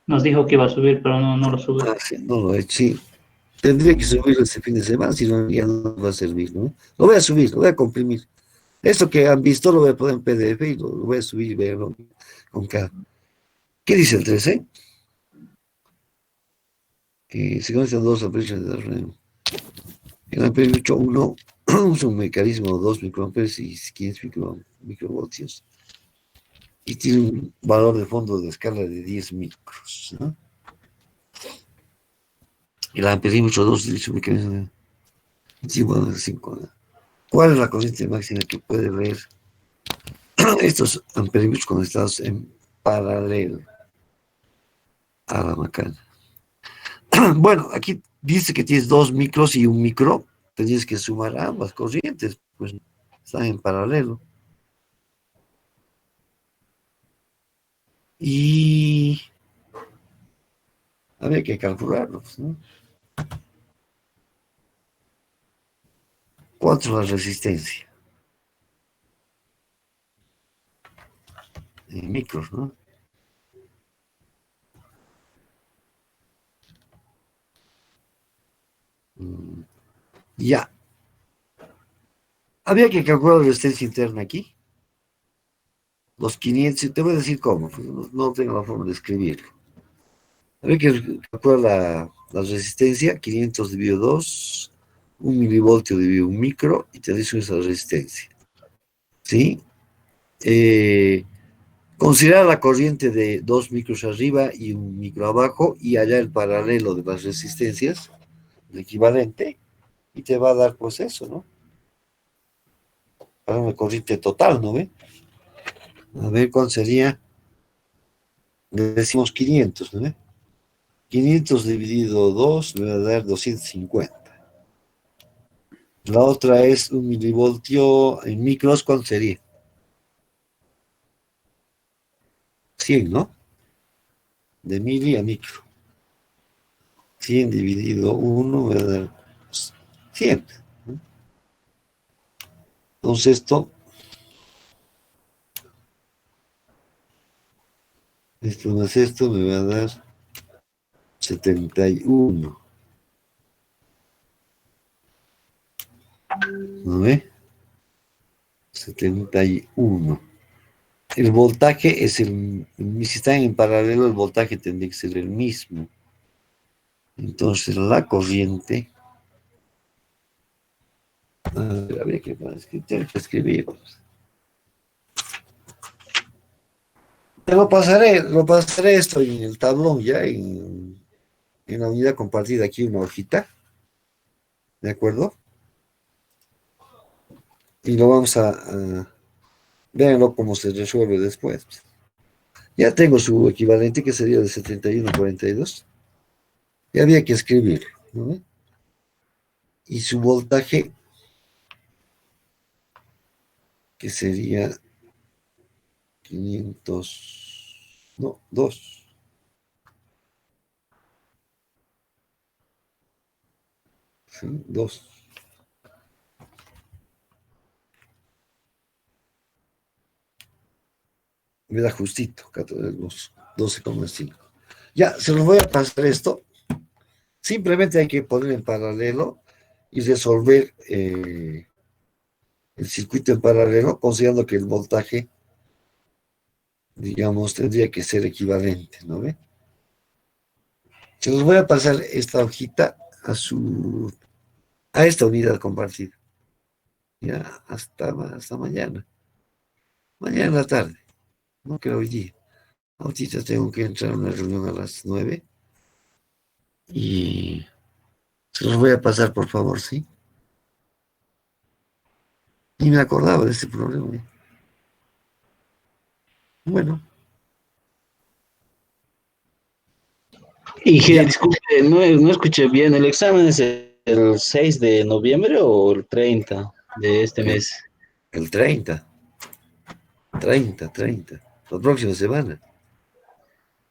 Nos dijo que iba a subir, pero no lo sube. Sí, no lo he hecho, sí. Tendría que subirlo este fin de semana, si no, ya no va a servir, ¿no? Lo voy a subir, lo voy a comprimir. Esto que han visto lo voy a poner en PDF y lo voy a subir y verlo con cada. ¿Qué dice el 13? Que se conectan dos amperes de REM. El amperio 8.1 usa un mecanismo de 2 microamperes y 15 microvoltios. Y tiene un valor de fondo de escala de 10 micros, ¿no? El amperímetro 2 dice un mecanismo de 5. ¿Cuál es la corriente máxima que puede ver estos amperímetros conectados en paralelo a la macana? Bueno, aquí dice que tienes 2 micros y 1 micro. Tienes que sumar ambas corrientes, pues están en paralelo. Y habría que calcularlos, ¿no? 4 la resistencia. En micros, ¿no? Ya. Había que calcular la resistencia interna aquí. Los 500, te voy a decir cómo, pues no tengo la forma de escribirlo. Había que calcular la resistencia, 500 dividido 2, 1 milivoltio dividido 1 micro, y te dice esa resistencia. ¿Sí? Considerar la corriente de 2 micros arriba y 1 micro abajo, y allá el paralelo de las resistencias, el equivalente, y te va a dar pues eso, ¿no? Para una corriente total, ¿no ve? A ver cuál sería. Le decimos 500, ¿no ve? 500 dividido 2 me va a dar 250. La otra es 1 milivoltio en micros, ¿cuál sería? 100, ¿no? De mili a micro. 100 dividido 1 me va a dar 100. ¿No? Entonces esto más esto me va a dar 71. ¿No ve? 71. El voltaje es si están en paralelo, el voltaje tendría que ser el mismo. Entonces la corriente, habría que escribir. Te lo pasaré esto en el tablón ya, en la unidad compartida aquí, una hojita, ¿de acuerdo? Y lo vamos véanlo cómo se resuelve después. Ya tengo su equivalente, que sería de 71,42. Y había que escribirlo, ¿no? Y su voltaje, que sería 500, no, 2. ¿Sí? 2. Me da justito, 12,5. Ya, se los voy a pasar esto. Simplemente hay que poner en paralelo y resolver el circuito en paralelo, considerando que el voltaje, digamos, tendría que ser equivalente, ¿no ve? Se los voy a pasar esta hojita a esta unidad compartida. Ya, hasta mañana. Mañana en la tarde, no creo hoy día. Ahorita tengo que entrar a una reunión a las 9 y se los voy a pasar, por favor, ¿sí? Ni me acordaba de ese problema. Bueno, Y que, ya, disculpe, no escuché bien. ¿El examen es el 6 de noviembre o el 30 de este el, mes? el 30, la próxima semana.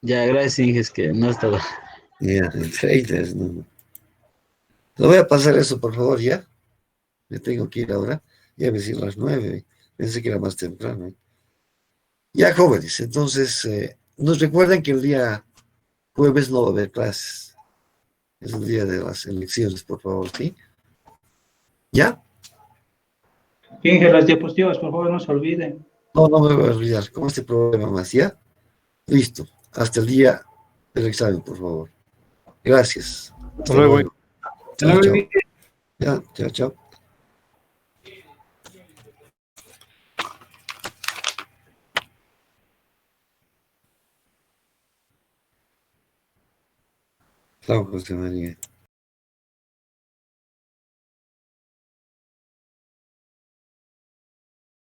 Ya, gracias, Inge, es que no estaba. Ya, el 30 es, no. Lo voy a pasar eso, por favor, ya. Me tengo que ir ahora. Ya me decir las 9. Pensé que era más temprano. Ya, jóvenes, entonces, nos recuerdan que el día jueves no va a haber clases. Es el día de las elecciones, por favor, ¿sí? ¿Ya? Finge las diapositivas, por favor, no se olviden. No me voy a olvidar. Con este problema más, ¿ya? Listo. Hasta el día del examen, por favor. Gracias. Hasta Hasta luego. luego. Hasta Chao, luego. chao. Ya, chao, chao. Chao, José María.